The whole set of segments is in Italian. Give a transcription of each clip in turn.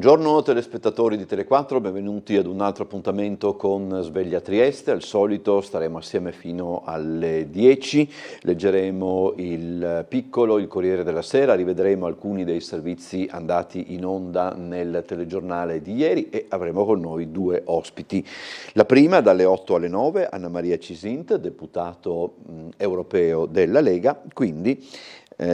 Buongiorno telespettatori di Tele4, benvenuti ad un altro appuntamento con Sveglia Trieste. Al solito staremo assieme fino alle 10, leggeremo il Piccolo, il Corriere della Sera, rivedremo alcuni dei servizi andati in onda nel telegiornale di ieri e avremo con noi due ospiti. La prima dalle 8 alle 9, Anna Maria Cisint, deputato europeo della Lega, quindi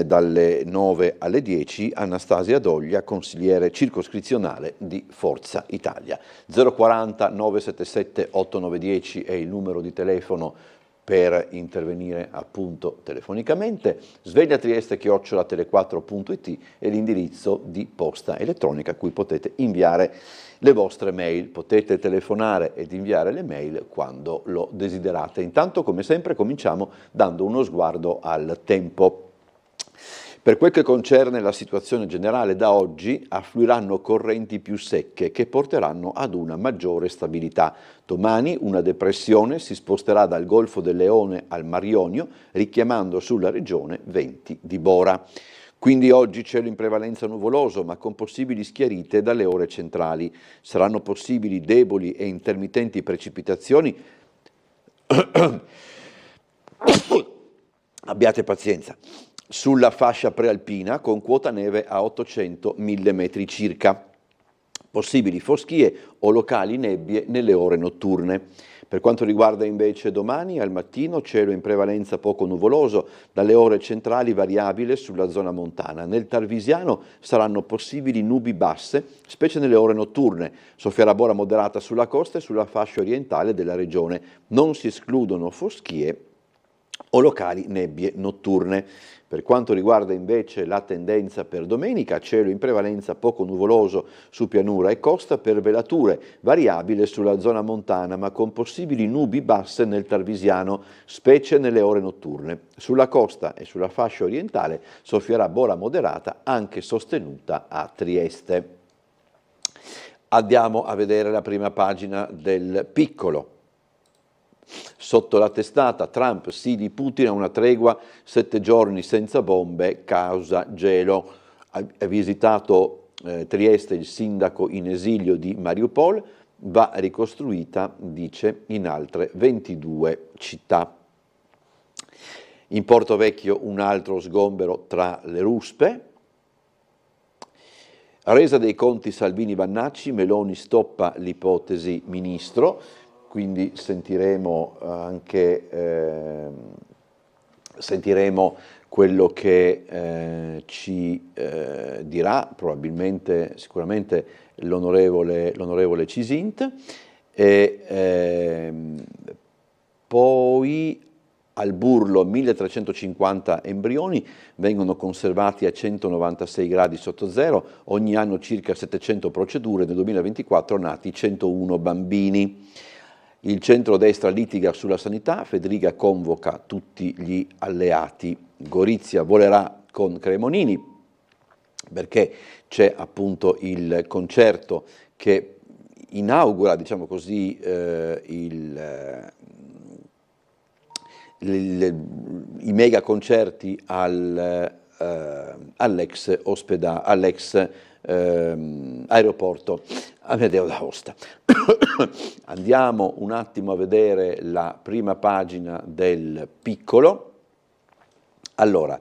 dalle 9 alle 10 Anastasia Doglia, consigliere circoscrizionale di Forza Italia. 040 977 8910 è il numero di telefono per intervenire appunto telefonicamente. svegliatrieste@tele4.it è l'indirizzo di posta elettronica a cui potete inviare le vostre mail. Potete telefonare ed inviare le mail quando lo desiderate. Intanto, come sempre, cominciamo dando uno sguardo al tempo. Per quel che concerne la situazione generale, da oggi affluiranno correnti più secche che porteranno ad una maggiore stabilità. Domani una depressione si sposterà dal Golfo del Leone al Mar Ionio, richiamando sulla regione venti di Bora. Quindi oggi cielo in prevalenza nuvoloso, ma con possibili schiarite dalle ore centrali. Saranno possibili deboli e intermittenti precipitazioni. Abbiate pazienza. Sulla fascia prealpina con quota neve a 800 mm circa. Possibili foschie o locali nebbie nelle ore notturne. Per quanto riguarda invece domani, al mattino cielo in prevalenza poco nuvoloso, dalle ore centrali variabile sulla zona montana. Nel Tarvisiano saranno possibili nubi basse, specie nelle ore notturne. Soffierà bora moderata sulla costa e sulla fascia orientale della regione. Non si escludono foschie o locali nebbie notturne. Per quanto riguarda invece la tendenza per domenica, cielo in prevalenza poco nuvoloso su pianura e costa, per velature variabile sulla zona montana, ma con possibili nubi basse nel Tarvisiano, specie nelle ore notturne. Sulla costa e sulla fascia orientale soffierà bora moderata, anche sostenuta a Trieste. Andiamo a vedere la prima pagina del Piccolo. Sotto la testata, Trump sì di Putin a una tregua, 7 giorni senza bombe, causa gelo. Ha visitato Trieste il sindaco in esilio di Mariupol, va ricostruita, dice, in altre 22 città. In Porto Vecchio un altro sgombero tra le ruspe. Resa dei conti Salvini-Vannacci, Meloni stoppa l'ipotesi ministro. Quindi sentiremo quello che ci dirà sicuramente l'onorevole Cisint. Poi al Burlo 1350 embrioni vengono conservati a 196 gradi sotto zero, ogni anno circa 700 procedure, nel 2024 nati 101 bambini. Il centrodestra litiga sulla sanità, Federica convoca tutti gli alleati. Gorizia volerà con Cremonini perché c'è appunto il concerto che inaugura, diciamo così, i mega concerti all'ex aeroporto Amedeo d'Aosta. Andiamo un attimo a vedere la prima pagina del Piccolo. Allora,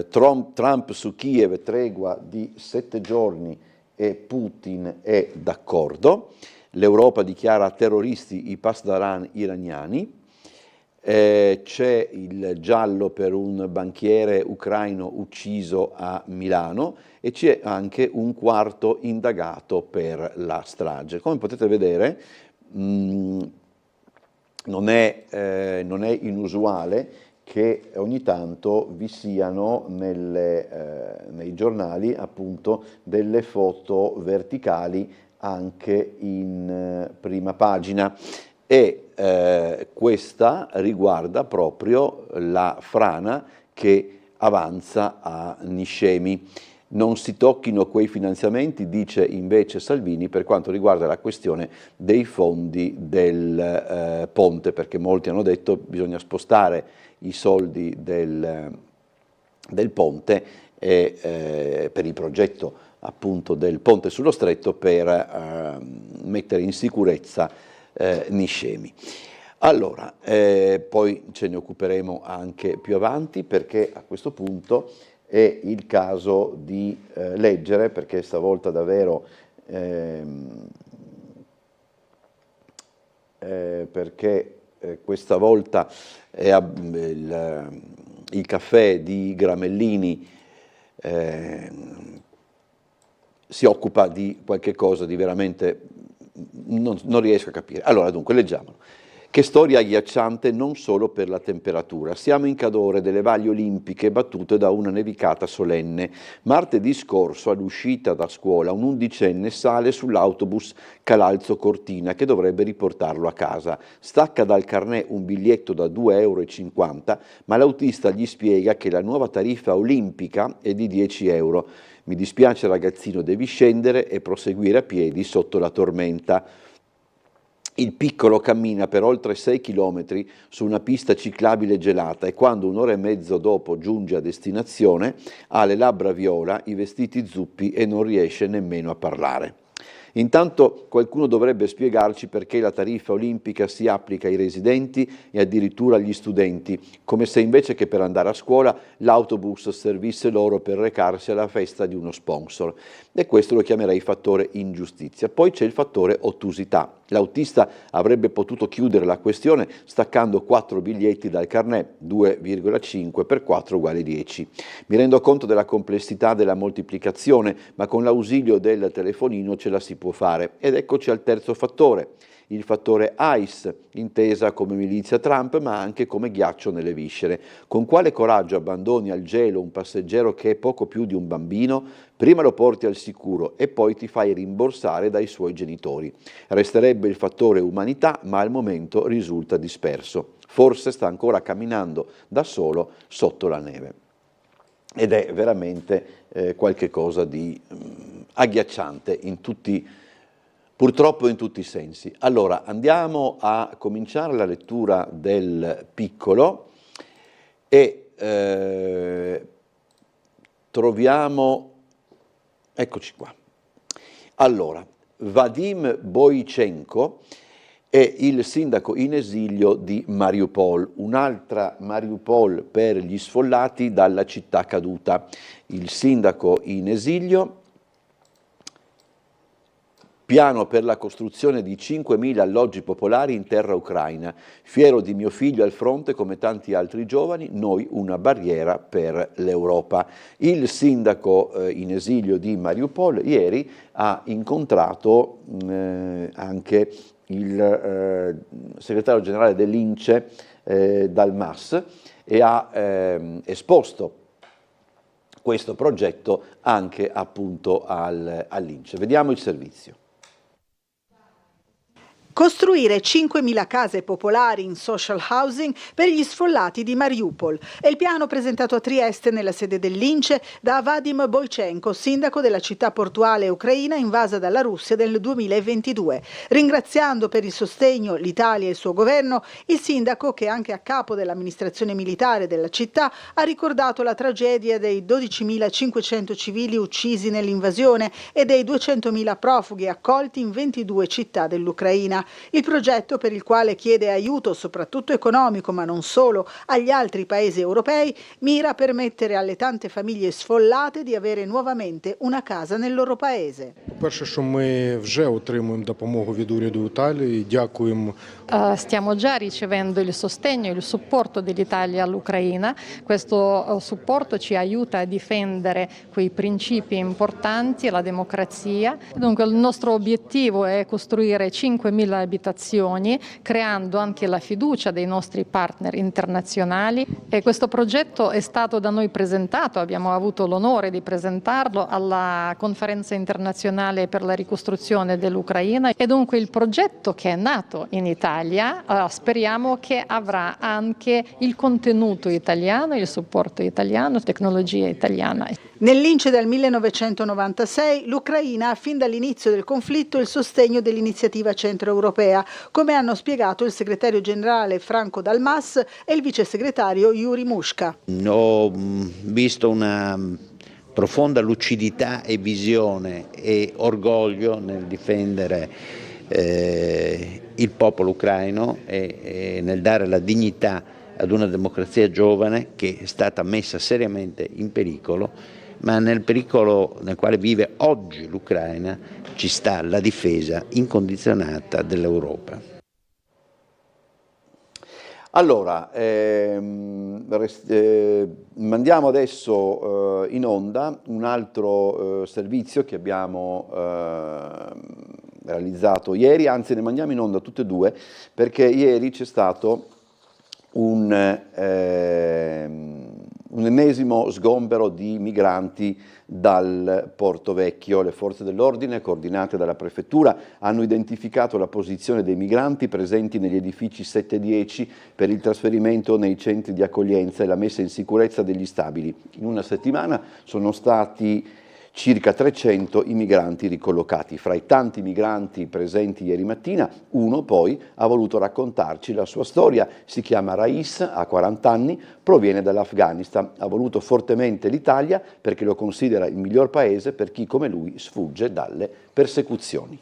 Trump su Kiev, tregua di 7 giorni e Putin è d'accordo. L'Europa dichiara terroristi i pasdaran iraniani. C'è il giallo per un banchiere ucraino ucciso a Milano e c'è anche un quarto indagato per la strage. Come potete vedere non è inusuale che ogni tanto vi siano nei giornali appunto delle foto verticali anche in prima pagina. E questa riguarda proprio la frana che avanza a Niscemi. Non si tocchino quei finanziamenti, dice invece Salvini, per quanto riguarda la questione dei fondi del ponte, perché molti hanno detto che bisogna spostare i soldi del ponte per il progetto appunto del ponte sullo stretto per mettere in sicurezza Niscemi. Allora, poi ce ne occuperemo anche più avanti, perché a questo punto è il caso di leggere, perché stavolta davvero perché questa volta il caffè di Gramellini si occupa di qualche cosa di veramente non riesco a capire. Allora, dunque, leggiamolo. Che storia agghiacciante non solo per la temperatura. Siamo in Cadore delle Valli Olimpiche battute da una nevicata solenne. Martedì scorso, all'uscita da scuola, un undicenne sale sull'autobus Calalzo-Cortina che dovrebbe riportarlo a casa. Stacca dal carnet un biglietto da 2,50 €, ma l'autista gli spiega che la nuova tariffa olimpica è di 10 €. Mi dispiace ragazzino, devi scendere e proseguire a piedi sotto la tormenta. Il piccolo cammina per oltre 6 chilometri su una pista ciclabile gelata e quando un'ora e mezzo dopo giunge a destinazione ha le labbra viola, i vestiti zuppi e non riesce nemmeno a parlare. Intanto qualcuno dovrebbe spiegarci perché la tariffa olimpica si applica ai residenti e addirittura agli studenti, come se invece che per andare a scuola l'autobus servisse loro per recarsi alla festa di uno sponsor. E questo lo chiamerei fattore ingiustizia. Poi c'è il fattore ottusità. L'autista avrebbe potuto chiudere la questione staccando 4 biglietti dal carnet, 2,5 per 4 uguale 10. Mi rendo conto della complessità della moltiplicazione, ma con l'ausilio del telefonino ce la si può fare. Ed eccoci al terzo fattore, il fattore ICE, intesa come milizia Trump ma anche come ghiaccio nelle viscere. Con quale coraggio abbandoni al gelo un passeggero che è poco più di un bambino? Prima lo porti al sicuro e poi ti fai rimborsare dai suoi genitori. Resterebbe il fattore umanità, ma al momento risulta disperso. Forse sta ancora camminando da solo sotto la neve. Ed è veramente qualche cosa di agghiacciante purtroppo in tutti i sensi. Allora, andiamo a cominciare la lettura del piccolo e troviamo, eccoci qua. Allora, Vadim Boychenko è il sindaco in esilio di Mariupol, un'altra Mariupol per gli sfollati dalla città caduta. Il sindaco in esilio, piano per la costruzione di 5.000 alloggi popolari in terra ucraina. Fiero di mio figlio al fronte come tanti altri giovani, noi una barriera per l'Europa. Il sindaco in esilio di Mariupol ieri ha incontrato anche il segretario generale dell'INCE Dalmas e ha esposto questo progetto anche appunto all'INCE. Vediamo il servizio. Costruire 5.000 case popolari in social housing per gli sfollati di Mariupol. È il piano presentato a Trieste nella sede dell'INCE da Vadim Boychenko, sindaco della città portuale ucraina invasa dalla Russia nel 2022. Ringraziando per il sostegno l'Italia e il suo governo, il sindaco, che è anche a capo dell'amministrazione militare della città, ha ricordato la tragedia dei 12.500 civili uccisi nell'invasione e dei 200.000 profughi accolti in 22 città dell'Ucraina. Il progetto, per il quale chiede aiuto soprattutto economico ma non solo agli altri paesi europei, mira a permettere alle tante famiglie sfollate di avere nuovamente una casa nel loro paese. Перше, що ми вже отримуємо допомогу від уряду Італії, дякуємо. Stiamo già ricevendo il sostegno e il supporto dell'Italia all'Ucraina. Questo supporto ci aiuta a difendere quei principi importanti, la democrazia. Dunque il nostro obiettivo è costruire 5.000 abitazioni, creando anche la fiducia dei nostri partner internazionali. E questo progetto è stato da noi presentato, abbiamo avuto l'onore di presentarlo alla conferenza internazionale per la ricostruzione dell'Ucraina. E dunque il progetto che è nato in Italia speriamo che avrà anche il contenuto italiano, il supporto italiano, tecnologia italiana. Nell'INCE dal 1996 l'Ucraina ha fin dall'inizio del conflitto il sostegno dell'iniziativa centroeuropea, come hanno spiegato il segretario generale Franco Dalmas e il vice segretario Yuri Mushka. Ho visto una profonda lucidità e visione e orgoglio nel difendere il popolo ucraino e nel dare la dignità ad una democrazia giovane che è stata messa seriamente in pericolo, ma nel pericolo nel quale vive oggi l'Ucraina ci sta la difesa incondizionata dell'Europa. Allora, mandiamo adesso in onda un altro servizio che abbiamo realizzato ieri, anzi ne mandiamo in onda tutte e due, perché ieri c'è stato un ennesimo sgombero di migranti dal Porto Vecchio. Le forze dell'ordine, coordinate dalla prefettura, hanno identificato la posizione dei migranti presenti negli edifici 7 e 10 per il trasferimento nei centri di accoglienza e la messa in sicurezza degli stabili. In una settimana sono stati circa 300 i migranti ricollocati. Fra i tanti migranti presenti ieri mattina, uno poi ha voluto raccontarci la sua storia. Si chiama Rais, ha 40 anni, proviene dall'Afghanistan. Ha voluto fortemente l'Italia perché lo considera il miglior paese per chi come lui sfugge dalle persecuzioni.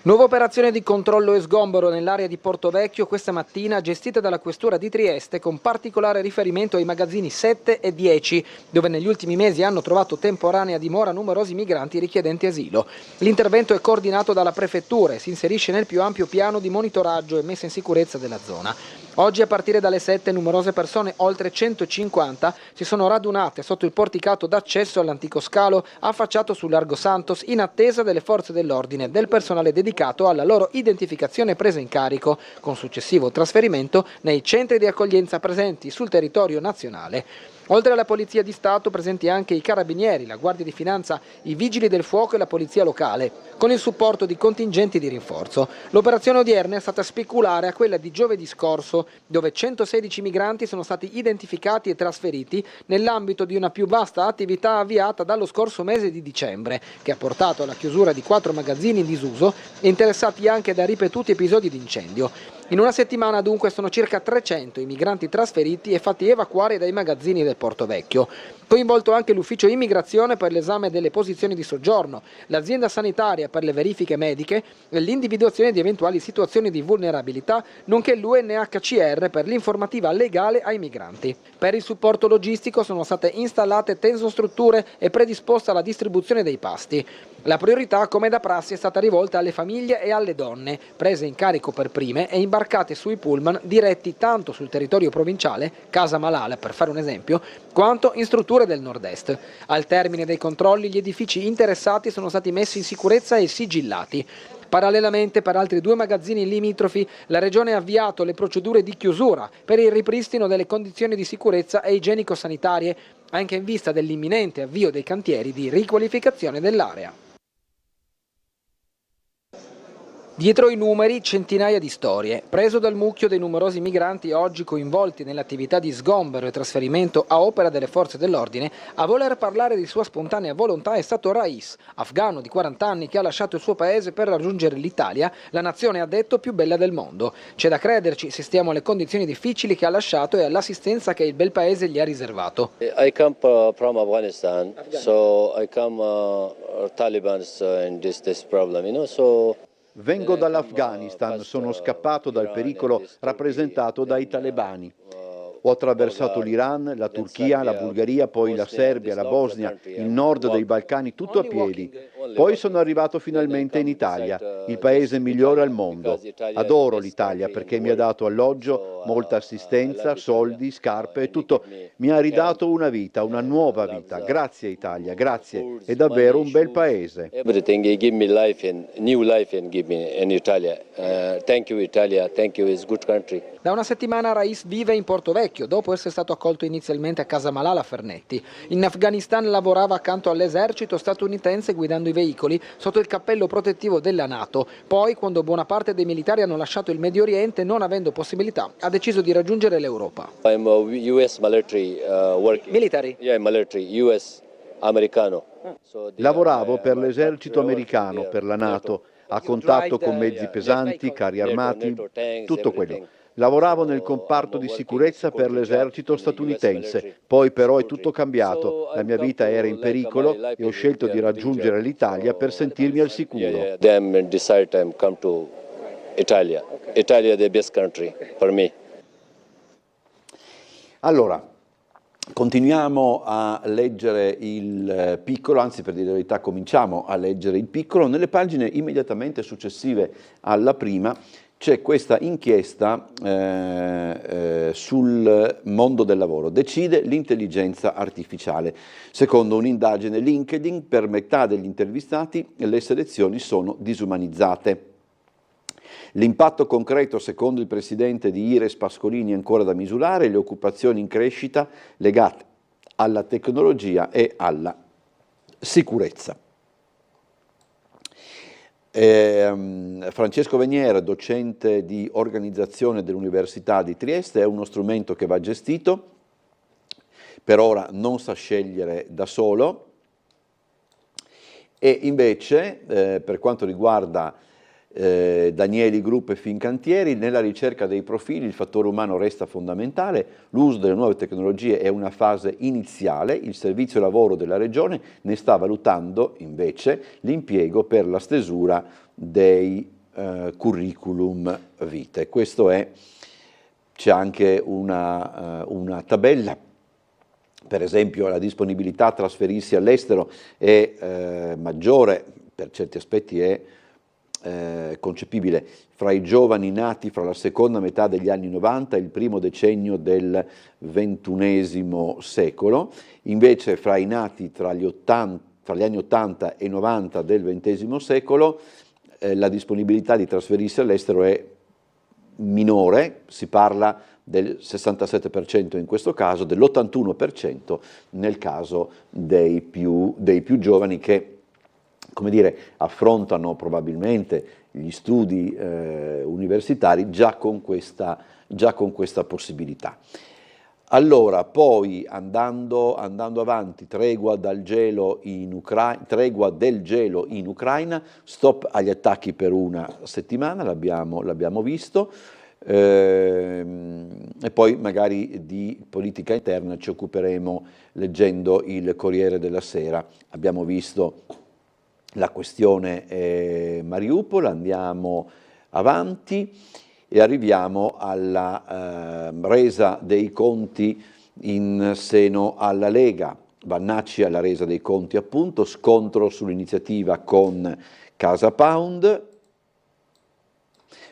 Nuova operazione di controllo e sgombero nell'area di Porto Vecchio questa mattina, gestita dalla Questura di Trieste, con particolare riferimento ai magazzini 7 e 10, dove negli ultimi mesi hanno trovato temporanea dimora numerosi migranti richiedenti asilo. L'intervento è coordinato dalla Prefettura e si inserisce nel più ampio piano di monitoraggio e messa in sicurezza della zona. Oggi a partire dalle 7 numerose persone, oltre 150, si sono radunate sotto il porticato d'accesso all'antico scalo affacciato sul Largo Santos in attesa delle forze dell'ordine e del personale dedicato alla loro identificazione e presa in carico, con successivo trasferimento nei centri di accoglienza presenti sul territorio nazionale. Oltre alla Polizia di Stato presenti anche i Carabinieri, la Guardia di Finanza, i Vigili del Fuoco e la Polizia Locale, con il supporto di contingenti di rinforzo. L'operazione odierna è stata speculare a quella di giovedì scorso, dove 116 migranti sono stati identificati e trasferiti nell'ambito di una più vasta attività avviata dallo scorso mese di dicembre, che ha portato alla chiusura di 4 magazzini in disuso, interessati anche da ripetuti episodi di incendio. In una settimana dunque sono circa 300 i migranti trasferiti e fatti evacuare dai magazzini del Porto Vecchio. Coinvolto anche l'ufficio immigrazione per l'esame delle posizioni di soggiorno, l'azienda sanitaria per le verifiche mediche e l'individuazione di eventuali situazioni di vulnerabilità, nonché l'UNHCR per l'informativa legale ai migranti. Per il supporto logistico sono state installate tensostrutture e predisposta la distribuzione dei pasti. La priorità, come da prassi, è stata rivolta alle famiglie e alle donne, prese in carico per prime e imbarcate sui pullman diretti tanto sul territorio provinciale, Casa Malala per fare un esempio, quanto in strutture del nord-est. Al termine dei controlli gli edifici interessati sono stati messi in sicurezza e sigillati. Parallelamente, per altri 2 magazzini limitrofi, la Regione ha avviato le procedure di chiusura per il ripristino delle condizioni di sicurezza e igienico-sanitarie, anche in vista dell'imminente avvio dei cantieri di riqualificazione dell'area. Dietro i numeri, centinaia di storie. Preso dal mucchio dei numerosi migranti oggi coinvolti nell'attività di sgombero e trasferimento a opera delle forze dell'ordine, a voler parlare di sua spontanea volontà è stato Rais, afghano di 40 anni che ha lasciato il suo paese per raggiungere l'Italia, la nazione, ha detto, più bella del mondo. C'è da crederci se stiamo alle condizioni difficili che ha lasciato e all'assistenza che il bel paese gli ha riservato. I come from Afghanistan, so I come Taliban in this problem, so. Vengo dall'Afghanistan, sono scappato dal pericolo rappresentato dai talebani. Ho attraversato l'Iran, la Turchia, la Bulgaria, poi la Serbia, la Bosnia, il nord dei Balcani, tutto a piedi. Poi sono arrivato finalmente in Italia, il paese migliore al mondo. Adoro l'Italia perché mi ha dato alloggio, molta assistenza, soldi, scarpe e tutto. Mi ha ridato una vita, una nuova vita. Grazie Italia, grazie. È davvero un bel paese. Everything you give me life and new life and give me in Italia. Thank you Italia, thank you, it's good country. Da una settimana Rais vive in Porto Vecchio, dopo essere stato accolto inizialmente a Casa Malala a Fernetti. In Afghanistan lavorava accanto all'esercito statunitense guidando i veicoli sotto il cappello protettivo della NATO. Poi, quando buona parte dei militari hanno lasciato il Medio Oriente, non avendo possibilità, ha deciso di raggiungere l'Europa. I'm a US military working. Military? Yeah, military, US americano. Lavoravo per l'esercito americano, per la NATO, a contatto con mezzi pesanti, carri armati, tutto quello. Lavoravo nel comparto di sicurezza per l'esercito statunitense, poi però è tutto cambiato, la mia vita era in pericolo e ho scelto di raggiungere l'Italia per sentirmi al sicuro. Italia è the best country for me. Allora, continuiamo a leggere il piccolo, anzi per dire la verità cominciamo a leggere il piccolo. Nelle pagine immediatamente successive alla prima c'è questa inchiesta sul mondo del lavoro. Decide l'intelligenza artificiale. Secondo un'indagine LinkedIn, per metà degli intervistati le selezioni sono disumanizzate. L'impatto concreto, secondo il presidente di Ires Pascolini, è ancora da misurare, le occupazioni in crescita legate alla tecnologia e alla sicurezza. Francesco Venier, docente di organizzazione dell'Università di Trieste, è uno strumento che va gestito, per ora non sa scegliere da solo, e invece per quanto riguarda Danieli Group e Fincantieri, nella ricerca dei profili il fattore umano resta fondamentale, l'uso delle nuove tecnologie è una fase iniziale, il servizio lavoro della Regione ne sta valutando invece l'impiego per la stesura dei curriculum vitae. Questo è, c'è anche una tabella, per esempio la disponibilità a trasferirsi all'estero è maggiore, per certi aspetti è concepibile fra i giovani nati fra la seconda metà degli anni 90 e il primo decennio del XXI secolo, invece fra i nati tra gli anni 80 e 90 del XX secolo la disponibilità di trasferirsi all'estero è minore, si parla del 67% in questo caso, dell'81% nel caso dei più giovani che, come dire, affrontano probabilmente gli studi universitari già con questa possibilità. Allora, poi andando avanti, tregua del gelo in Ucraina, stop agli attacchi per una settimana, l'abbiamo visto, e poi magari di politica interna ci occuperemo leggendo il Corriere della Sera. Abbiamo visto la questione Mariupol, andiamo avanti e arriviamo alla resa dei conti in seno alla Lega. Vannacci alla resa dei conti, appunto, scontro sull'iniziativa con Casa Pound,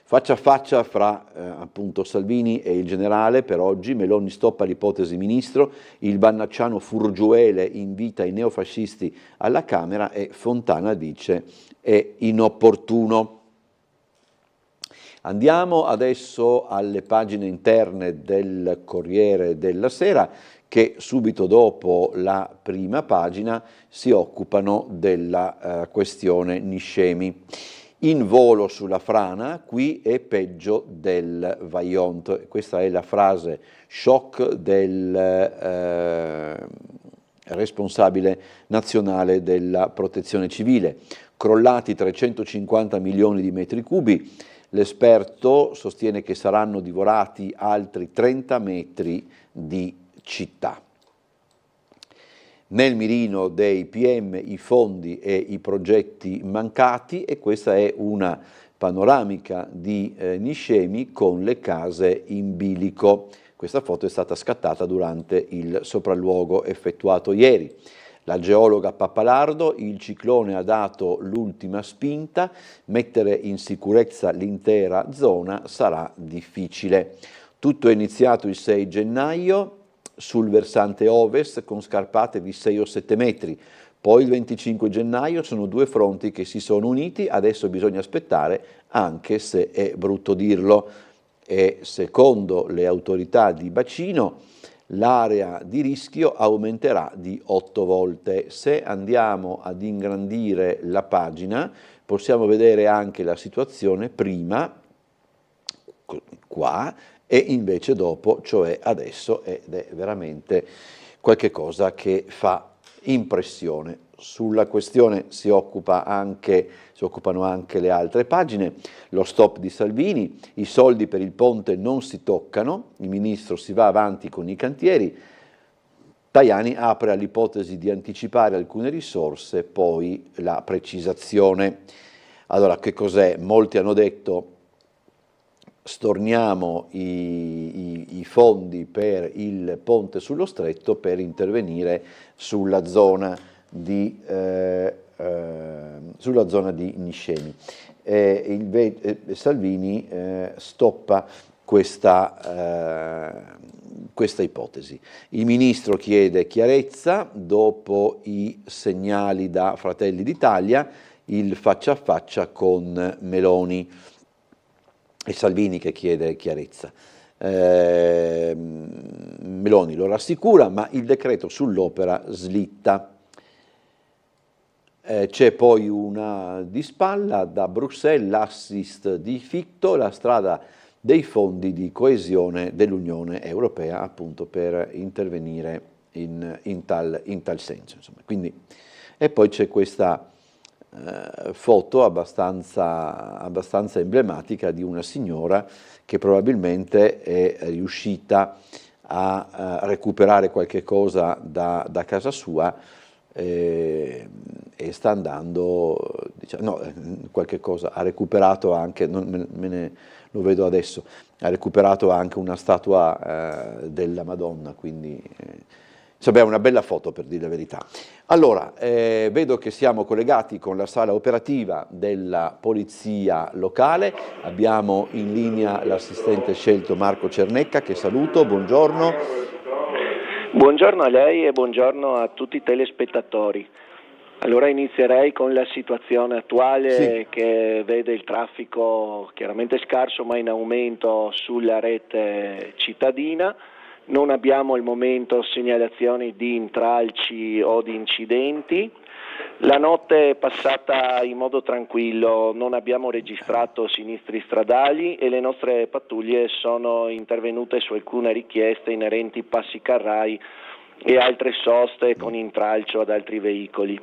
faccia a faccia fra appunto Salvini e il generale per oggi. Meloni stoppa l'ipotesi ministro, il vannacciano Furgiuele invita i neofascisti alla Camera e Fontana dice è inopportuno. Andiamo adesso alle pagine interne del Corriere della Sera che subito dopo la prima pagina si occupano della questione Niscemi. In volo sulla frana, qui è peggio del Vajont. Questa è la frase shock del responsabile nazionale della protezione civile. Crollati 350 milioni di metri cubi, l'esperto sostiene che saranno divorati altri 30 metri di città. Nel mirino dei PM i fondi e i progetti mancati, e questa è una panoramica di Niscemi con le case in bilico. Questa foto è stata scattata durante il sopralluogo effettuato ieri. La geologa Pappalardo, il ciclone ha dato l'ultima spinta, mettere in sicurezza l'intera zona sarà difficile. Tutto è iniziato il 6 gennaio, sul versante ovest con scarpate di 6 o 7 metri, poi il 25 gennaio sono due fronti che si sono uniti, adesso bisogna aspettare, anche se è brutto dirlo, e secondo le autorità di bacino l'area di rischio aumenterà di 8 volte. Se andiamo ad ingrandire la pagina possiamo vedere anche la situazione prima, qua, e invece dopo, cioè adesso, ed è veramente qualche cosa che fa impressione. Sulla questione si occupano anche le altre pagine. Lo stop di Salvini, i soldi per il ponte non si toccano, il ministro si va avanti con i cantieri, Tajani apre all'ipotesi di anticipare alcune risorse, poi la precisazione. Allora, che cos'è? Molti hanno detto storniamo i fondi per il ponte sullo stretto per intervenire sulla zona di Niscemi. Salvini stoppa questa ipotesi. Il ministro chiede chiarezza dopo i segnali da Fratelli d'Italia, il faccia a faccia con Meloni. E Salvini che chiede chiarezza. Meloni lo rassicura, ma il decreto sull'opera slitta. C'è poi una di spalla da Bruxelles, l'assist di Fitto, la strada dei fondi di coesione dell'Unione Europea, appunto per intervenire in tal senso. Insomma. Quindi, e poi c'è questa foto abbastanza emblematica di una signora che probabilmente è riuscita a recuperare qualche cosa da casa sua e sta andando, diciamo, no, qualche cosa ha recuperato anche, lo vedo adesso, ha recuperato anche una statua della Madonna, quindi insomma è una bella foto, per dire la verità. Allora, vedo che siamo collegati con la sala operativa della Polizia Locale, abbiamo in linea l'assistente scelto Marco Cernecca, che saluto, buongiorno. Buongiorno a lei e buongiorno a tutti i telespettatori. Allora inizierei con la situazione attuale, sì, che vede il traffico chiaramente scarso ma in aumento sulla rete cittadina. Non abbiamo al momento segnalazioni di intralci o di incidenti. La notte è passata in modo tranquillo, non abbiamo registrato sinistri stradali e le nostre pattuglie sono intervenute su alcune richieste inerenti passi carrai e altre soste con intralcio ad altri veicoli.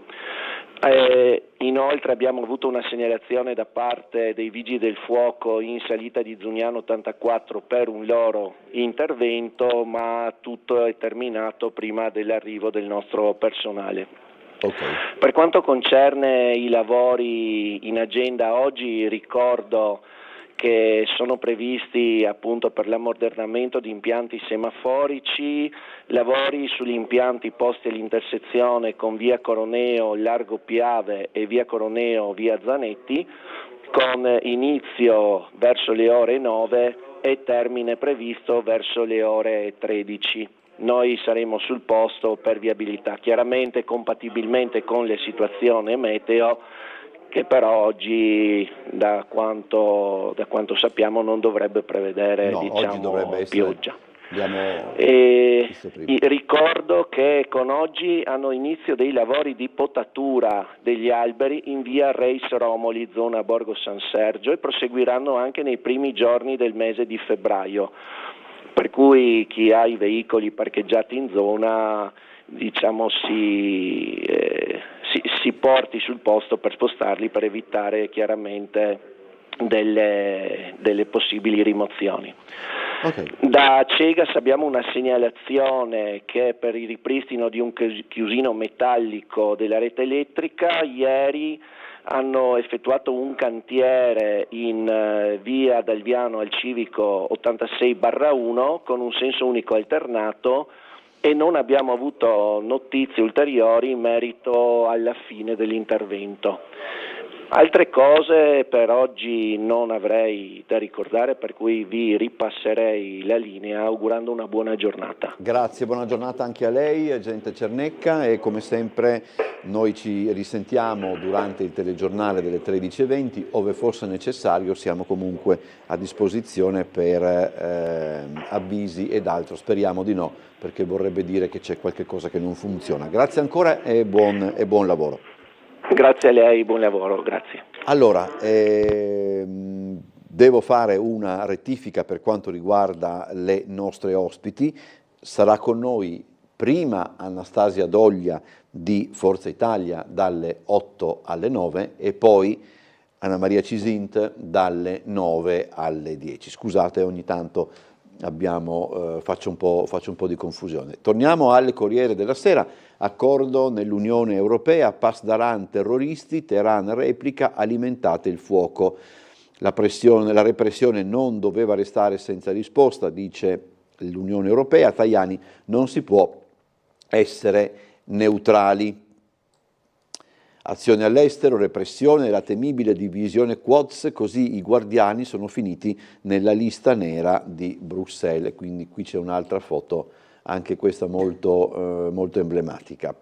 Inoltre abbiamo avuto una segnalazione da parte dei Vigili del Fuoco in salita di Zugnano 84 per un loro intervento, ma tutto è terminato prima dell'arrivo del nostro personale. Okay. Per quanto concerne i lavori in agenda oggi, ricordo che sono previsti appunto per l'ammodernamento di impianti semaforici, lavori sugli impianti posti all'intersezione con via Coroneo, Largo Piave e via Coroneo, via Zanetti, con inizio verso le ore 9 e termine previsto verso le ore 13. Noi saremo sul posto per viabilità, chiaramente compatibilmente con le situazioni meteo, che però oggi da quanto sappiamo non dovrebbe prevedere pioggia. Ricordo che con oggi hanno inizio dei lavori di potatura degli alberi in via Reis Romoli, zona Borgo San Sergio, e proseguiranno anche nei primi giorni del mese di febbraio. Per cui chi ha i veicoli parcheggiati in zona, diciamo, si porti sul posto per spostarli, per evitare chiaramente delle possibili rimozioni. Okay. Da Cegas abbiamo una segnalazione che per il ripristino di un chiusino metallico della rete elettrica ieri hanno effettuato un cantiere in via Dalviano al Civico 86/1 con un senso unico alternato e non abbiamo avuto notizie ulteriori in merito alla fine dell'intervento. Altre cose per oggi non avrei da ricordare, per cui vi ripasserei la linea augurando una buona giornata. Grazie, buona giornata anche a lei, agente Cernecca, e come sempre noi ci risentiamo durante il telegiornale delle 13:20, ove fosse necessario siamo comunque a disposizione per avvisi ed altro, speriamo di no, perché vorrebbe dire che c'è qualche cosa che non funziona. Grazie ancora e buon lavoro. Grazie a lei, buon lavoro, grazie. Allora, devo fare una rettifica per quanto riguarda le nostre ospiti. Sarà con noi prima Anastasia Doglia di Forza Italia dalle 8 alle 9 e poi Anna Maria Cisint dalle 9 alle 10. Scusate, ogni tanto faccio un po' di confusione. Torniamo al Corriere della Sera. Accordo nell'Unione Europea, Pasdaran terroristi, Teheran replica, alimentate il fuoco. La repressione non doveva restare senza risposta, dice l'Unione Europea. Tajani, non si può essere neutrali. Azione all'estero, repressione e la temibile divisione Quds, così i guardiani sono finiti nella lista nera di Bruxelles. Quindi qui c'è un'altra foto, anche questa molto emblematica.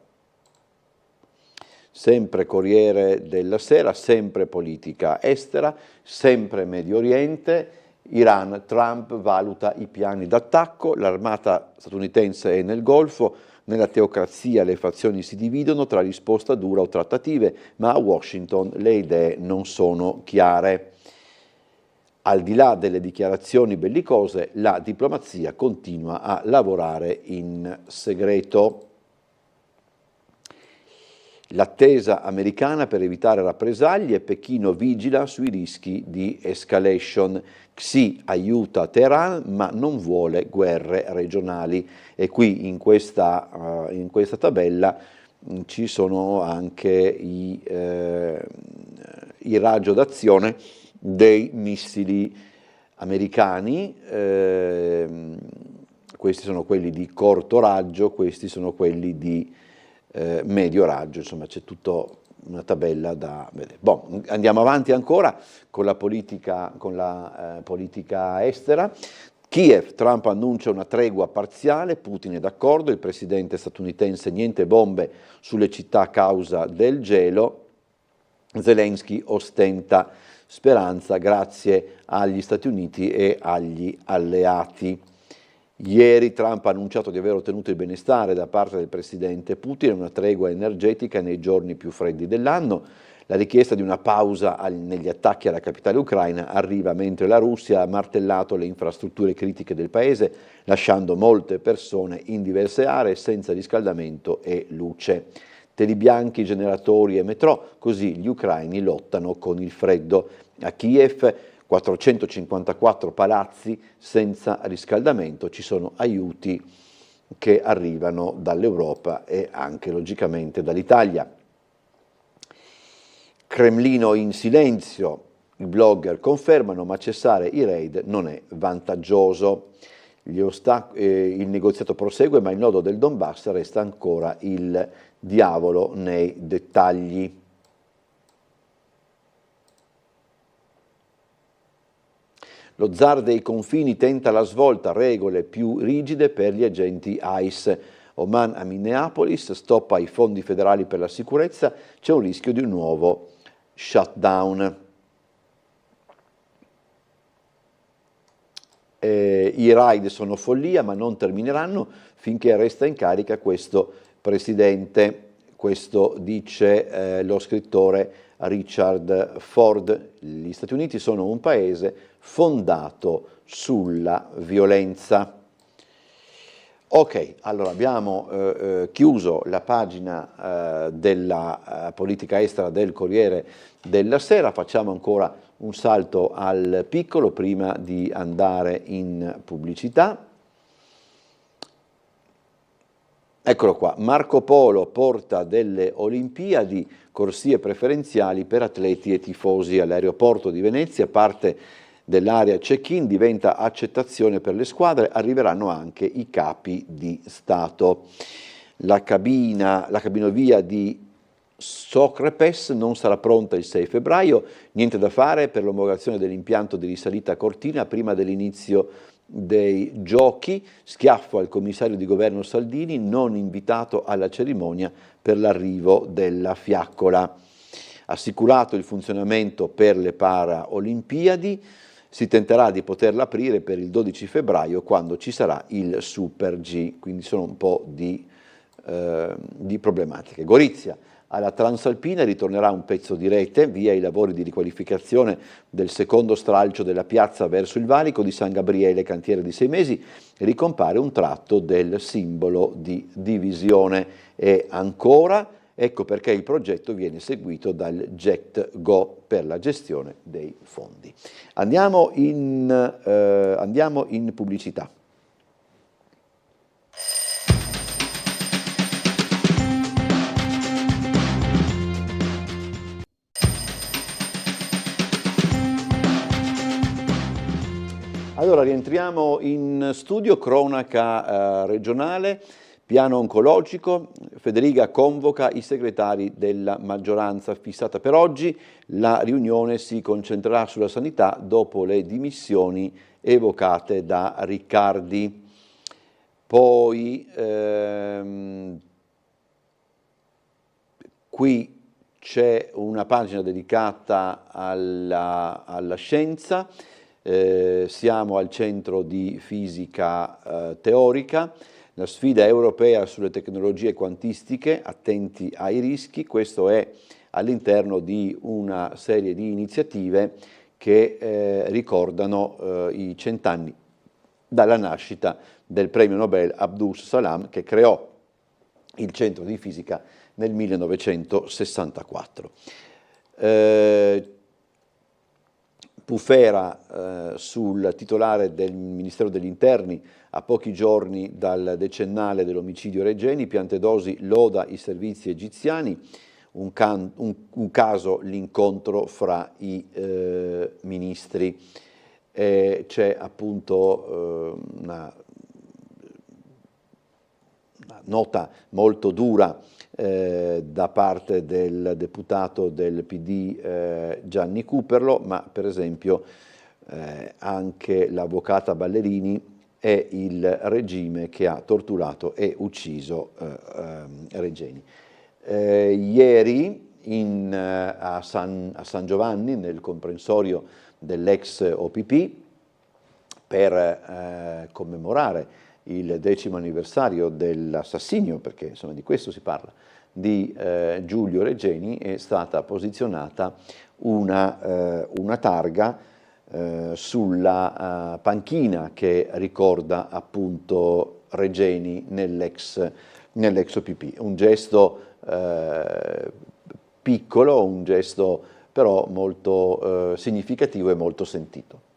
Sempre Corriere della Sera, sempre politica estera, sempre Medio Oriente. Iran, Trump valuta i piani d'attacco, l'armata statunitense è nel Golfo, nella teocrazia le fazioni si dividono tra risposta dura o trattative, ma a Washington le idee non sono chiare. Al di là delle dichiarazioni bellicose, la diplomazia continua a lavorare in segreto. L'attesa americana per evitare rappresaglie, Pechino vigila sui rischi di escalation. Xi aiuta Teheran ma non vuole guerre regionali. E qui in questa tabella ci sono anche i raggio d'azione dei missili americani. Questi sono quelli di corto raggio, questi sono quelli di medio raggio, insomma c'è tutta una tabella da vedere. Andiamo avanti ancora con la politica estera. Kiev, Trump annuncia una tregua parziale, Putin è d'accordo, il presidente statunitense niente bombe sulle città a causa del gelo, Zelensky ostenta speranza grazie agli Stati Uniti e agli alleati. Ieri Trump ha annunciato di aver ottenuto il benestare da parte del presidente Putin, una tregua energetica nei giorni più freddi dell'anno. La richiesta di una pausa negli attacchi alla capitale ucraina arriva mentre la Russia ha martellato le infrastrutture critiche del paese, lasciando molte persone in diverse aree senza riscaldamento e luce. Teli bianchi, generatori e metro, così gli ucraini lottano con il freddo. A Kiev 454 palazzi senza riscaldamento, ci sono aiuti che arrivano dall'Europa e anche logicamente dall'Italia. Cremlino in silenzio, i blogger confermano ma cessare i raid non è vantaggioso. Il negoziato prosegue ma il nodo del Donbass resta ancora il diavolo nei dettagli. Lo zar dei confini tenta la svolta, regole più rigide per gli agenti ICE. Oman a Minneapolis, stop ai fondi federali per la sicurezza, c'è un rischio di un nuovo shutdown. I raid sono follia ma non termineranno finché resta in carica questo presidente. Questo dice lo scrittore Richard Ford. Gli Stati Uniti sono un paese fondato sulla violenza. Ok, allora abbiamo chiuso la pagina della politica estera del Corriere della Sera, facciamo ancora un salto al piccolo prima di andare in pubblicità. Eccolo qua, Marco Polo porta delle Olimpiadi, corsie preferenziali per atleti e tifosi all'aeroporto di Venezia, parte dell'area check-in, diventa accettazione per le squadre, arriveranno anche i capi di Stato. La cabinovia di Socrepes non sarà pronta il 6 febbraio, niente da fare per l'omologazione dell'impianto di risalita a Cortina prima dell'inizio dei giochi, schiaffo al commissario di governo Salvini, non invitato alla cerimonia per l'arrivo della fiaccola. Assicurato il funzionamento per le Paraolimpiadi, si tenterà di poterla aprire per il 12 febbraio quando ci sarà il Super G, quindi sono un po' di problematiche. Gorizia, Alla Transalpina ritornerà un pezzo di rete via i lavori di riqualificazione del secondo stralcio della piazza verso il valico di San Gabriele, cantiere di 6 mesi, e ricompare un tratto del simbolo di divisione. E ancora, ecco perché il progetto viene seguito dal JetGo per la gestione dei fondi. Andiamo in pubblicità. Allora rientriamo in studio, cronaca regionale, piano oncologico. Federica convoca i segretari della maggioranza fissata per oggi. La riunione si concentrerà sulla sanità dopo le dimissioni evocate da Riccardi. Poi qui c'è una pagina dedicata alla scienza. Siamo al centro di fisica teorica, la sfida europea sulle tecnologie quantistiche, attenti ai rischi. Questo è all'interno di una serie di iniziative che ricordano i 100 anni dalla nascita del premio Nobel Abdus Salam, che creò il centro di fisica nel 1964. Bufera sul titolare del Ministero degli Interni a pochi giorni dal decennale dell'omicidio Regeni. Piantedosi loda i servizi egiziani, un caso l'incontro fra i ministri. C'è appunto una nota molto dura da parte del deputato del PD Gianni Cuperlo, ma per esempio anche l'avvocata Ballerini è il regime che ha torturato e ucciso Regeni. Ieri a San Giovanni, nel comprensorio dell'ex OPP, per commemorare il 10° anniversario dell'assassinio, perché insomma di questo si parla, di Giulio Regeni, è stata posizionata una targa sulla panchina che ricorda appunto Regeni nell'ex OPP. Un gesto piccolo, un gesto però molto significativo e molto sentito.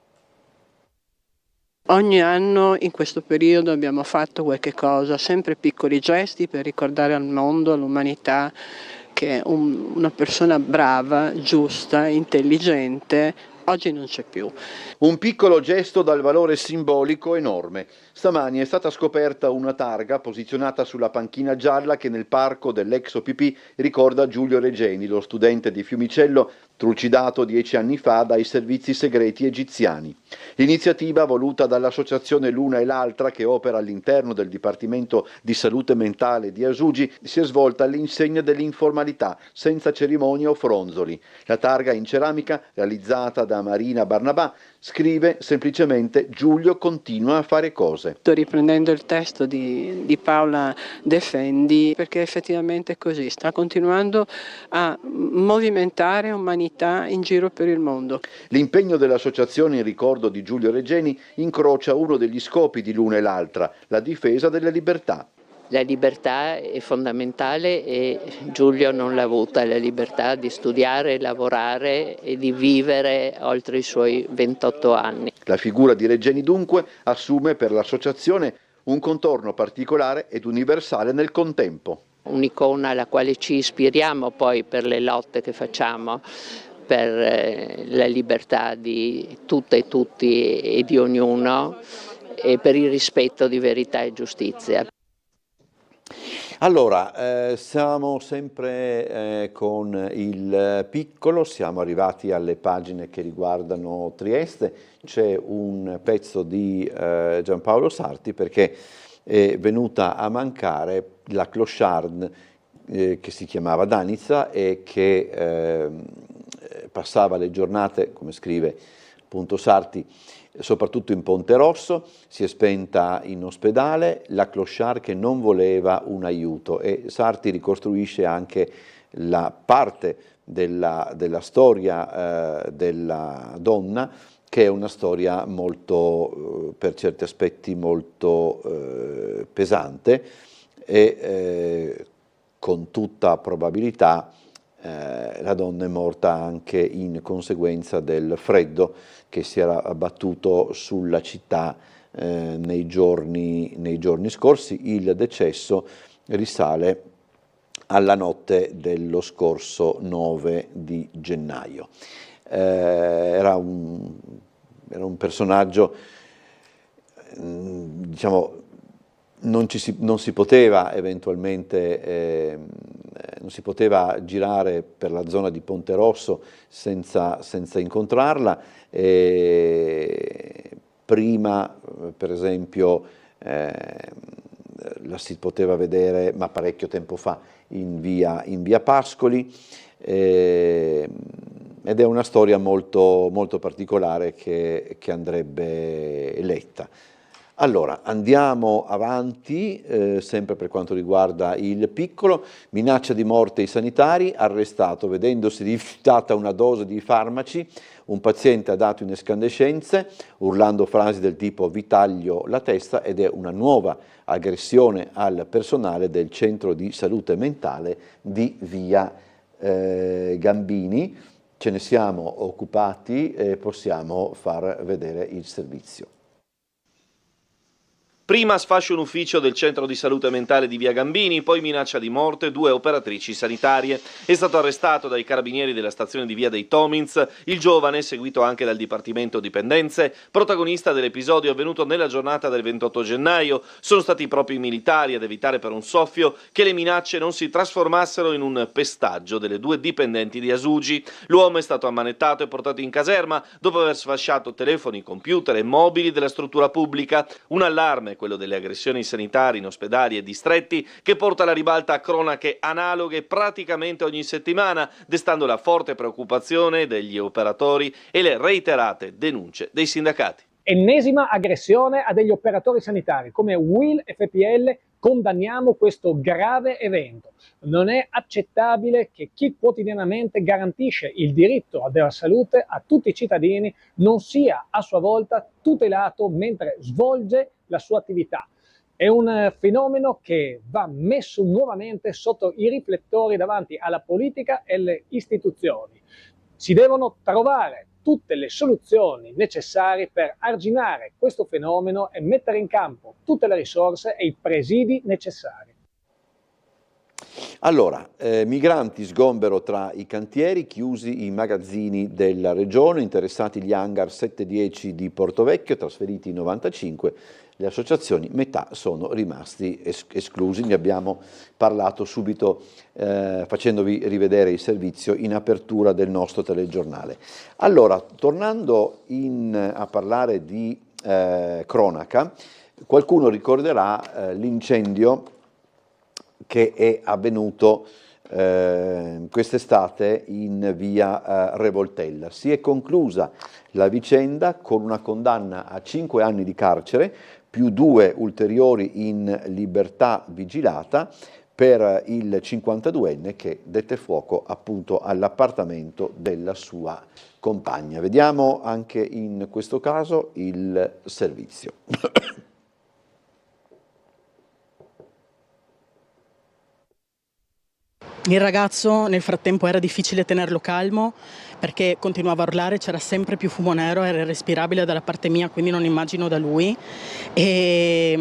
Ogni anno in questo periodo abbiamo fatto qualche cosa, sempre piccoli gesti per ricordare al mondo, all'umanità, che una persona brava, giusta, intelligente, oggi non c'è più. Un piccolo gesto dal valore simbolico enorme. Stamani è stata scoperta una targa posizionata sulla panchina gialla che nel parco dell'ex OPP ricorda Giulio Regeni, lo studente di Fiumicello trucidato 10 anni fa dai servizi segreti egiziani. L'iniziativa, voluta dall'associazione L'Una e l'Altra, che opera all'interno del Dipartimento di Salute Mentale di Asugi, si è svolta all'insegna dell'informalità, senza cerimonie o fronzoli. La targa in ceramica, realizzata da Marina Barnabà, scrive semplicemente: Giulio continua a fare cose. Sto riprendendo il testo di Paola De Fendi, perché effettivamente è così, sta continuando a movimentare umanità in giro per il mondo. L'impegno dell'associazione in ricordo di Giulio Regeni incrocia uno degli scopi di L'Una e l'Altra, la difesa delle libertà. La libertà è fondamentale e Giulio non l'ha avuta, la libertà di studiare, lavorare e di vivere oltre i suoi 28 anni. La figura di Regeni dunque assume per l'associazione un contorno particolare ed universale nel contempo. Un'icona alla quale ci ispiriamo poi per le lotte che facciamo per la libertà di tutte e tutti e di ognuno e per il rispetto di verità e giustizia. Allora, siamo sempre con il piccolo, siamo arrivati alle pagine che riguardano Trieste. C'è un pezzo di Giampaolo Sarti perché è venuta a mancare la clochard che si chiamava Danica e che passava le giornate, come scrive appunto Sarti, soprattutto in Ponte Rosso, si è spenta in ospedale, la clochard che non voleva un aiuto, e Sarti ricostruisce anche la parte della storia della donna, che è una storia molto, per certi aspetti, molto pesante, e con tutta probabilità la donna è morta anche in conseguenza del freddo che si era abbattuto sulla città nei giorni scorsi. Il decesso risale alla notte dello scorso 9 di gennaio. Era un personaggio, diciamo, non si poteva eventualmente, non si poteva girare per la zona di Ponte Rosso senza incontrarla. Prima, per esempio, la si poteva vedere, ma parecchio tempo fa, in via Pascoli, ed è una storia molto, molto particolare che andrebbe letta. Allora, andiamo avanti, sempre per quanto riguarda il Piccolo. Minaccia di morte ai sanitari, arrestato vedendosi rifiutata una dose di farmaci, un paziente ha dato in escandescenze, urlando frasi del tipo "vi taglio la testa", ed è una nuova aggressione al personale del centro di salute mentale di via Gambini. Ce ne siamo occupati e possiamo far vedere il servizio. Prima sfascio un ufficio del centro di salute mentale di via Gambini, poi minaccia di morte 2 operatrici sanitarie. È stato arrestato dai carabinieri della stazione di via dei Tomins il giovane, seguito anche dal Dipartimento Dipendenze, protagonista dell'episodio avvenuto nella giornata del 28 gennaio. Sono stati proprio i militari ad evitare per un soffio che le minacce non si trasformassero in un pestaggio delle 2 dipendenti di Asugi. L'uomo è stato ammanettato e portato in caserma dopo aver sfasciato telefoni, computer e mobili della struttura pubblica. Un allarme, quello delle aggressioni sanitarie in ospedali e distretti, che porta alla ribalta a cronache analoghe praticamente ogni settimana, destando la forte preoccupazione degli operatori e le reiterate denunce dei sindacati. Ennesima aggressione a degli operatori sanitari. Come UIL e FPL condanniamo questo grave evento. Non è accettabile che chi quotidianamente garantisce il diritto alla salute a tutti i cittadini non sia a sua volta tutelato mentre svolge la sua attività. È un fenomeno che va messo nuovamente sotto i riflettori davanti alla politica e alle istituzioni. Si devono trovare tutte le soluzioni necessarie per arginare questo fenomeno e mettere in campo tutte le risorse e i presidi necessari. Allora, migranti, sgombero tra i cantieri, chiusi i magazzini della regione, interessati gli hangar 7-10 di Portovecchio, trasferiti 95, le associazioni, metà sono rimasti esclusi. Ne abbiamo parlato subito facendovi rivedere il servizio in apertura del nostro telegiornale. Allora, tornando a parlare di cronaca, qualcuno ricorderà l'incendio che è avvenuto quest'estate in via Revoltella. Si è conclusa la vicenda con una condanna a 5 anni di carcere più 2 ulteriori in libertà vigilata per il 52enne che dette fuoco appunto all'appartamento della sua compagna. Vediamo anche in questo caso il servizio. Il ragazzo nel frattempo era difficile tenerlo calmo perché continuava a urlare, c'era sempre più fumo nero, era irrespirabile dalla parte mia, quindi non immagino da lui, e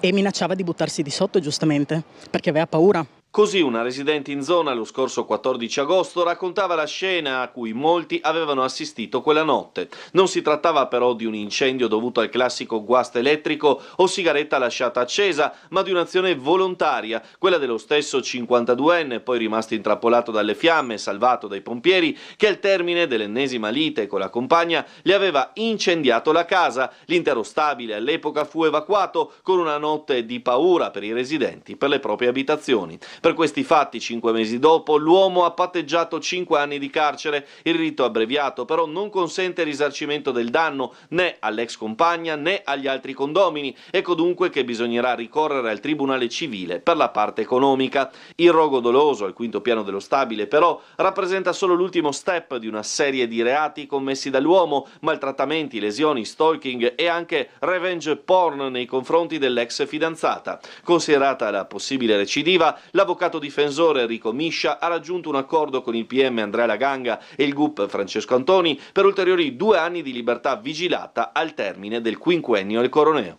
minacciava di buttarsi di sotto giustamente perché aveva paura. Così una residente in zona lo scorso 14 agosto raccontava la scena a cui molti avevano assistito quella notte. Non si trattava però di un incendio dovuto al classico guasto elettrico o sigaretta lasciata accesa, ma di un'azione volontaria, quella dello stesso 52enne, poi rimasto intrappolato dalle fiamme e salvato dai pompieri, che al termine dell'ennesima lite con la compagna gli aveva incendiato la casa. L'intero stabile all'epoca fu evacuato con una notte di paura per i residenti per le proprie abitazioni. Per questi fatti, 5 mesi dopo, l'uomo ha patteggiato 5 anni di carcere. Il rito abbreviato però non consente risarcimento del danno né all'ex compagna né agli altri condomini. Ecco dunque che bisognerà ricorrere al tribunale civile per la parte economica. Il rogo doloso al quinto piano dello stabile però rappresenta solo l'ultimo step di una serie di reati commessi dall'uomo: maltrattamenti, lesioni, stalking e anche revenge porn nei confronti dell'ex fidanzata. Considerata la possibile recidiva, l'avvocato difensore Enrico Miscia ha raggiunto un accordo con il PM Andrea Laganga e il GUP Francesco Antoni per ulteriori 2 anni di libertà vigilata al termine del quinquennio al Coroneo.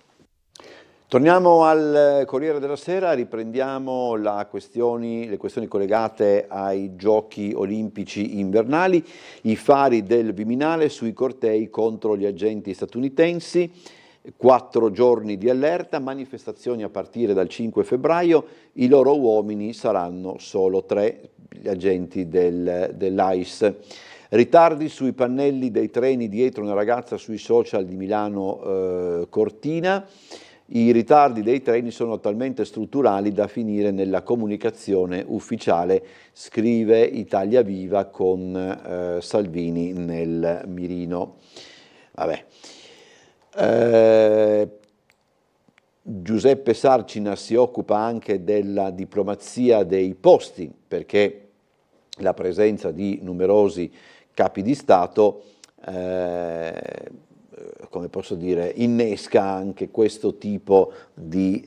Torniamo al Corriere della Sera, riprendiamo le questioni collegate ai Giochi Olimpici invernali, i fari del Viminale sui cortei contro gli agenti statunitensi, 4 giorni di allerta, manifestazioni a partire dal 5 febbraio, i loro uomini saranno solo 3, gli agenti dell'AIS. Ritardi sui pannelli dei treni dietro una ragazza sui social di Milano Cortina. I ritardi dei treni sono talmente strutturali da finire nella comunicazione ufficiale, scrive Italia Viva con Salvini nel mirino. Giuseppe Sarcina si occupa anche della diplomazia dei posti, perché la presenza di numerosi capi di Stato come posso dire, innesca anche questo tipo di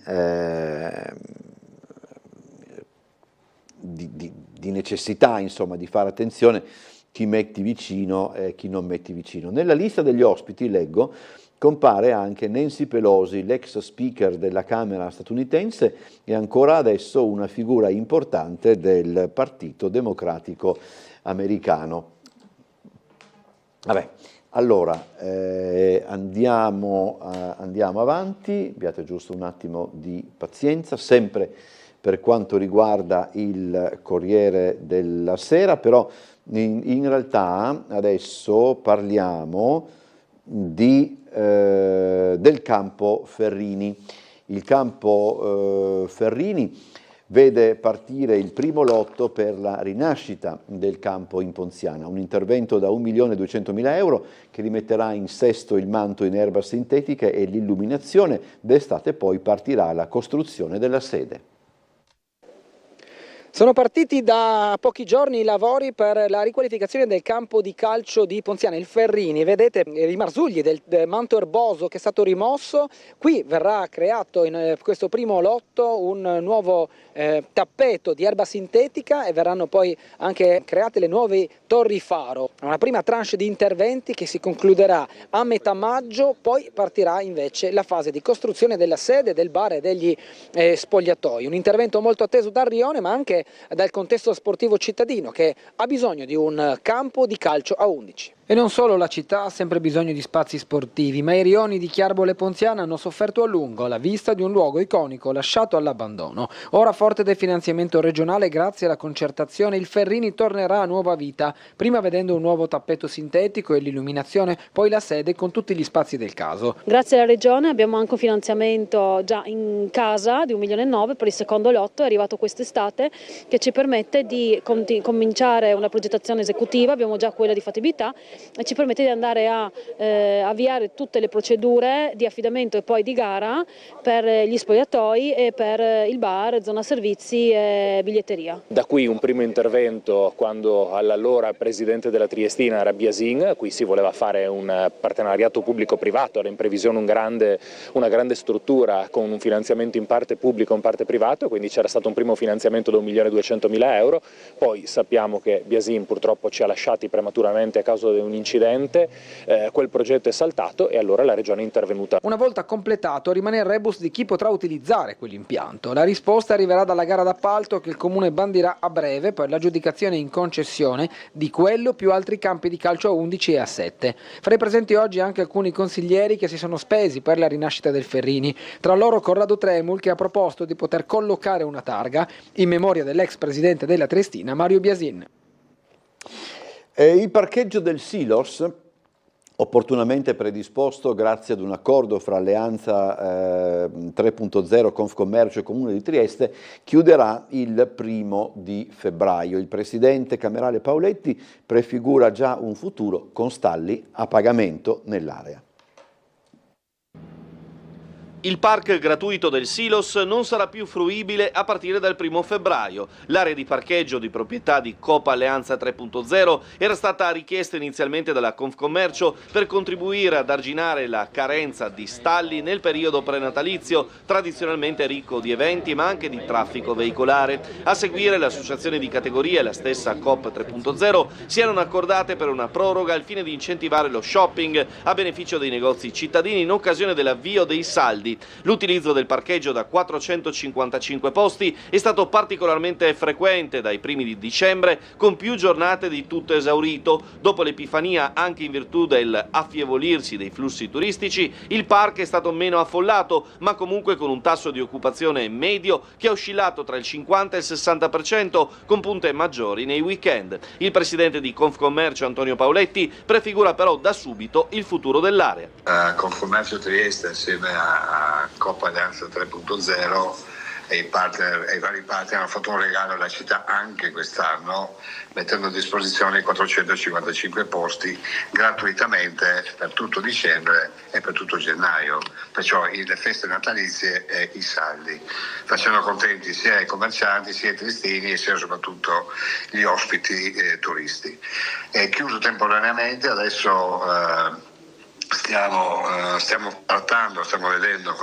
necessità, insomma, di fare attenzione chi metti vicino e chi non metti vicino. Nella lista degli ospiti, leggo, compare anche Nancy Pelosi, l'ex speaker della Camera statunitense e ancora adesso una figura importante del Partito Democratico americano. Allora, andiamo avanti, abbiate giusto un attimo di pazienza, sempre per quanto riguarda il Corriere della Sera, però in realtà adesso parliamo del campo Ferrini. Il campo Ferrini vede partire il primo lotto per la rinascita del campo in Ponziana, un intervento da 1.200.000 euro che rimetterà in sesto il manto in erba sintetica e l'illuminazione. D'estate poi partirà la costruzione della sede. Sono partiti da pochi giorni i lavori per la riqualificazione del campo di calcio di Ponziana, il Ferrini. Vedete i marsugli del manto erboso che è stato rimosso. Qui verrà creato in questo primo lotto un nuovo tappeto di erba sintetica e verranno poi anche create le nuove torri faro. Una prima tranche di interventi che si concluderà a metà maggio, poi partirà invece la fase di costruzione della sede, del bar e degli spogliatoi. Un intervento molto atteso dal Rione, ma anche dal contesto sportivo cittadino, che ha bisogno di un campo di calcio a 11. E non solo la città ha sempre bisogno di spazi sportivi, ma i rioni di Chiarbole e Ponziana hanno sofferto a lungo alla vista di un luogo iconico lasciato all'abbandono. Ora, forte del finanziamento regionale, grazie alla concertazione, il Ferrini tornerà a nuova vita, prima vedendo un nuovo tappeto sintetico e l'illuminazione, poi la sede con tutti gli spazi del caso. Grazie alla regione abbiamo anche un finanziamento già in casa di 1,9 milioni per il secondo lotto, è arrivato quest'estate, che ci permette di cominciare una progettazione esecutiva, abbiamo già quella di fattibilità, e ci permette di andare a avviare tutte le procedure di affidamento e poi di gara per gli spogliatoi e per il bar, zona servizi e biglietteria. Da qui un primo intervento quando all'allora presidente della Triestina era Biasin, qui si voleva fare un partenariato pubblico-privato, era in previsione una grande struttura con un finanziamento in parte pubblico e in parte privato, quindi c'era stato un primo finanziamento da 1.200.000 euro, poi sappiamo che Biasin purtroppo ci ha lasciati prematuramente a causa di un incidente, quel progetto è saltato e allora la regione è intervenuta. Una volta completato rimane il rebus di chi potrà utilizzare quell'impianto. La risposta arriverà dalla gara d'appalto che il comune bandirà a breve per l'aggiudicazione in concessione di quello più altri campi di calcio a 11 e a 7. Farei presenti oggi anche alcuni consiglieri che si sono spesi per la rinascita del Ferrini, tra loro Corrado Tremul, che ha proposto di poter collocare una targa in memoria dell'ex presidente della Triestina Mario Biasin. Il parcheggio del Silos opportunamente predisposto grazie ad un accordo fra Alleanza 3.0, Confcommercio e Comune di Trieste, chiuderà il 1° di febbraio. Il presidente camerale Pauletti prefigura già un futuro con stalli a pagamento nell'area. Il park gratuito del Silos non sarà più fruibile a partire dal 1° febbraio. L'area di parcheggio di proprietà di Coop Alleanza 3.0 era stata richiesta inizialmente dalla Confcommercio per contribuire ad arginare la carenza di stalli nel periodo prenatalizio, tradizionalmente ricco di eventi ma anche di traffico veicolare. A seguire l'associazione di categoria e la stessa Coop 3.0 si erano accordate per una proroga al fine di incentivare lo shopping a beneficio dei negozi cittadini in occasione dell'avvio dei saldi. L'utilizzo del parcheggio da 455 posti è stato particolarmente frequente dai primi di dicembre, con più giornate di tutto esaurito. Dopo l'Epifania, anche in virtù del affievolirsi dei flussi turistici, il park è stato meno affollato, ma comunque con un tasso di occupazione medio che ha oscillato tra il 50 e il 60%, con punte maggiori nei weekend. Il presidente di Confcommercio, Antonio Pauletti, prefigura però da subito il futuro dell'area. Confcommercio Trieste, insieme a Coop Alleanza 3.0 e i vari partner hanno fatto un regalo alla città anche quest'anno, mettendo a disposizione 455 posti gratuitamente per tutto dicembre e per tutto gennaio, perciò le feste natalizie e i saldi, facendo contenti sia i commercianti sia i tristini e sia soprattutto gli ospiti turisti. È chiuso temporaneamente, adesso stiamo trattando, stiamo vedendo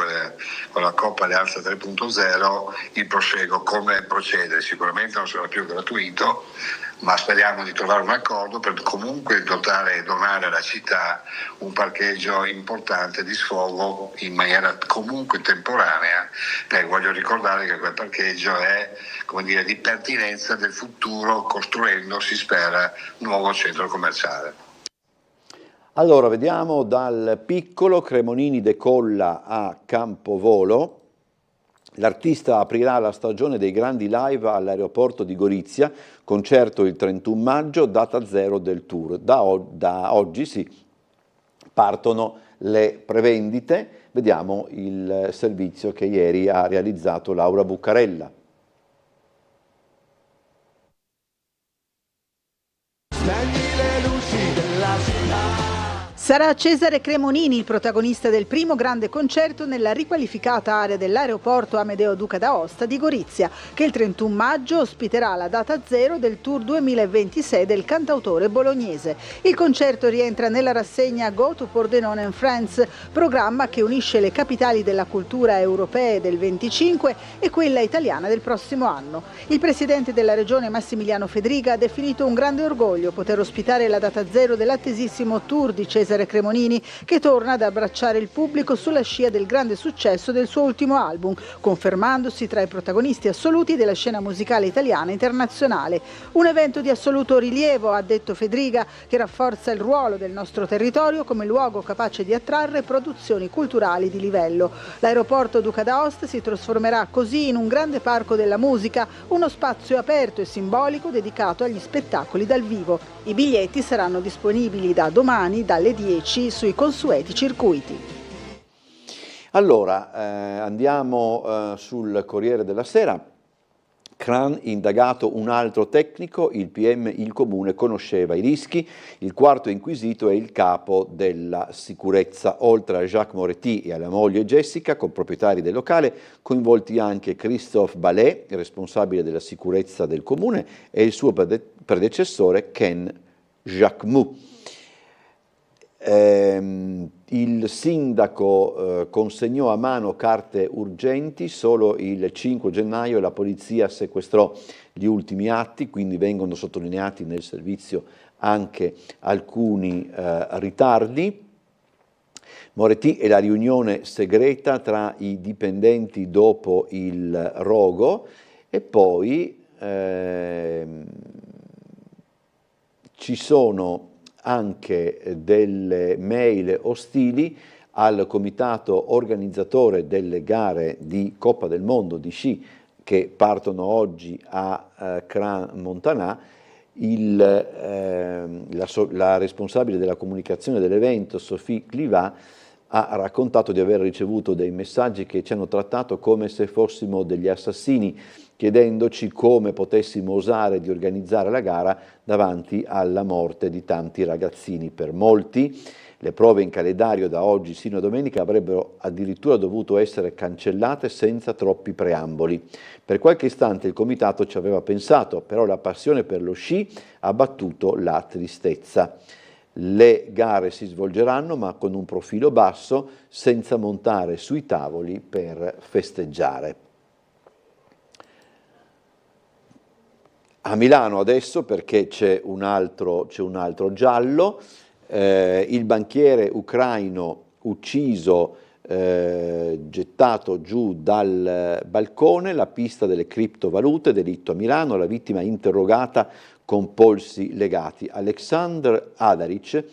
con la Coop Alleanza 3.0 il proseguo, come procedere. Sicuramente non sarà più gratuito, ma speriamo di trovare un accordo per comunque dotare e donare alla città un parcheggio importante di sfogo in maniera comunque temporanea. Voglio ricordare che quel parcheggio è, come dire, di pertinenza del futuro, costruendo, si spera, un nuovo centro commerciale. Allora, vediamo dal piccolo. Cremonini decolla a Campovolo. L'artista aprirà la stagione dei grandi live all'aeroporto di Gorizia, concerto il 31 maggio, data zero del tour. Da oggi partono le prevendite. Vediamo il servizio che ieri ha realizzato Laura Buccarella. Sarà Cesare Cremonini il protagonista del primo grande concerto nella riqualificata area dell'aeroporto Amedeo Duca d'Aosta di Gorizia, che il 31 maggio ospiterà la data zero del tour 2026 del cantautore bolognese. Il concerto rientra nella rassegna Go to Pordenone and Friends, programma che unisce le capitali della cultura europee del 25 e quella italiana del prossimo anno. Il presidente della regione Massimiliano Fedriga ha definito un grande orgoglio poter ospitare la data zero dell'attesissimo tour di Cesare Cremonini, che torna ad abbracciare il pubblico sulla scia del grande successo del suo ultimo album, confermandosi tra i protagonisti assoluti della scena musicale italiana e internazionale. Un evento di assoluto rilievo, ha detto Fedriga, che rafforza il ruolo del nostro territorio come luogo capace di attrarre produzioni culturali di livello. L'aeroporto Duca d'Aosta si trasformerà così in un grande parco della musica, uno spazio aperto e simbolico dedicato agli spettacoli dal vivo. I biglietti saranno disponibili da domani dalle 10 sui consueti circuiti. Allora, andiamo sul Corriere della Sera. Cran indagato un altro tecnico, il PM, il comune conosceva i rischi, il quarto inquisito è il capo della sicurezza, oltre a Jacques Moretti e alla moglie Jessica, coproprietari del locale, coinvolti anche Christophe Ballet, responsabile della sicurezza del comune, e il suo predecessore Ken Jacquemou. Il sindaco consegnò a mano carte urgenti, solo il 5 gennaio la polizia sequestrò gli ultimi atti, quindi vengono sottolineati nel servizio anche alcuni ritardi. Moretti e la riunione segreta tra i dipendenti dopo il rogo e poi ci sono anche delle mail ostili al comitato organizzatore delle gare di Coppa del Mondo di sci che partono oggi a Cran Montanà. la responsabile della comunicazione dell'evento, Sophie Clivat, ha raccontato di aver ricevuto dei messaggi che ci hanno trattato come se fossimo degli assassini, chiedendoci come potessimo osare di organizzare la gara davanti alla morte di tanti ragazzini. Per molti le prove in calendario da oggi sino a domenica avrebbero addirittura dovuto essere cancellate senza troppi preamboli. Per qualche istante il comitato ci aveva pensato, però la passione per lo sci ha battuto la tristezza. Le gare si svolgeranno ma con un profilo basso, senza montare sui tavoli per festeggiare. A Milano adesso, perché c'è un altro giallo, il banchiere ucraino ucciso, gettato giù dal balcone, la pista delle criptovalute, delitto a Milano, la vittima interrogata con polsi legati. Aleksandr Adaric,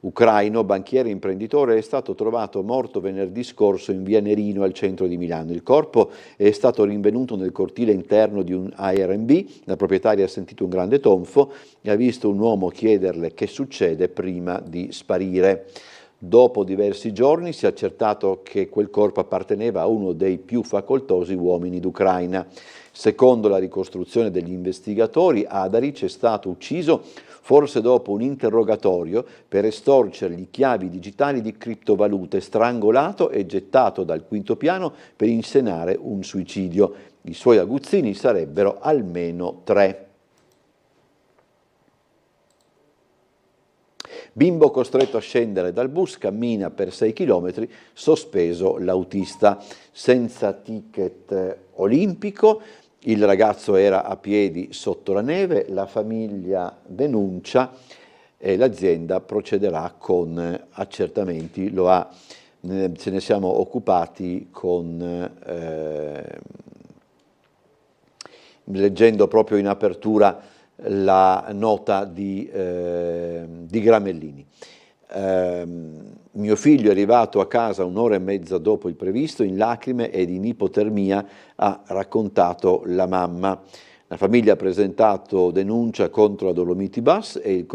ucraino, banchiere e imprenditore, è stato trovato morto venerdì scorso in via Nerino al centro di Milano. Il corpo è stato rinvenuto nel cortile interno di un Airbnb, la proprietaria ha sentito un grande tonfo e ha visto un uomo chiederle che succede prima di sparire. Dopo diversi giorni si è accertato che quel corpo apparteneva a uno dei più facoltosi uomini d'Ucraina. Secondo la ricostruzione degli investigatori, Adaric è stato ucciso forse dopo un interrogatorio per estorcergli chiavi digitali di criptovalute, strangolato e gettato dal quinto piano per inscenare un suicidio. I suoi aguzzini sarebbero almeno 3. Bimbo costretto a scendere dal bus, cammina per 6 km, sospeso l'autista. Senza ticket olimpico, il ragazzo era a piedi sotto la neve, la famiglia denuncia e l'azienda procederà con accertamenti. Ce ne siamo occupati leggendo proprio in apertura la nota di Gramellini. Mio figlio è arrivato a casa un'ora e mezza dopo il previsto, in lacrime ed in ipotermia, ha raccontato la mamma. La famiglia ha presentato denuncia contro la Dolomiti Bus e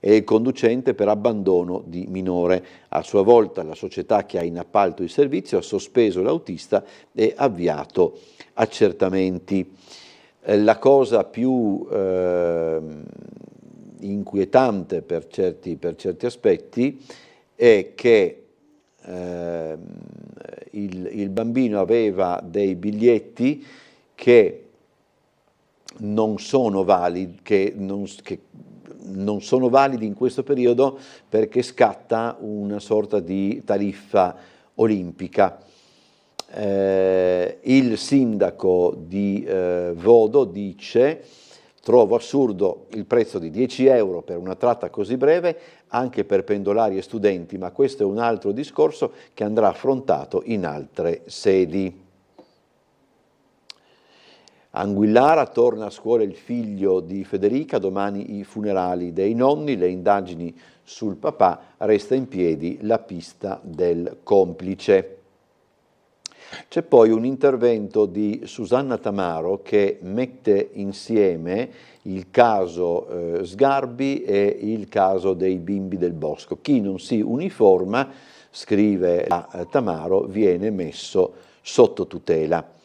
il conducente per abbandono di minore. A sua volta la società che ha in appalto il servizio ha sospeso l'autista e avviato accertamenti. La cosa più inquietante per certi aspetti è che il bambino aveva dei biglietti che non sono validi in questo periodo perché scatta una sorta di tariffa olimpica. Il sindaco di Vodo dice: trovo assurdo il prezzo di 10 euro per una tratta così breve anche per pendolari e studenti, ma questo è un altro discorso che andrà affrontato in altre sedi. Anguillara, torna a scuola il figlio di Federica, domani i funerali dei nonni, le indagini sul papà, resta in piedi la pista del complice. C'è poi un intervento di Susanna Tamaro che mette insieme il caso Sgarbi e il caso dei bimbi del bosco. Chi non si uniforma, scrive Tamaro, viene messo sotto tutela.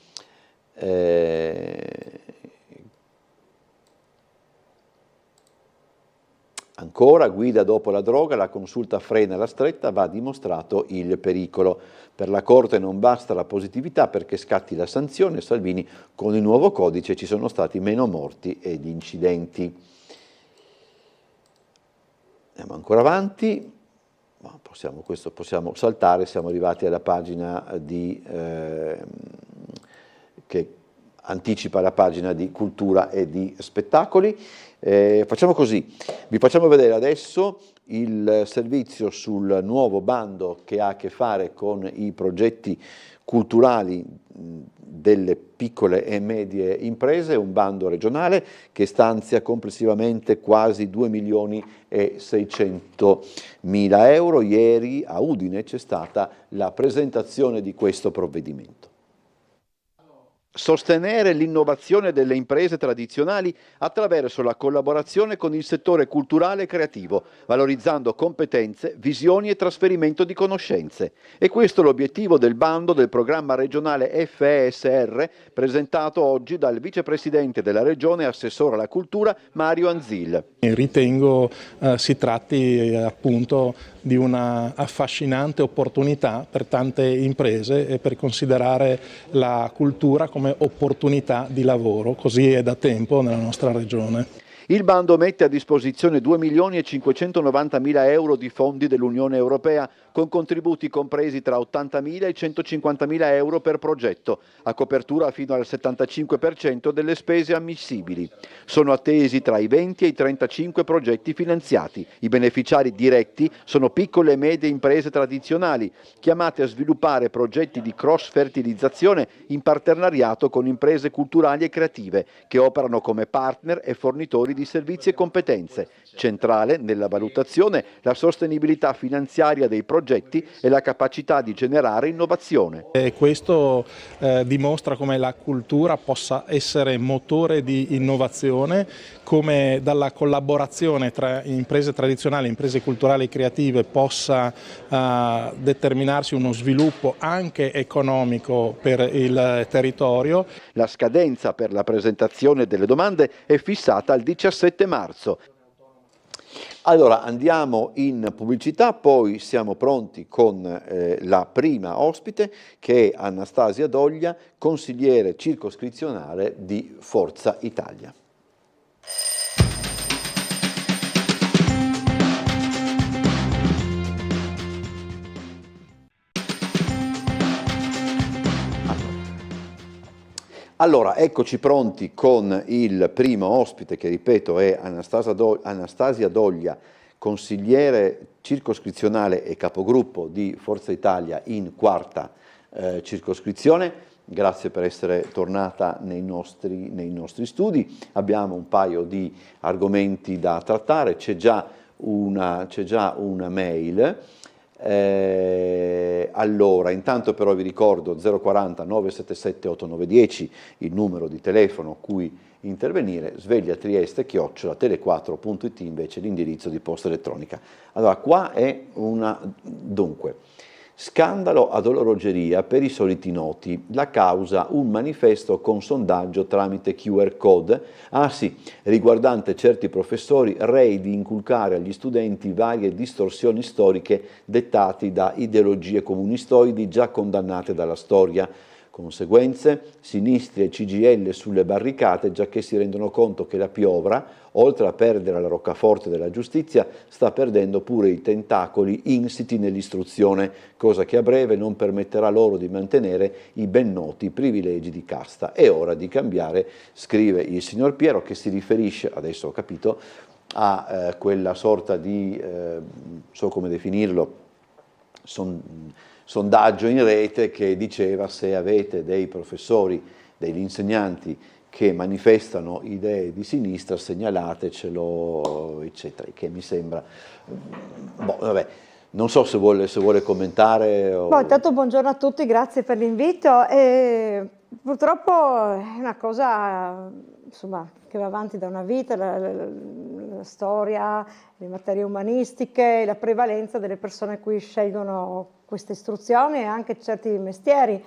Ancora, guida dopo la droga, la consulta frena la stretta, va dimostrato il pericolo. Per la Corte non basta la positività perché scatti la sanzione. Salvini, con il nuovo codice ci sono stati meno morti ed incidenti. Andiamo ancora avanti, possiamo saltare, siamo arrivati alla pagina che anticipa la pagina di cultura e di spettacoli. Facciamo così, vi facciamo vedere adesso il servizio sul nuovo bando che ha a che fare con i progetti culturali delle piccole e medie imprese, un bando regionale che stanzia complessivamente quasi 2.600.000 euro. Ieri a Udine c'è stata la presentazione di questo provvedimento. Sostenere l'innovazione delle imprese tradizionali attraverso la collaborazione con il settore culturale e creativo, valorizzando competenze, visioni e trasferimento di conoscenze. E questo è l'obiettivo del bando del programma regionale FESR, presentato oggi dal vicepresidente della regione e assessore alla cultura Mario Anzil. Ritengo si tratti appunto di una affascinante opportunità per tante imprese e per considerare la cultura come opportunità di lavoro, così è da tempo nella nostra regione. Il bando mette a disposizione 2.590.000 euro di fondi dell'Unione Europea, con contributi compresi tra 80.000 e 150.000 euro per progetto, a copertura fino al 75% delle spese ammissibili. Sono attesi tra i 20 e i 35 progetti finanziati. I beneficiari diretti sono piccole e medie imprese tradizionali, chiamate a sviluppare progetti di cross-fertilizzazione in partenariato con imprese culturali e creative, che operano come partner e fornitori di servizi e competenze. Centrale nella valutazione la sostenibilità finanziaria dei progetti e la capacità di generare innovazione. E questo dimostra come la cultura possa essere motore di innovazione, come dalla collaborazione tra imprese tradizionali e imprese culturali e creative possa determinarsi uno sviluppo anche economico per il territorio. La scadenza per la presentazione delle domande è fissata al 17 marzo. Allora andiamo in pubblicità, poi siamo pronti con la prima ospite, che è Anastasia Doglia, consigliere circoscrizionale di Forza Italia. Allora, eccoci pronti con il primo ospite, che ripeto è Anastasia Doglia, consigliere circoscrizionale e capogruppo di Forza Italia in quarta circoscrizione. Grazie per essere tornata nei nostri studi. Abbiamo un paio di argomenti da trattare, c'è già una mail. Allora, intanto però vi ricordo 040 977 8910 il numero di telefono a cui intervenire, svegliatrieste@tele4.it invece l'indirizzo di posta elettronica. Allora, qua è dunque, scandalo ad orologeria per i soliti noti, la causa un manifesto con sondaggio tramite QR code, riguardante certi professori rei di inculcare agli studenti varie distorsioni storiche dettate da ideologie comunistoidi già condannate dalla storia. Conseguenze, sinistri e CGIL sulle barricate, giacché si rendono conto che la piovra, oltre a perdere la roccaforte della giustizia, sta perdendo pure i tentacoli insiti nell'istruzione, cosa che a breve non permetterà loro di mantenere i ben noti privilegi di casta. È ora di cambiare, scrive il signor Piero, che si riferisce, adesso ho capito, a quella sorta di, so come definirlo, sondaggio in rete che diceva: se avete dei professori, degli insegnanti che manifestano idee di sinistra, segnalatecelo, eccetera, che mi sembra, vabbè, non so se vuole commentare. Intanto buongiorno a tutti, grazie per l'invito. Purtroppo è una cosa, insomma, che va avanti da una vita, la storia, le materie umanistiche, la prevalenza delle persone qui scelgono queste istruzioni e anche certi mestieri.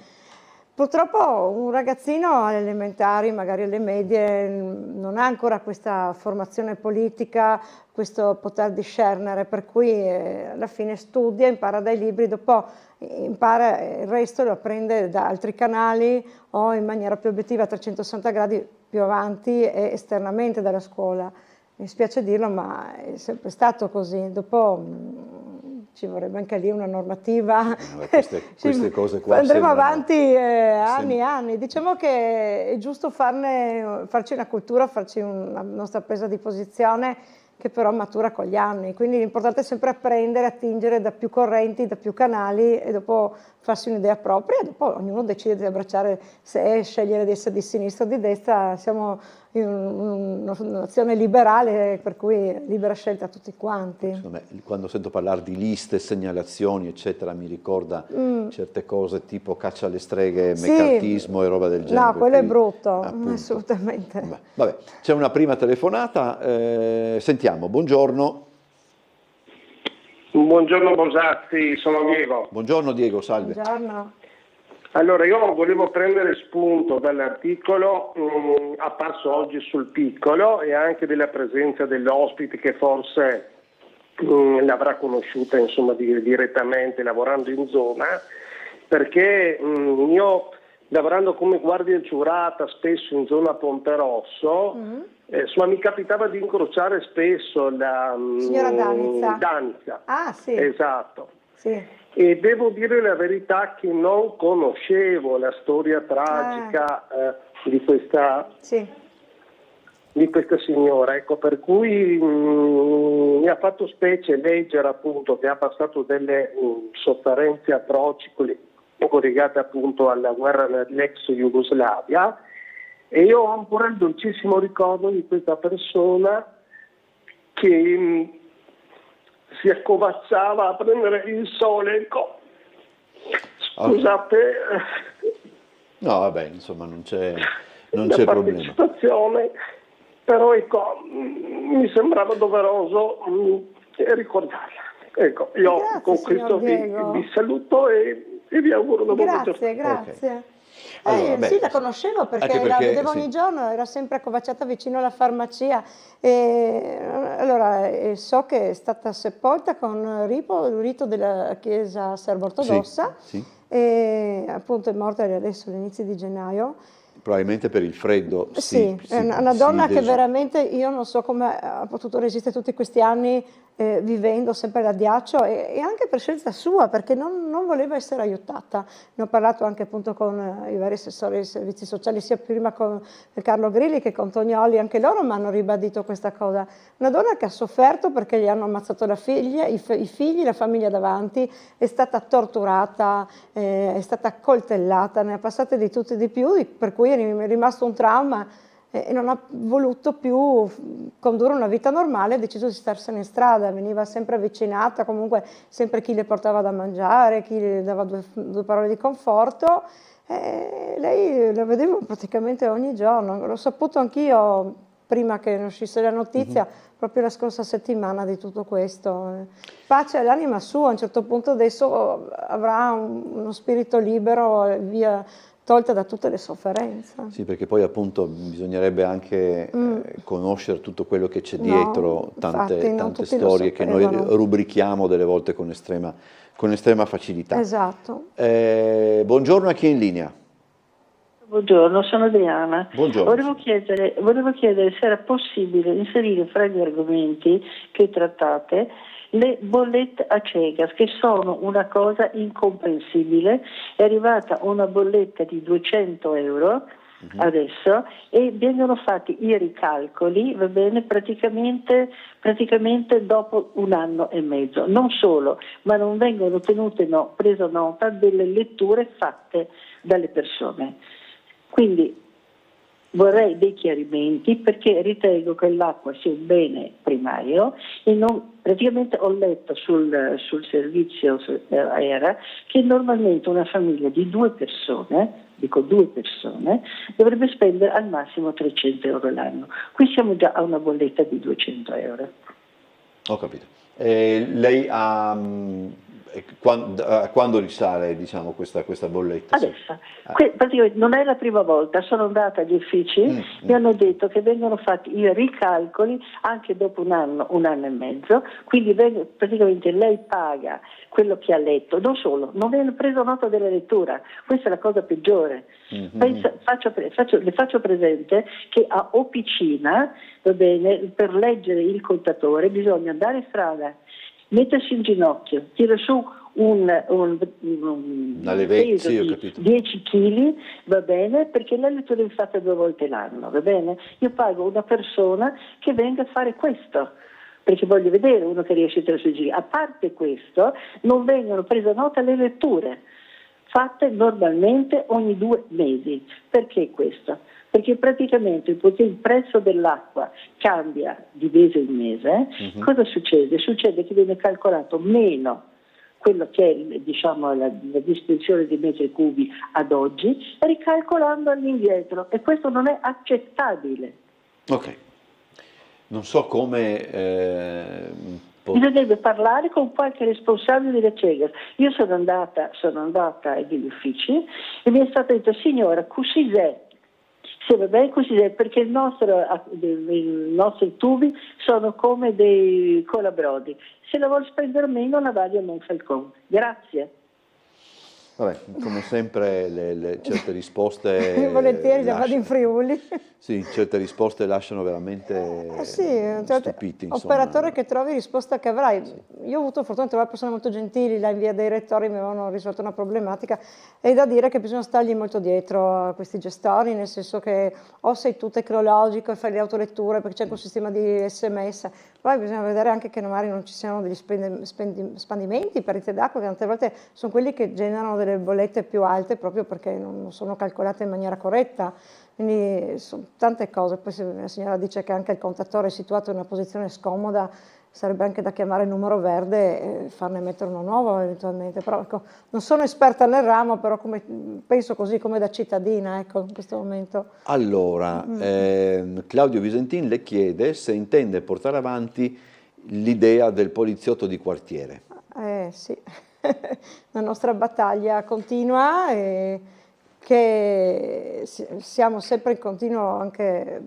Purtroppo un ragazzino alle elementari, magari alle medie, non ha ancora questa formazione politica, questo poter discernere, per cui alla fine studia, impara dai libri, dopo impara il resto lo apprende da altri canali o in maniera più obiettiva a 360 gradi più avanti e esternamente dalla scuola. Mi spiace dirlo, ma è sempre stato così. Dopo ci vorrebbe anche lì una normativa. Queste cose qua andremo avanti anni e anni. Diciamo che è giusto farci una cultura, farci una nostra presa di posizione che però matura con gli anni. Quindi l'importante è sempre apprendere, attingere da più correnti, da più canali e dopo farsi un'idea propria, e dopo ognuno decide di abbracciare se scegliere di essere di sinistra o di destra. Siamo in una nazione liberale, per cui libera scelta a tutti quanti. Quando sento parlare di liste, segnalazioni, eccetera, mi ricorda certe cose tipo caccia alle streghe, meccartismo e roba del genere. No, quello è brutto, assolutamente. Vabbè, c'è una prima telefonata, sentiamo, buongiorno. Buongiorno Bosazzi, sono Diego. Buongiorno Diego, salve. Buongiorno. Allora, io volevo prendere spunto dall'articolo apparso oggi sul Piccolo e anche della presenza dell'ospite che forse l'avrà conosciuta insomma direttamente lavorando in zona, perché io lavorando come guardia giurata spesso in zona Ponte Rosso, insomma, mi capitava di incrociare spesso la signora Danizza. Danizza. Ah, sì. Esatto. Sì. E devo dire la verità che non conoscevo la storia tragica di questa signora, ecco, per cui mi ha fatto specie leggere appunto che ha passato delle sofferenze atroci collegate appunto alla guerra nell'ex Jugoslavia, e io ho ancora il dolcissimo ricordo di questa persona che si accovacciava a prendere il sole, ecco. Scusate. No, vabbè, insomma, non c'è problema. Partecipazione, però ecco, mi sembrava doveroso ricordarla. Ecco, io Grazie, con questo vi saluto e vi auguro una buona giornata. Grazie. Allora, sì, la conoscevo perché la vedevo ogni giorno, era sempre accovacciata vicino alla farmacia. Allora, so che è stata sepolta con il rito della Chiesa serbo-ortodossa, e appunto è morta adesso all'inizio di gennaio. Probabilmente per il freddo. Sì, è una donna che veramente io non so come ha potuto resistere tutti questi anni vivendo sempre da ghiaccio, e anche per scelta sua, perché non voleva essere aiutata. Ne ho parlato anche appunto con i vari assessori dei servizi sociali, sia prima con Carlo Grilli che con Tognoli, anche loro mi hanno ribadito questa cosa. Una donna che ha sofferto perché gli hanno ammazzato la figlia, i figli, la famiglia davanti, è stata torturata, è stata accoltellata, ne ha passate di tutti e di più, per cui è rimasto un trauma e non ha voluto più condurre una vita normale, ha deciso di starsene in strada, veniva sempre avvicinata, comunque sempre chi le portava da mangiare, chi le dava due parole di conforto, lei la vedevo praticamente ogni giorno, l'ho saputo anch'io prima che ne uscisse la notizia, proprio la scorsa settimana di tutto questo. Pace all'anima sua, a un certo punto adesso avrà uno spirito libero, via tolta da tutte le sofferenze. Sì, perché poi appunto bisognerebbe anche conoscere tutto quello che c'è dietro, tante storie che noi rubrichiamo delle volte con estrema facilità. Esatto. Buongiorno a chi è in linea. Buongiorno, sono Adriana. Buongiorno. Volevo chiedere se era possibile inserire fra gli argomenti che trattate le bollette a ciegas, che sono una cosa incomprensibile. È arrivata una bolletta di 200 euro adesso e vengono fatti i ricalcoli, va bene, praticamente dopo 1 anno e mezzo. Non solo, ma non vengono presa nota delle letture fatte dalle persone. Quindi vorrei dei chiarimenti, perché ritengo che l'acqua sia un bene primario e praticamente ho letto sul servizio AERA che normalmente una famiglia di 2 persone, dico 2 persone, dovrebbe spendere al massimo 300 euro l'anno. Qui siamo già a una bolletta di 200 euro. Ho capito. Lei quando risale, diciamo, questa bolletta? Adesso, praticamente non è la prima volta, sono andata agli uffici, mi hanno detto che vengono fatti i ricalcoli anche dopo un anno e mezzo, quindi praticamente lei paga quello che ha letto, non solo, non viene preso nota della lettura, questa è la cosa peggiore. Le faccio presente che a Opicina, va bene, per leggere il contatore bisogna andare in strada, mettersi in ginocchio, tirare su un peso di 10 kg, va bene, perché la lettura è fatta 2 volte l'anno, va bene? Io pago una persona che venga a fare questo, perché voglio vedere uno che riesce a tirare sui giri. A parte questo, non vengono prese nota le letture. fatte normalmente ogni 2 mesi. Perché questo? Perché praticamente il prezzo dell'acqua cambia di mese in mese. Cosa succede? Succede che viene calcolato meno quello che è, diciamo, la distinzione di metri cubi ad oggi, ricalcolando all'indietro, e questo non è accettabile. Ok, non so come... Bisognerebbe parlare con qualche responsabile delle Cegas. Io sono andata negli uffici e mi è stato detto: signora, così è. Sì, vabbè, così è, perché i nostri tubi sono come dei colabrodi. Se la vuol spendere meno, la vada a Monfalcone. Grazie. Vabbè, come sempre certe risposte volentieri la vado in Friuli. Sì, certe risposte lasciano veramente stupiti, insomma. Operatore che trovi risposta che avrai. Io ho avuto fortuna di trovare persone molto gentili, là in via dei Rettori mi avevano risolto una problematica, e da dire che bisogna stargli molto dietro a questi gestori, nel senso che o sei tu tecnologico e fai le autoletture perché c'è anche un sistema di SMS, poi bisogna vedere anche che magari non ci siano degli spandimenti, perdite d'acqua, che tante volte sono quelli che generano delle bollette più alte proprio perché non sono calcolate in maniera corretta. Quindi sono tante cose. Poi se la signora dice che anche il contatore è situato in una posizione scomoda, sarebbe anche da chiamare il numero verde e farne mettere uno nuovo eventualmente. Però ecco, non sono esperta nel ramo, però penso così come da cittadina, ecco, in questo momento. Allora, Claudio Visentin le chiede se intende portare avanti l'idea del poliziotto di quartiere. Sì, la nostra battaglia continua e che siamo sempre in continuo anche,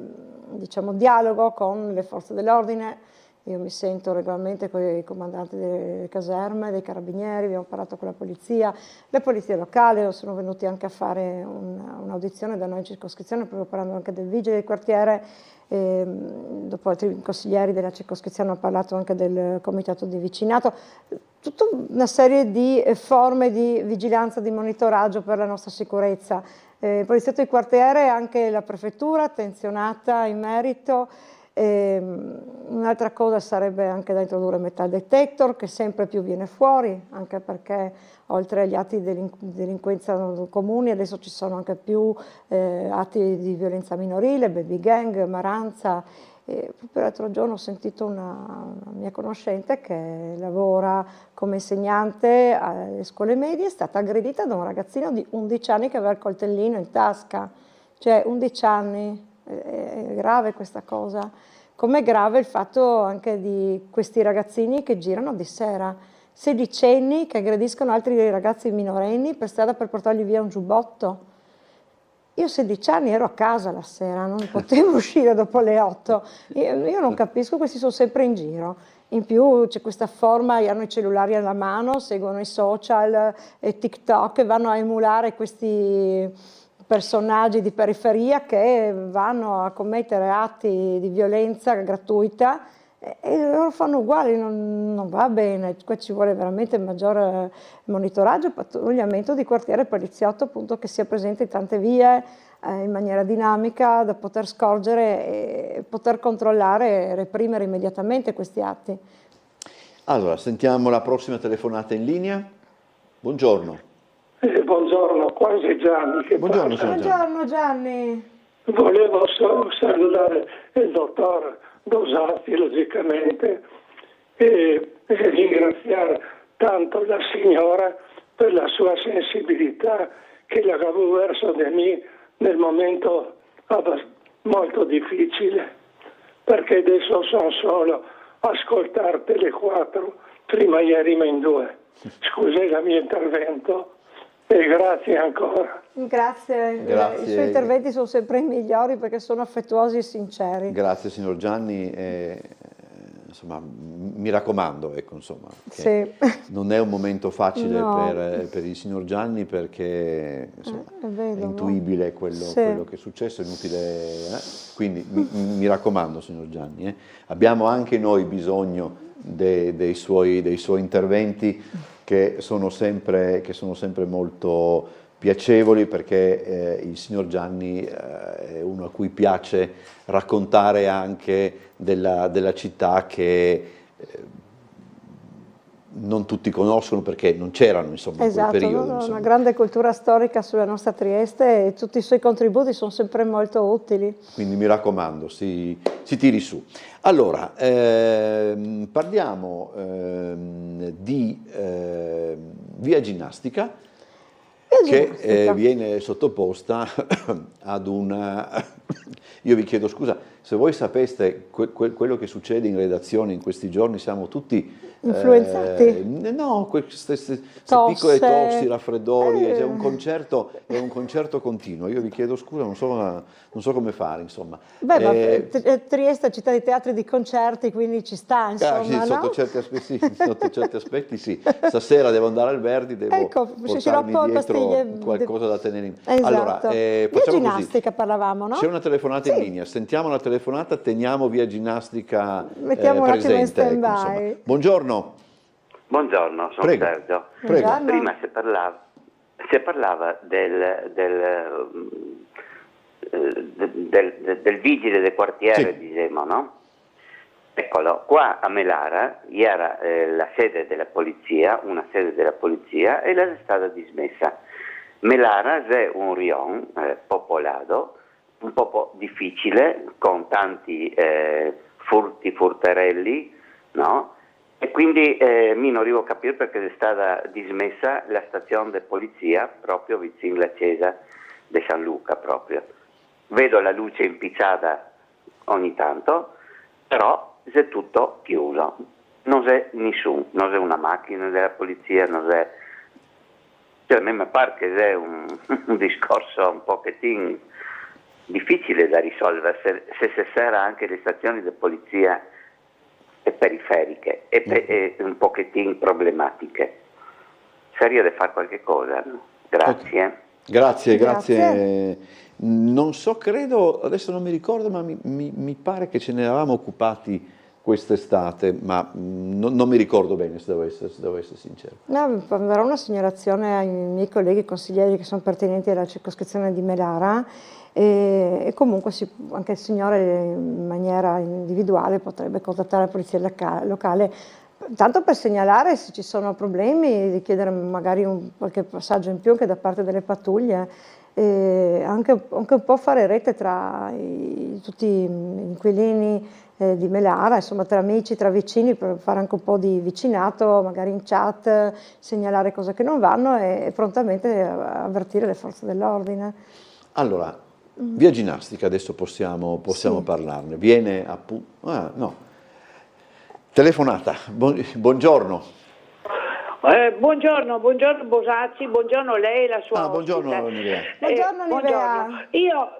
diciamo, dialogo con le forze dell'ordine. Io mi sento regolarmente con i comandanti delle caserme, dei carabinieri, abbiamo parlato con la polizia, le polizie locali, sono venuti anche a fare un'audizione da noi in circoscrizione, proprio parlando anche del vigile del quartiere. Dopo altri consiglieri della circoscrizione hanno parlato anche del comitato di vicinato, tutta una serie di forme di vigilanza, di monitoraggio per la nostra sicurezza. Il poliziotto di quartiere e anche la prefettura attenzionata in merito. Un'altra cosa sarebbe anche da introdurre il metal detector, che sempre più viene fuori, anche perché oltre agli atti di delinquenza comuni adesso ci sono anche più atti di violenza minorile, baby gang, maranza. Proprio l'altro giorno ho sentito una mia conoscente che lavora come insegnante alle scuole medie, è stata aggredita da un ragazzino di 11 anni che aveva il coltellino in tasca, cioè 11 anni. È grave questa cosa, com'è grave il fatto anche di questi ragazzini che girano di sera, sedicenni che aggrediscono altri ragazzi minorenni per strada per portargli via un giubbotto. Io 16 anni ero a casa la sera, non potevo uscire dopo le 8, io non capisco, questi sono sempre in giro. In più c'è questa forma, hanno i cellulari alla mano, seguono i social e TikTok e vanno a emulare questi personaggi di periferia che vanno a commettere atti di violenza gratuita e loro fanno uguali, non va bene. Qua ci vuole veramente maggiore monitoraggio e pattugliamento di quartiere, poliziotto appunto che sia presente in tante vie in maniera dinamica da poter scorgere e poter controllare e reprimere immediatamente questi atti. Allora, sentiamo la prossima telefonata in linea. Buongiorno. Buongiorno, quasi Gianni. Buongiorno Gianni. Volevo solo salutare il dottor Dosati, logicamente, e ringraziare tanto la signora per la sua sensibilità che la avevo verso di me nel momento molto difficile, perché adesso sono solo a ascoltare Tele 4, prima ieri ma in 2. Scusi il mio intervento. E grazie ancora. Grazie. I suoi interventi sono sempre i migliori perché sono affettuosi e sinceri. Grazie signor Gianni, insomma, mi raccomando, ecco, insomma, sì. Non è un momento facile no. per il signor Gianni perché insomma, è intuibile quello che è successo, è inutile, quindi mi raccomando signor Gianni, abbiamo anche noi bisogno dei suoi interventi che sono sempre molto piacevoli, perché il signor Gianni è uno a cui piace raccontare anche della città che non tutti conoscono perché non c'erano, insomma, in quel periodo. Una grande cultura storica sulla nostra Trieste e tutti i suoi contributi sono sempre molto utili. Quindi mi raccomando, si tiri su. Allora, parliamo di Via Ginnastica, che viene sottoposta ad una... Io vi chiedo scusa, se voi sapeste quello che succede in redazione in questi giorni, siamo tutti... influenzati? No, queste piccole tossi, raffreddori, è un concerto continuo. Io vi chiedo scusa, non so come fare, insomma. Beh, ma Trieste è città di teatri e di concerti, quindi ci sta, insomma, sì, no? sotto certi aspetti sì. Stasera devo andare al Verdi, devo portarmi dietro qualcosa da tenere in... Esatto. Allora, Via Ginnastica così. parlavamo, no? C'è una telefonata in linea, sentiamo la telefonata, teniamo Via Ginnastica Mettiamo un attimo in presente. stand-by. Buongiorno. Buongiorno, sono Prego. Sergio. Prego. Prima si parlava del vigile del quartiere di Gemo, no? Eccolo, qua a Melara era la sede della polizia, una sede della polizia, e è stata dismessa. Melara è un rion popolato, un po' difficile, con tanti furterelli, no? E quindi mi non arrivo a capire perché è stata dismessa la stazione di polizia proprio vicino alla chiesa di San Luca proprio. Vedo la luce impizzata ogni tanto, però è tutto chiuso. Non c'è nessuno, non c'è una macchina della polizia, non c'è... Cioè, a me mi pare che è un discorso un pochettino difficile da risolvere se si serra anche le stazioni di polizia periferiche e un pochettino problematiche. Seria di fare qualche cosa? Grazie. Grazie. Non so, credo, adesso non mi ricordo, ma mi pare che ce ne eravamo occupati quest'estate, ma non mi ricordo bene, se devo essere sincero. No, darò una segnalazione ai miei colleghi consiglieri che sono pertinenti alla circoscrizione di Melara e comunque anche il signore in maniera individuale potrebbe contattare la polizia locale, tanto per segnalare se ci sono problemi, di chiedere magari qualche passaggio in più anche da parte delle pattuglie, e anche un po' fare rete tra tutti gli inquilini di Melara, insomma tra amici, tra vicini, per fare anche un po' di vicinato, magari in chat, segnalare cose che non vanno e prontamente avvertire le forze dell'ordine. Allora, Via Ginnastica, adesso possiamo parlarne. Viene no. Telefonata, buongiorno. Buongiorno Bosazzi, buongiorno lei e la sua buongiorno Nivea.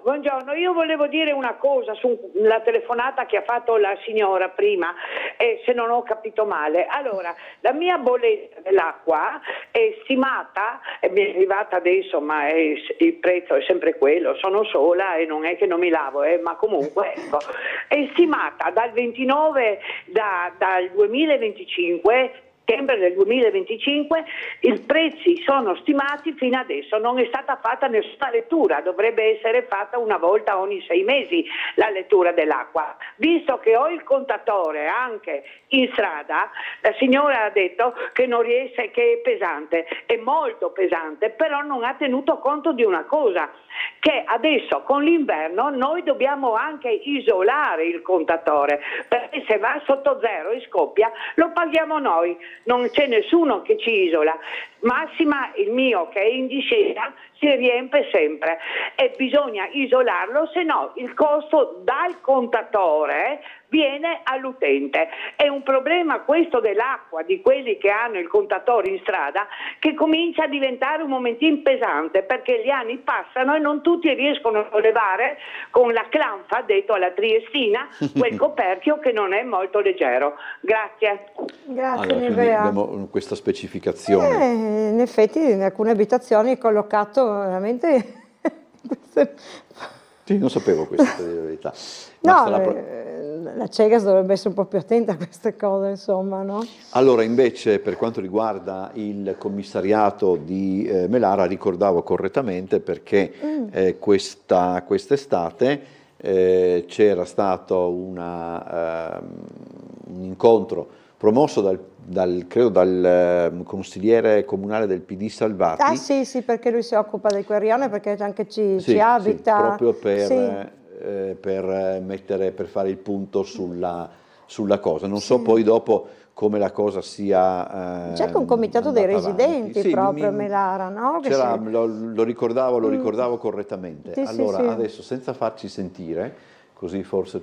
Buongiorno, io volevo dire una cosa sulla telefonata che ha fatto la signora prima, se non ho capito male. Allora, la mia bolletta dell'acqua è stimata, mi è arrivata adesso, ma il prezzo è sempre quello, sono sola e non è che non mi lavo, ma comunque ecco, è stimata dal 29, dal 2025, settembre del 2025, i prezzi sono stimati fino adesso, non è stata fatta nessuna lettura, dovrebbe essere fatta una volta ogni 6 mesi la lettura dell'acqua. Visto che ho il contatore anche in strada, la signora ha detto che non riesce, che è pesante, è molto pesante, però non ha tenuto conto di una cosa, che adesso con l'inverno noi dobbiamo anche isolare il contatore, perché se va sotto zero e scoppia lo paghiamo noi, non c'è nessuno che ci isola. Massima, il mio che è in discesa, si riempie sempre e bisogna isolarlo, se no il costo dal contatore viene all'utente. È un problema questo dell'acqua, di quelli che hanno il contatore in strada, che comincia a diventare un momentino pesante, perché gli anni passano e non tutti riescono a sollevare con la clanfa, detto alla triestina, quel coperchio che non è molto leggero. Grazie. Grazie, allora, Nivea. Abbiamo questa specificazione. In effetti in alcune abitazioni è collocato veramente... Sì, non sapevo questo, per dire la verità. No, la Cegas dovrebbe essere un po' più attenta a queste cose, insomma, no? Allora, invece, per quanto riguarda il commissariato di Melara, ricordavo correttamente perché quest'estate c'era stato un incontro promosso credo dal consigliere comunale del PD Salvati. Ah sì, perché lui si occupa del Querione, perché anche ci Sì, abita. sì, proprio per, Sì. per fare il punto sulla cosa. Non so poi dopo come la cosa sia C'è un comitato dei residenti Sì, proprio a Melara, no? Che lo ricordavo correttamente. Sì, allora, sì. adesso senza farci sentire, così forse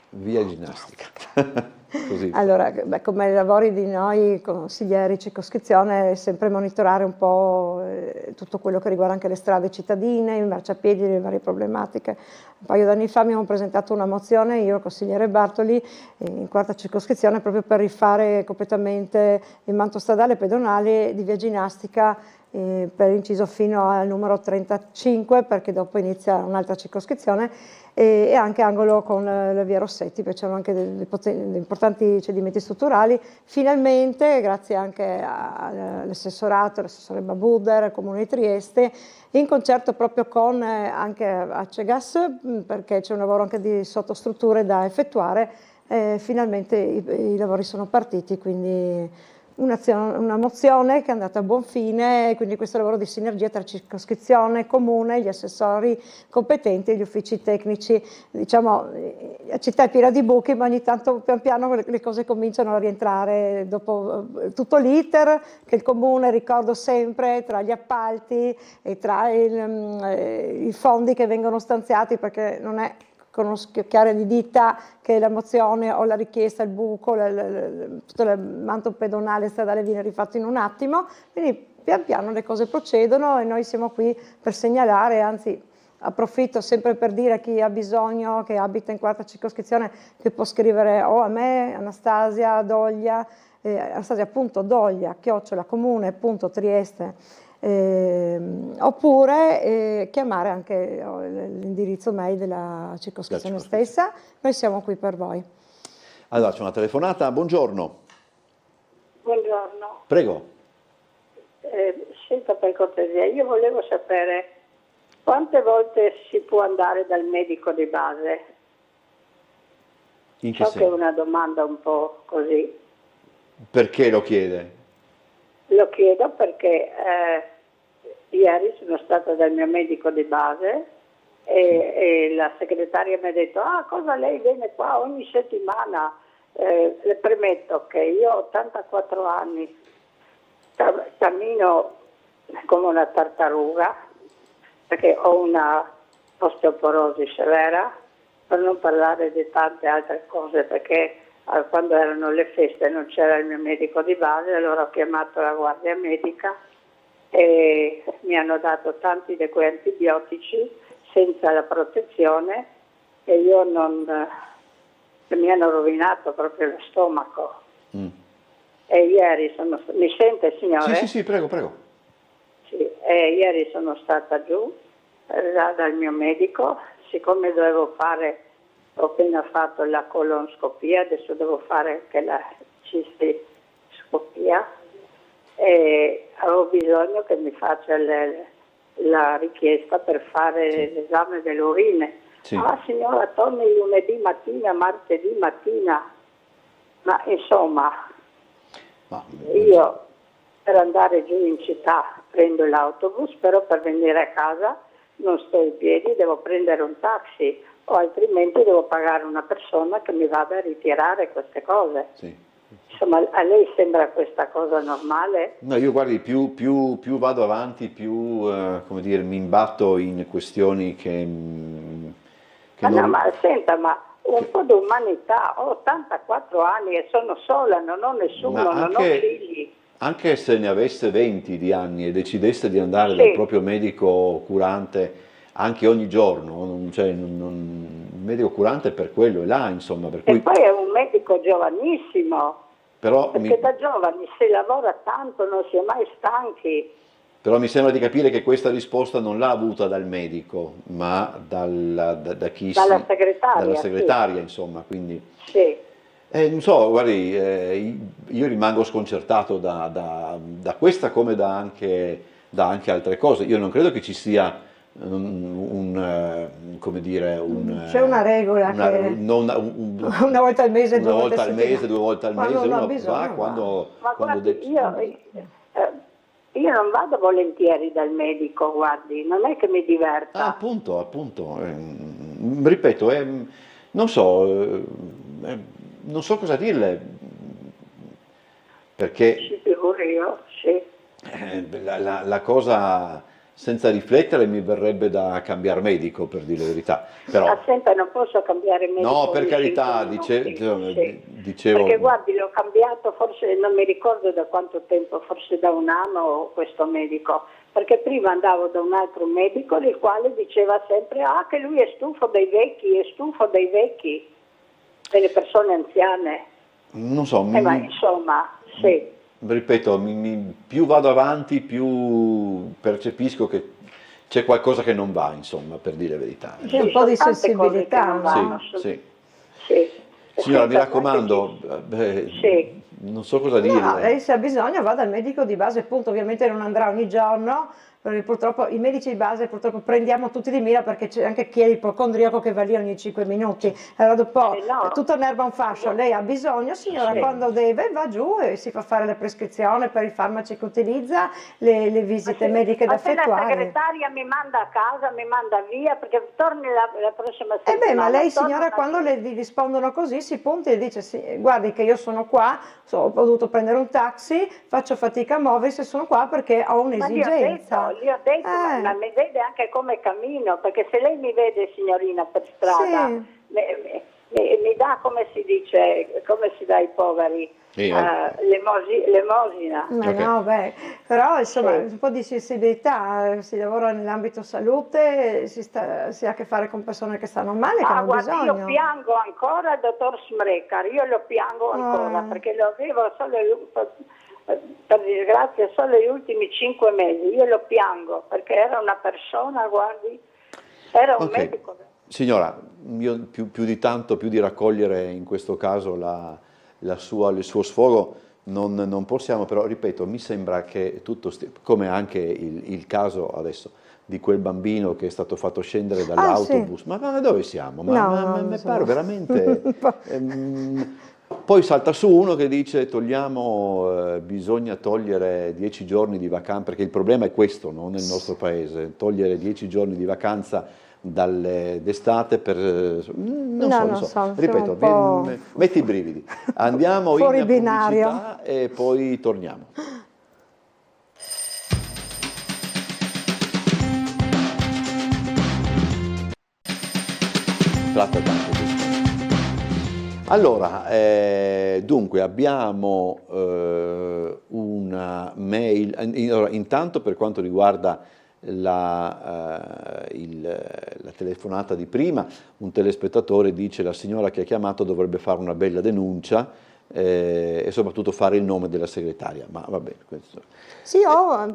via ginnastica. Così. Allora, come lavori di noi consiglieri circoscrizione è sempre monitorare un po' tutto quello che riguarda anche le strade cittadine, i marciapiedi, le varie problematiche. Un paio d'anni fa abbiamo presentato una mozione, io e il consigliere Bartoli, in quarta circoscrizione, proprio per rifare completamente il manto stradale pedonale di via ginnastica per inciso fino al numero 35, perché dopo inizia un'altra circoscrizione, e anche angolo con la via Rossetti, perché c'erano anche dei importanti cedimenti strutturali. Finalmente, grazie anche all'assessorato, l'assessore Babuder, al Comune di Trieste, in concerto proprio con anche Acegas, perché c'è un lavoro anche di sottostrutture da effettuare, finalmente i lavori sono partiti, quindi una mozione che è andata a buon fine, quindi questo lavoro di sinergia tra circoscrizione, comune, gli assessori competenti e gli uffici tecnici. Diciamo, la città è piena di buchi, ma ogni tanto pian piano le cose cominciano a rientrare dopo tutto l'iter che il comune, ricordo sempre, tra gli appalti e tra i fondi che vengono stanziati, perché non è con uno schiocchiare di dita che la mozione o la richiesta, il buco, tutto il manto pedonale stradale viene rifatto in un attimo, quindi pian piano le cose procedono e noi siamo qui per segnalare, anzi approfitto sempre per dire a chi ha bisogno, che abita in quarta circoscrizione, che può scrivere o a me, Anastasia Doglia, Anastasia.doglia @comune.trieste, oppure chiamare anche l'indirizzo mail della circoscrizione stessa. Noi siamo qui per voi. Allora, c'è una telefonata, buongiorno. Buongiorno. Prego. Senta, per cortesia, io volevo sapere quante volte si può andare dal medico di base? In che So che è una domanda un po' così. Perché lo chiede? Lo chiedo perché ieri sono stata dal mio medico di base e la segretaria mi ha detto: ah, cosa lei viene qua ogni settimana? Le premetto che io ho 84 anni, cammino come una tartaruga perché ho una osteoporosi severa, per non parlare di tante altre cose, perché quando erano le feste non c'era il mio medico di base, allora ho chiamato la guardia medica e mi hanno dato tanti di quei antibiotici senza la protezione e io mi hanno rovinato proprio lo stomaco. E ieri mi sente, signore? Sì, prego. Sì, e ieri sono stata giù dal mio medico, siccome ho appena fatto la colonscopia, adesso devo fare anche la cistiscopia e avevo bisogno che mi faccia la richiesta per fare l'esame delle urine. Sì. Ah signora, torni lunedì mattina, martedì mattina, ma insomma io per andare giù in città prendo l'autobus, però per venire a casa non sto in piedi, devo prendere un taxi o altrimenti devo pagare una persona che mi vada a ritirare queste cose. Sì. Insomma, a lei sembra questa cosa normale? No, io guardi, più vado avanti, più mi imbatto in questioni che ma senta, ma un po' di umanità, ho 84 anni e sono sola, non ho nessuno, non ho figli. Anche se ne avesse 20 di anni e decidesse di andare dal proprio medico curante anche ogni giorno, il medico curante per quello è là, insomma. Per cui... E poi è un medico giovanissimo, perché da giovani si lavora tanto, non si è mai stanchi. Però mi sembra di capire che questa risposta non l'ha avuta dal medico, ma dalla segretaria, sì. Insomma, quindi... Sì. Non so, guardi, io rimango sconcertato da questa come da anche altre cose. Io non credo che ci sia un come dire, c'è una regola che una volta al mese, due volte al mese, uno va quando io non vado volentieri dal medico, guardi, non è che mi diverta. Appunto, ripeto, non so cosa dirle, perché Ci figuri io, sì. la cosa, senza riflettere, mi verrebbe da cambiare medico, per dire la verità. Però, Sempre non posso cambiare medico. no, per ogni carità, 5 minuti. dicevo... Perché guardi, l'ho cambiato, forse non mi ricordo da quanto tempo, forse da un anno questo medico, perché prima andavo da un altro medico il quale diceva sempre che lui è stufo dei vecchi, delle persone anziane. Non so, Ma insomma, sì. ripeto, più vado avanti, più percepisco che c'è qualcosa che non va, insomma, per dire la verità. C'è un po' di sensibilità, no? Sì. Sì. Signora, mi raccomando, non so cosa dire. No, lei se ha bisogno va dal medico di base, appunto, ovviamente non andrà ogni giorno, perché purtroppo i medici di base purtroppo prendiamo tutti di mira, perché c'è anche chi è ipocondriaco che va lì ogni 5 minuti. Allora dopo tutto nerva un fascio, lei ha bisogno, signora, quando deve va giù e si fa fare la prescrizione per i farmaci che utilizza, le visite mediche da Ma se la effettuare. segretaria mi manda a casa, mi manda via, perché torni la prossima settimana. Ma lei, signora, quando le rispondono così si punta e dice: sì, guardi che io sono qua, ho dovuto prendere un taxi, faccio fatica a muoversi, sono qua perché ho un'esigenza. Gli ho detto, ma mi vede anche come cammino, perché se lei mi vede, signorina, per strada, mi dà, come si dice, come si dà ai poveri, l'emosina. No, però insomma un po' di sensibilità, si lavora nell'ambito salute, si ha a che fare con persone che stanno male, che hanno guarda, bisogno. io piango ancora il dottor Smrekar, io lo piango ancora, perché lo avevo solo, per disgrazia, solo gli ultimi 5 mesi, io lo piango, perché era una persona, guardi, era un medico. Signora, io più di raccogliere in questo caso il suo sfogo non possiamo, però ripeto, mi sembra che tutto come anche il caso adesso di quel bambino che è stato fatto scendere dall'autobus, ma dove siamo? Mi pare veramente... Poi salta su uno che dice bisogna togliere 10 giorni di vacanza, perché il problema è questo, no? Nel nostro paese, togliere 10 giorni di vacanza d'estate per... Non so. Ripeto, metti i brividi. Andiamo in pubblicità e poi torniamo. Allora, dunque abbiamo una mail, intanto per quanto riguarda la telefonata di prima, un telespettatore dice: la signora che ha chiamato dovrebbe fare una bella denuncia e soprattutto fare il nome della segretaria, ma va bene questo. Sì,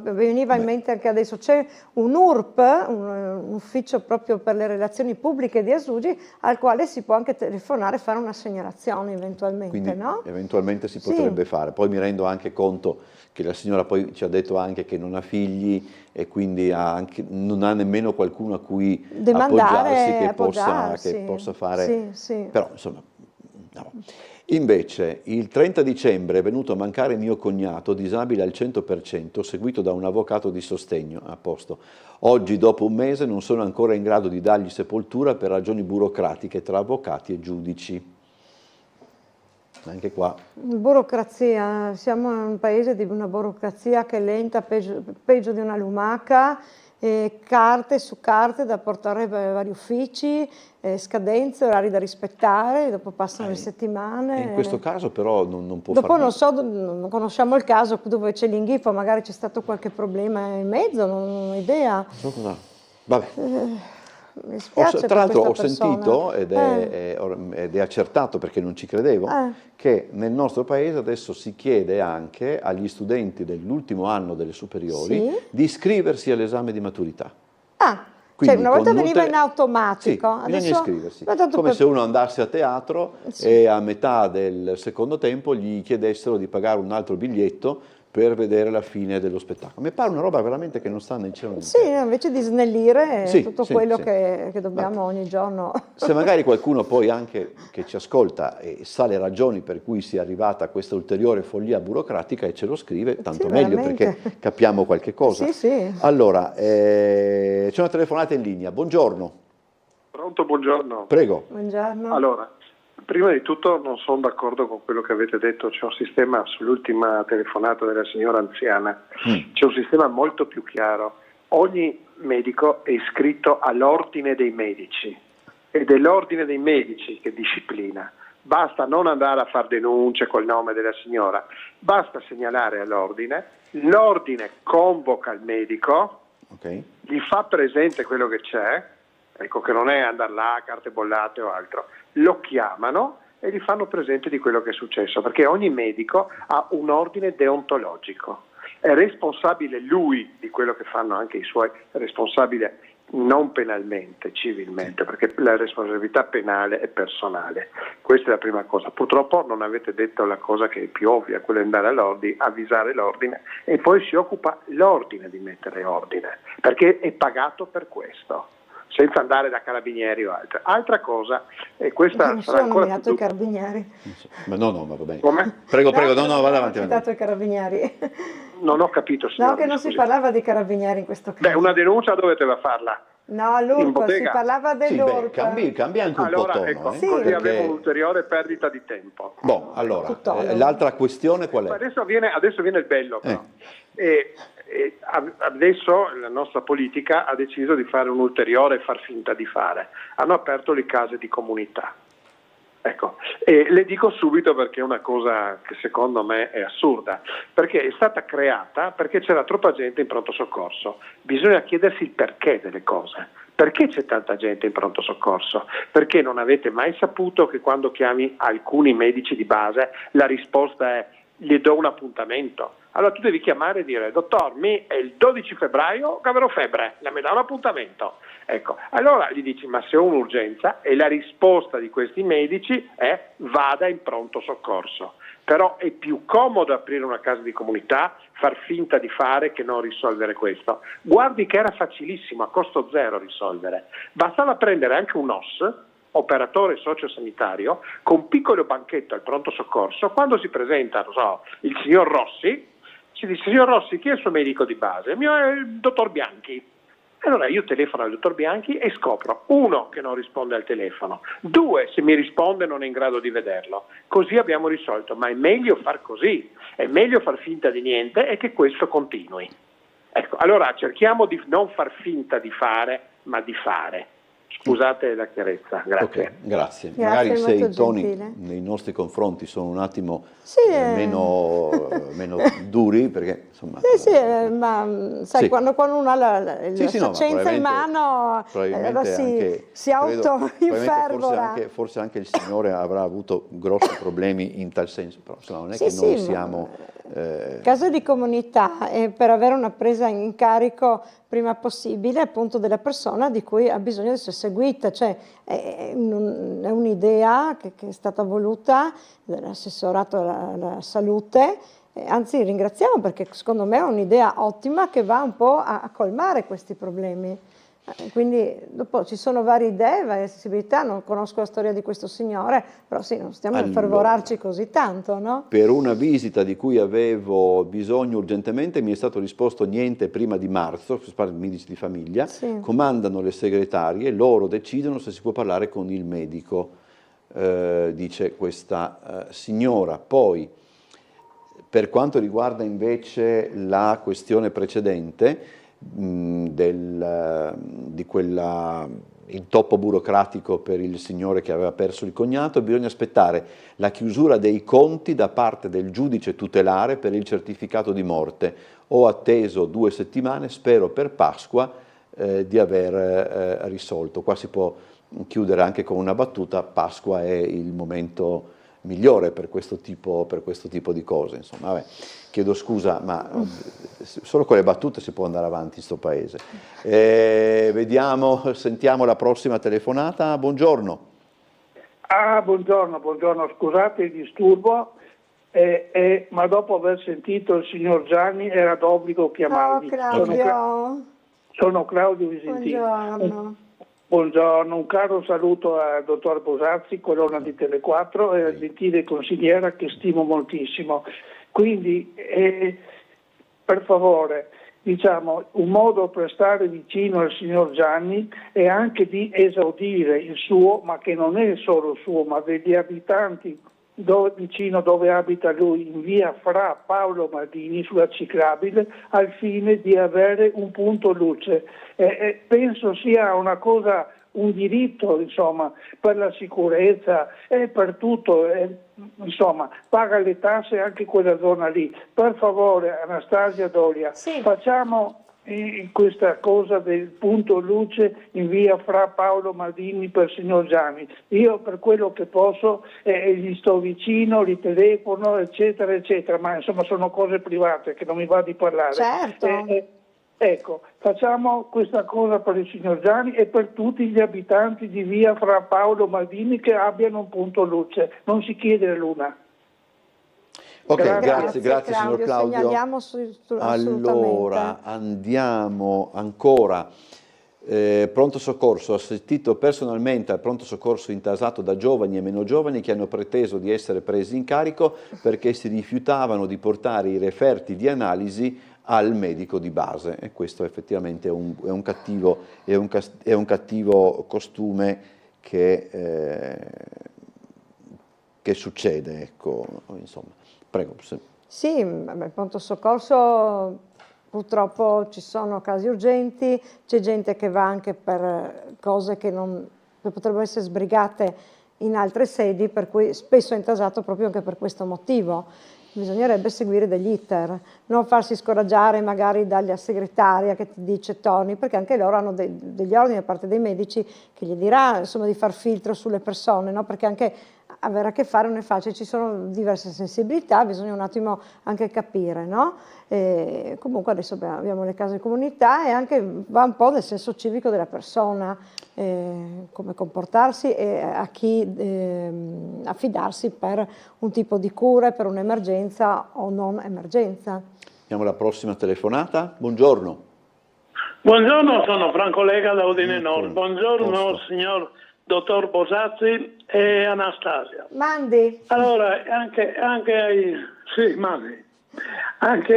veniva in mente anche adesso, c'è un URP, un ufficio proprio per le relazioni pubbliche di Asugi, al quale si può anche telefonare e fare una segnalazione eventualmente. Quindi, no? Eventualmente si potrebbe fare. Poi mi rendo anche conto che la signora poi ci ha detto anche che non ha figli e quindi non ha nemmeno qualcuno a cui appoggiarsi che possa fare. Sì. Però insomma, no. Invece il 30 dicembre è venuto a mancare mio cognato, disabile al 100%, seguito da un avvocato di sostegno, a posto. Oggi, dopo un mese, non sono ancora in grado di dargli sepoltura per ragioni burocratiche tra avvocati e giudici. Anche qua. Burocrazia, siamo in un paese di una burocrazia che è lenta, peggio di una lumaca. Carte su carte da portare ai vari uffici, scadenze, orari da rispettare, dopo passano le settimane. In questo caso però non può dopo fare. Non conosciamo il caso dove c'è l'inghippo, magari c'è stato qualche problema in mezzo, non ho idea. Vabbè. Mi spiace tra l'altro ho persona. sentito, ed è accertato perché non ci credevo, che nel nostro paese adesso si chiede anche agli studenti dell'ultimo anno delle superiori di iscriversi all'esame di maturità. Cioè una volta veniva in automatico. Sì, adesso bisogna iscriversi. Come se uno andasse a teatro e a metà del secondo tempo gli chiedessero di pagare un altro biglietto per vedere la fine dello spettacolo. Mi pare una roba veramente che non sta né cielo né Sì, invece di snellire tutto quello sì. che dobbiamo ogni giorno. Se magari qualcuno poi anche che ci ascolta e sa le ragioni per cui sia arrivata questa ulteriore follia burocratica e ce lo scrive, tanto meglio, veramente. perché capiamo qualche cosa. Sì, sì. Allora, c'è una telefonata in linea. Buongiorno. Pronto, buongiorno. Prego. Buongiorno. Allora, prima di tutto non sono d'accordo con quello che avete detto, c'è un sistema, sull'ultima telefonata della signora anziana, c'è un sistema molto più chiaro. Ogni medico è iscritto all'ordine dei medici ed è l'ordine dei medici che disciplina. Basta non andare a fare denunce col nome della signora, basta segnalare all'ordine, l'ordine convoca il medico, gli fa presente quello che c'è, ecco, che non è andare là, carte bollate o altro, lo chiamano e gli fanno presente di quello che è successo, perché ogni medico ha un ordine deontologico, è responsabile lui di quello che fanno anche i suoi, è responsabile non penalmente, civilmente, perché la responsabilità penale è personale. Questa è la prima cosa. Purtroppo non avete detto la cosa che è più ovvia, quella di andare all'ordine, avvisare l'ordine e poi si occupa l'ordine di mettere ordine, perché è pagato per questo, senza andare da carabinieri o altro. Altra cosa, e questa Non sarà sono ancora nominato più i carabinieri. Ma no, ma va bene. Come? Prego, no, vada avanti. Ho citato i carabinieri. Non ho capito, signora. No, che non si scusi. parlava di carabinieri in questo caso. Beh, una denuncia dovete farla. No, in l'URP, si bottega. parlava dell'URP. Cambia anche un Allora, po' tono. ecco, Sì. così perché- avevo un'ulteriore perdita di tempo. Boh, allora, l'altra questione qual è? Adesso viene il bello, però. Adesso la nostra politica ha deciso di fare un ulteriore far finta di fare. Hanno aperto le case di comunità. Ecco, e le dico subito perché è una cosa che secondo me è assurda, perché è stata creata perché c'era troppa gente in pronto soccorso. Bisogna chiedersi il perché delle cose. Perché c'è tanta gente in pronto soccorso? Perché non avete mai saputo che quando chiami alcuni medici di base la risposta è gli do un appuntamento? Allora tu devi chiamare e dire dottor, è il 12 febbraio che avrò febbre, mi dà un appuntamento. Ecco, allora gli dici ma se ho un'urgenza, e la risposta di questi medici è vada in pronto soccorso. Però è più comodo aprire una casa di comunità, far finta di fare che non risolvere questo. Guardi che era facilissimo, a costo zero risolvere. Bastava prendere anche un OS, operatore sociosanitario, con un piccolo banchetto al pronto soccorso, quando si presenta, non so, il signor Rossi, si dice signor Rossi chi è il suo medico di base? Il mio è il dottor Bianchi. Allora io telefono al dottor Bianchi e scopro, 1, che non risponde al telefono, 2, se mi risponde non è in grado di vederlo. Così abbiamo risolto, ma è meglio far così, è meglio far finta di niente e che questo continui. Ecco, allora cerchiamo di non far finta di fare, ma di fare. Scusate la chiarezza, grazie. Ok, grazie. Grazie, Magari se molto i toni gentile. nei nostri confronti sono un attimo Sì, meno duri, perché insomma... Sì, ma sai, Sì. quando uno ha la Sì, no, ma scienza in mano, probabilmente si anche, auto-infervora. forse anche il Signore avrà avuto grossi problemi in tal senso, però insomma, non è Sì, che noi sì, siamo... Casa di comunità per avere una presa in carico prima possibile appunto della persona di cui ha bisogno di essere seguita, cioè è un'idea che è stata voluta dall'assessorato alla salute, anzi ringraziamo perché secondo me è un'idea ottima che va un po' a colmare questi problemi. Quindi dopo ci sono varie idee, varie sensibilità, non conosco la storia di questo signore, però sì, non stiamo a infervorarci così tanto, no? Per una visita di cui avevo bisogno urgentemente mi è stato risposto niente prima di marzo, si parla di medici di famiglia, comandano le segretarie, loro decidono se si può parlare con il medico, dice questa signora. Poi, per quanto riguarda invece la questione precedente, di quella intoppo burocratico per il signore che aveva perso il cognato, bisogna aspettare la chiusura dei conti da parte del giudice tutelare per il certificato di morte. Ho atteso 2 settimane, spero per Pasqua di aver risolto. Qua si può chiudere anche con una battuta: Pasqua è il momento migliore per questo tipo di cose, insomma. Vabbè, chiedo scusa, ma solo con le battute si può andare avanti in sto paese. Sentiamo la prossima telefonata. Buongiorno. Buongiorno, scusate il disturbo, ma dopo aver sentito il signor Gianni era d'obbligo chiamarmi. Claudio. Sono Claudio Visentini. Buongiorno. Buongiorno, un caro saluto al dottor Bosazzi, colonna di Tele4, e alla gentile consigliera che stimo moltissimo. Quindi, per favore, diciamo, un modo per stare vicino al signor Gianni è anche di esaudire il suo, ma che non è solo suo, ma degli abitanti vicino dove abita lui, in via Fra Paolo Maldini, sulla ciclabile, al fine di avere un punto luce. Penso sia una cosa, un diritto, insomma, per la sicurezza e per tutto, insomma, paga le tasse anche quella zona lì. Per favore, Anastasia Dolia, facciamo questa cosa del punto luce in via Fra Paolo Maldini per signor Gianni. Io per quello che posso gli sto vicino, li telefono, eccetera, eccetera, ma insomma sono cose private che non mi va di parlare. Certo. Ecco, facciamo questa cosa per il signor Gianni e per tutti gli abitanti di via Fra Paolo Maldini che abbiano un punto luce. Non si chiede l'una. Ok, grazie signor Claudio. Segnaliamo assolutamente. Allora, andiamo ancora. Pronto soccorso, ho assistito personalmente al pronto soccorso intasato da giovani e meno giovani che hanno preteso di essere presi in carico perché si rifiutavano di portare i referti di analisi al medico di base, e questo effettivamente è un cattivo costume che succede, ecco, insomma. Prego. Sì, il pronto soccorso purtroppo ci sono casi urgenti, c'è gente che va anche per cose che potrebbero essere sbrigate in altre sedi, per cui spesso è intasato proprio anche per questo motivo. Bisognerebbe seguire degli iter, non farsi scoraggiare magari dalla segretaria che ti dice Tony, perché anche loro hanno degli ordini da parte dei medici che gli dirà, insomma, di far filtro sulle persone, no? Perché anche avere a che fare non è facile, ci sono diverse sensibilità, bisogna un attimo anche capire, no? Comunque adesso abbiamo le case di comunità e anche va un po' del senso civico della persona, come comportarsi e a chi affidarsi per un tipo di cure, per un'emergenza o non emergenza. Abbiamo la prossima telefonata. Buongiorno. Buongiorno, sono Franco Lega da Udine Nord. Buongiorno signor dottor Bosazzi e Anastasia. Mandi. Allora, anche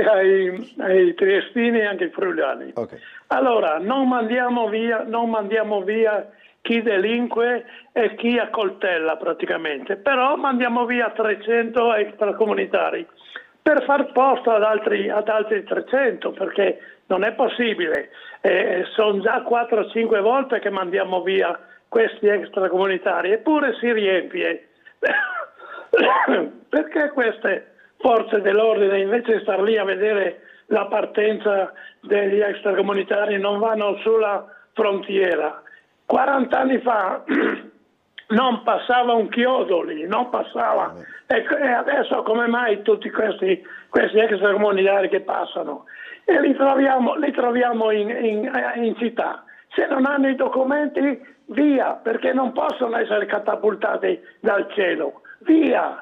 ai triestini e anche ai friulani. Okay. Allora, non mandiamo via chi delinque e chi accoltella praticamente, però mandiamo via 300 extracomunitari per far posto ad altri 300, perché non è possibile. Sono già 4-5 volte che mandiamo via questi extracomunitari, eppure si riempie. Perché queste forze dell'ordine, invece di star lì a vedere la partenza degli extracomunitari, non vanno sulla frontiera? 40 anni fa non passava un chiodo lì, non passava. E adesso come mai tutti questi extracomunitari che passano? E li troviamo in città. Se non hanno i documenti, via, perché non possono essere catapultati dal cielo. Via.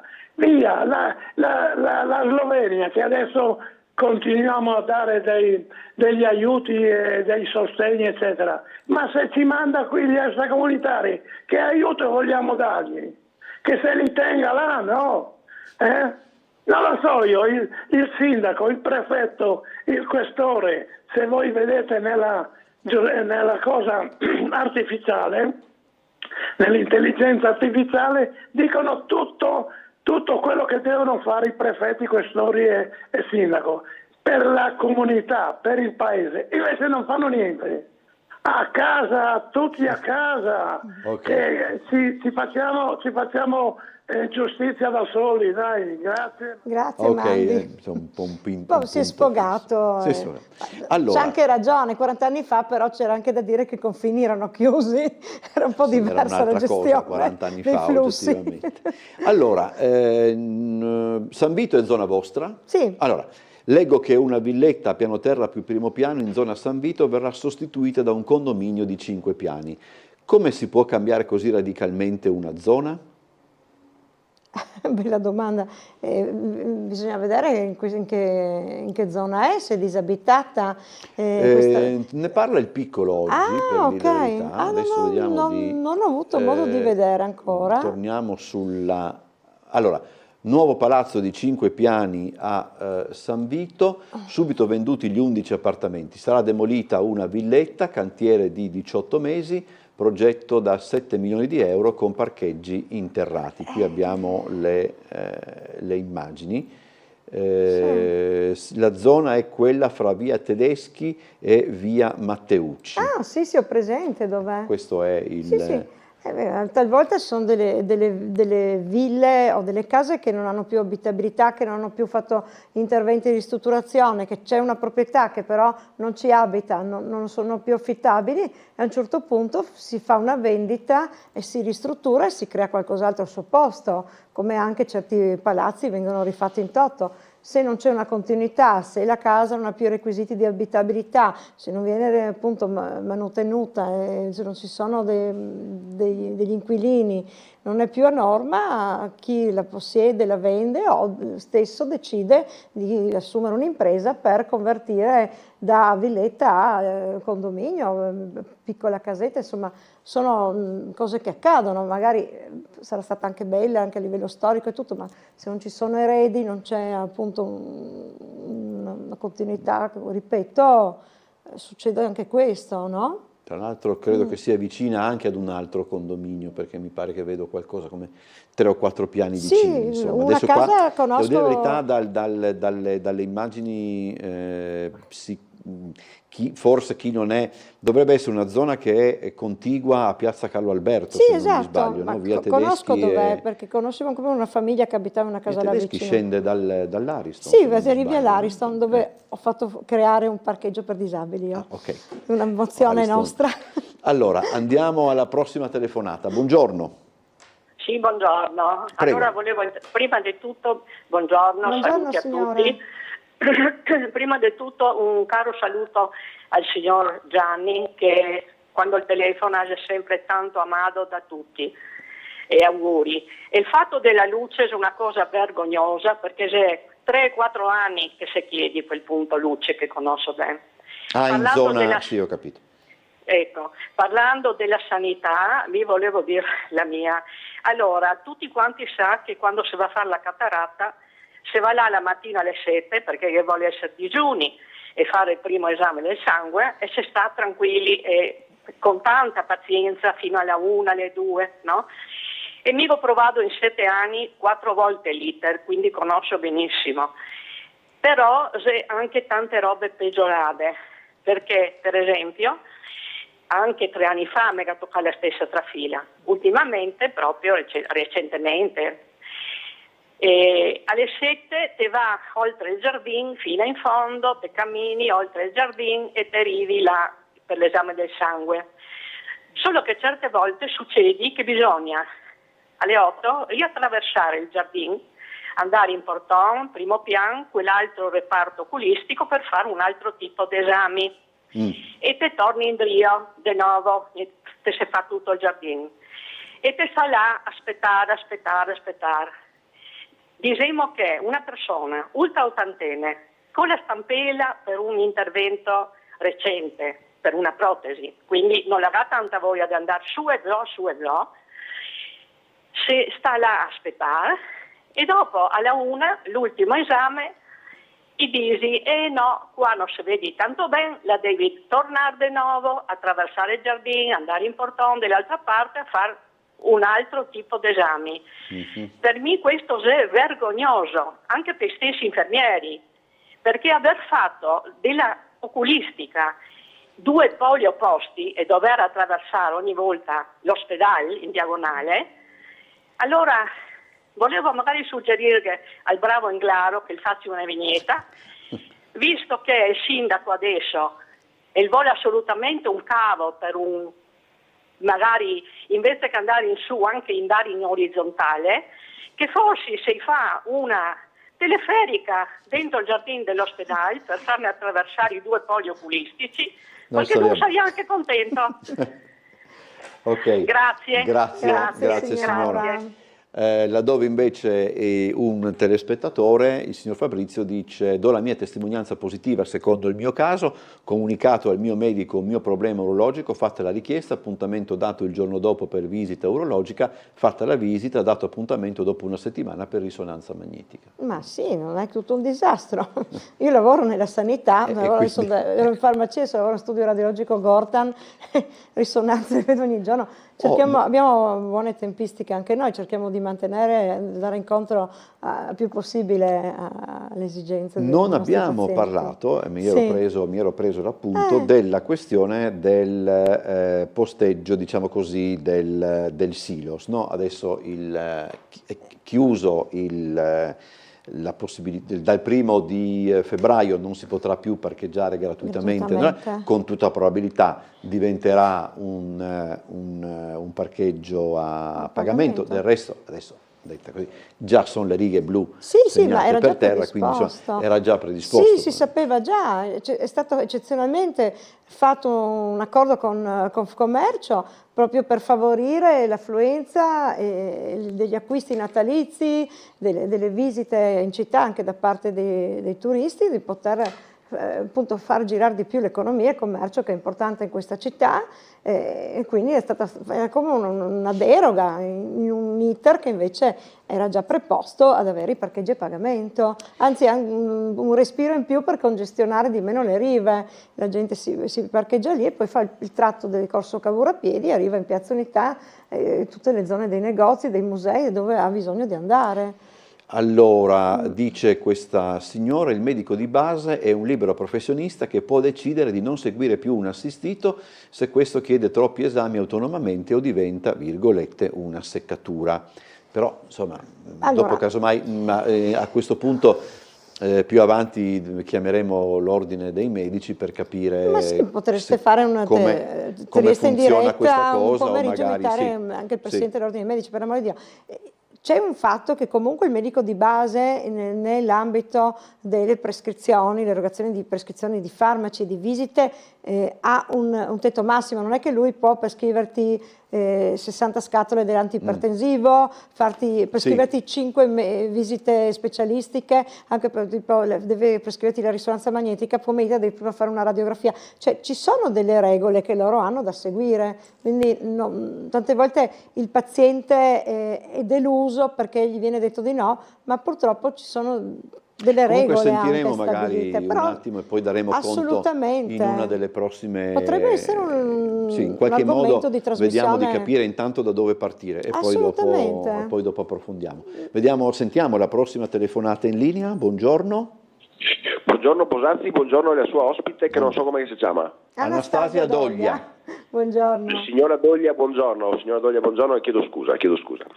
La Slovenia, che adesso continuiamo a dare degli aiuti e dei sostegni, eccetera. Ma se ci manda qui gli extracomunitari, che aiuto vogliamo dargli? Che se li tenga là, no? Non lo so io, il sindaco, il prefetto, il questore, se voi vedete nella cosa artificiale, nell'intelligenza artificiale, dicono tutto quello che devono fare i prefetti, questori e sindaco per la comunità, per il paese, invece non fanno niente. A casa, tutti a casa, okay. Ci facciamo giustizia da soli, dai, grazie. Grazie, Mandi. Si è sfogato. Allora, c'è anche ragione, 40 anni fa però c'era anche da dire che i confini erano chiusi, era un po' diversa la gestione 40 anni dei fa, flussi. oggettivamente. Allora, San Vito è zona vostra? Sì. Allora, leggo che una villetta a piano terra più primo piano in zona San Vito verrà sostituita da un condominio di 5 piani. Come si può cambiare così radicalmente una zona? bella domanda. Bisogna vedere in che zona è, se è disabitata. Ne parla il Piccolo oggi, per dire la verità. Adesso vediamo non ho avuto modo di vedere ancora. Torniamo sulla... Allora, nuovo palazzo di 5 piani a San Vito, subito venduti gli 11 appartamenti. Sarà demolita una villetta, cantiere di 18 mesi, progetto da 7 milioni di euro con parcheggi interrati. Qui abbiamo le immagini. La zona è quella fra via Tedeschi e via Matteucci. Ah sì, ho presente dov'è. Questo è il... Sì. Talvolta sono delle ville o delle case che non hanno più abitabilità, che non hanno più fatto interventi di ristrutturazione, che c'è una proprietà che però non ci abita, non sono più affittabili, e a un certo punto si fa una vendita e si ristruttura e si crea qualcos'altro al suo posto, come anche certi palazzi vengono rifatti in toto. Se non c'è una continuità, se la casa non ha più requisiti di abitabilità, se non viene appunto manutenuta, se non ci sono degli inquilini, non è più a norma, chi la possiede, la vende o stesso decide di assumere un'impresa per convertire da villetta a condominio, piccola casetta, insomma sono cose che accadono, magari sarà stata anche bella anche a livello storico e tutto, ma se non ci sono eredi, non c'è appunto una continuità, ripeto, succede anche questo, no? Tra l'altro credo che sia vicina anche ad un altro condominio, perché mi pare che vedo qualcosa come 3 o 4 piani vicini. Insomma. Una adesso casa qua, conosco... devo dire la verità, dalle immagini, forse chi non è, dovrebbe essere una zona che è contigua a Piazza Carlo Alberto, se non mi sbaglio, no? Via conosco Tedeschi dov'è, perché conoscevo come una famiglia che abitava in una casa là vicino. Scende dall'Ariston. Sì, arrivi via l'Ariston, dove ho fatto creare un parcheggio per disabili. Okay. Una mozione nostra. Allora, andiamo alla prossima telefonata. Buongiorno. Sì, buongiorno. Prego. Allora volevo, prima di tutto, buongiorno saluti signora. a tutti. Prima di tutto un caro saluto al signor Gianni, che quando il telefono è sempre tanto amato da tutti, e auguri. E il fatto della luce è una cosa vergognosa, perché se 3-4 anni che si chiede quel punto luce che conosco bene. In zona, sì, ho capito. Ecco, parlando della sanità, vi volevo dire la mia. Allora, tutti quanti sa che quando si va a fare la cataratta, si va là la mattina alle 7 perché vuole essere digiuni e fare il primo esame del sangue, e si sta tranquilli e con tanta pazienza fino alla 1, alle 2, no? E mi ho provato in 7 anni 4 volte l'iter, quindi conosco benissimo. Però c'è anche tante robe peggiorate, perché per esempio anche 3 anni fa mi ha toccato la stessa trafila, ultimamente proprio recentemente. E alle 7 te va oltre il giardino fino in fondo, te cammini oltre il giardino e te arrivi là per l'esame del sangue. Solo che certe volte succede che bisogna alle 8 riattraversare il giardino, andare in portone, primo piano, quell'altro reparto oculistico per fare un altro tipo di esami. E te torni in Drio di nuovo e te si fa tutto il giardino. E te sta là aspettare. Diciamo che una persona ultra ottantenne con la stampella per un intervento recente, per una protesi, quindi non avrà tanta voglia di andare su e giù, se sta là a aspettare, e dopo alla 1 l'ultimo esame ti dici no, qua non si vede tanto bene, la devi tornare di nuovo, attraversare il giardino, andare in portone dall'altra parte a fare un altro tipo di esami. Per me questo è vergognoso, anche per gli stessi infermieri, perché aver fatto della oculistica 2 poli opposti e dover attraversare ogni volta l'ospedale in diagonale, allora volevo magari suggerire al bravo Englaro che gli faccia una vignetta, visto che il sindaco adesso e vuole assolutamente un cavo per un, magari invece che andare in su anche andare in orizzontale, che forse si fa una teleferica dentro il giardino dell'ospedale per farne attraversare i 2 poli oculistici, perché non sei anche contento. Ok. Grazie signora. laddove invece un telespettatore, il signor Fabrizio, dice: do la mia testimonianza positiva secondo il mio caso, comunicato al mio medico un mio problema urologico, fatta la richiesta, appuntamento dato il giorno dopo per visita urologica, fatta la visita, dato appuntamento dopo una settimana per risonanza magnetica. Ma sì, non è tutto un disastro. Io lavoro nella sanità, ero in farmacia, lavoro in studio radiologico Gortan, risonanze vedo ogni giorno. Abbiamo buone tempistiche anche noi, cerchiamo di mantenere, dare incontro più possibile alle esigenze dei Non nostri abbiamo pazienti. parlato, mi ero preso l'appunto, della questione del posteggio, diciamo così, del silos. No? Adesso è chiuso la possibilità, dal 1° febbraio non si potrà più parcheggiare gratuitamente. Con tutta probabilità diventerà un parcheggio a pagamento. Del resto, adesso detta così, già sono le righe blu segnate era per già terra, quindi era già predisposto. Sì, si sapeva già, è stato eccezionalmente fatto un accordo con Confcommercio proprio per favorire l'affluenza degli acquisti natalizi, delle visite in città anche da parte dei turisti, di poter appunto far girare di più l'economia e il commercio, che è importante in questa città, e quindi era come una deroga in un iter che invece era già preposto ad avere i parcheggi a pagamento, anzi un respiro in più per congestionare di meno le rive. La gente si parcheggia lì e poi fa il tratto del corso Cavour a piedi, arriva in Piazza Unità, tutte le zone dei negozi, dei musei, dove ha bisogno di andare. Allora, dice questa signora, il medico di base è un libero professionista che può decidere di non seguire più un assistito se questo chiede troppi esami autonomamente o diventa, virgolette, una seccatura. Però, insomma, dopo casomai, a questo punto, più avanti chiameremo l'ordine dei medici per capire potreste fare come funziona questa cosa, un pomeriggio, o magari anche il presidente dell'ordine dei medici, per amore di Dio. C'è un fatto che comunque il medico di base nell'ambito delle prescrizioni, l'erogazione di prescrizioni di farmaci e di visite ha un tetto massimo, non è che lui può prescriverti 60 scatole dell'antiipertensivo, prescriverti 5 visite specialistiche, anche per, deve prescriverti la risonanza magnetica, pomeriggio devi prima fare una radiografia, cioè ci sono delle regole che loro hanno da seguire, quindi tante volte il paziente è deluso perché gli viene detto di no, ma purtroppo ci sono delle regole. Comunque sentiremo anche magari un attimo e poi daremo conto in una delle prossime. Potrebbe essere in qualche modo di trasmissione. vediamo di capire intanto da dove partire e poi dopo approfondiamo. Sentiamo la prossima telefonata in linea. Buongiorno. Buongiorno Bosazzi, buongiorno alla sua ospite che non so come si chiama. Anastasia Doglia. Buongiorno. Signora Doglia, buongiorno e chiedo scusa.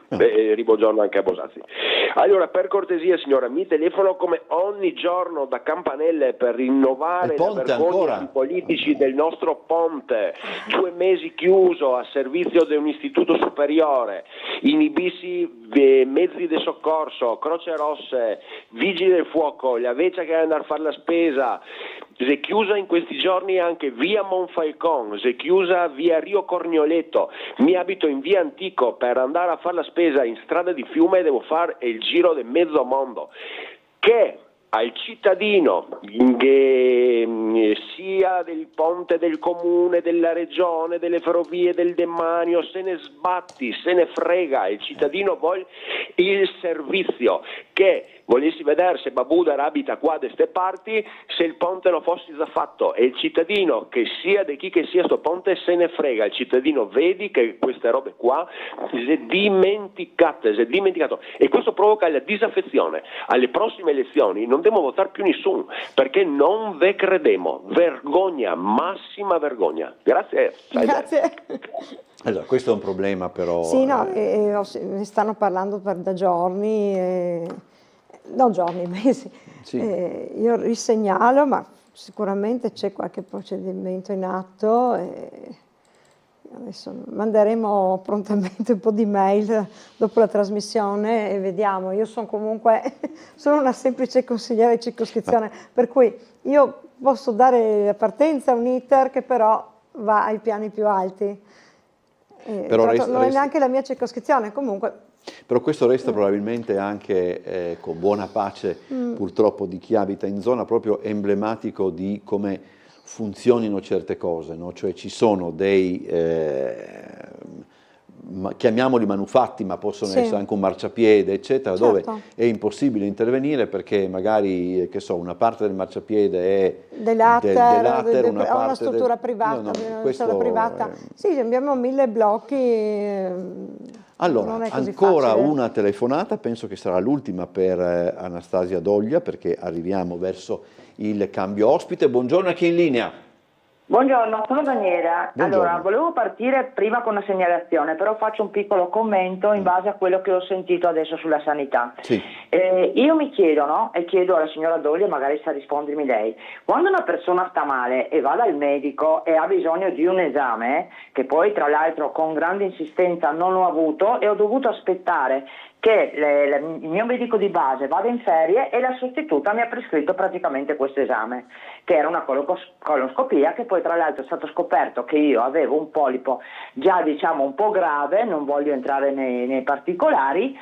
Ribuongiorno anche a Bosazzi. Allora, per cortesia signora, mi telefono come ogni giorno da Campanelle per rinnovare la vergogna ai politici del nostro ponte, 2 mesi chiuso a servizio di un istituto superiore, inibissi mezzi di soccorso, Croce Rosse, vigili del fuoco, la vecchia che deve andare a fare la spesa. Si è chiusa in questi giorni anche via Monfalcon, si è chiusa via Rio Cornioletto, mi abito in via Antico, per andare a fare la spesa in strada di Fiume devo fare il giro del mezzo mondo. Che al cittadino, sia del ponte del comune, della regione, delle ferrovie, del demanio, se ne sbatti, se ne frega, il cittadino vuole il servizio, che volessi vedere se Babudar abita qua da queste parti, se il ponte lo fosse già fatto, e il cittadino, che sia di chi che sia sto ponte, se ne frega, il cittadino vedi che queste robe qua si è dimenticato, e questo provoca la disaffezione. Alle prossime elezioni non devo votare più nessuno, perché non ve credemo, vergogna, massima vergogna. Grazie. Grazie. Allora, questo è un problema però. Sì, no, ne stanno parlando da giorni, non giorni, mesi. Sì. Io risegnalo, ma sicuramente c'è qualche procedimento in atto. Adesso manderemo prontamente un po' di mail dopo la trasmissione e vediamo. Io sono una semplice consigliere di circoscrizione, per cui io posso dare la partenza a un iter che però va ai piani più alti. Però non è neanche la mia circoscrizione, comunque. Però questo resta probabilmente anche con buona pace purtroppo di chi abita in zona, proprio emblematico di come funzionino certe cose, no? Cioè ci sono dei, chiamiamoli manufatti, ma possono essere anche un marciapiede, eccetera, dove è impossibile intervenire perché magari, che so, una parte del marciapiede è dell'Ater, una parte una struttura privata, una strada privata. Sì, abbiamo 1000 blocchi. Allora, ancora una telefonata, penso che sarà l'ultima per Anastasia Doglia, perché arriviamo verso il cambio ospite. Buongiorno a chi è in linea. Buongiorno, sono Daniela. Buongiorno. Allora, volevo partire prima con una segnalazione, però faccio un piccolo commento in base a quello che ho sentito adesso sulla sanità. Sì. Io mi chiedo, no? E chiedo alla signora Doglia, magari sa rispondermi lei, quando una persona sta male e va dal medico e ha bisogno di un esame, che poi tra l'altro con grande insistenza non ho avuto e ho dovuto aspettare che il mio medico di base vada in ferie e la sostituta mi ha prescritto praticamente questo esame, che era una coloscopia, che poi tra l'altro è stato scoperto che io avevo un polipo già diciamo un po' grave, non voglio entrare nei particolari.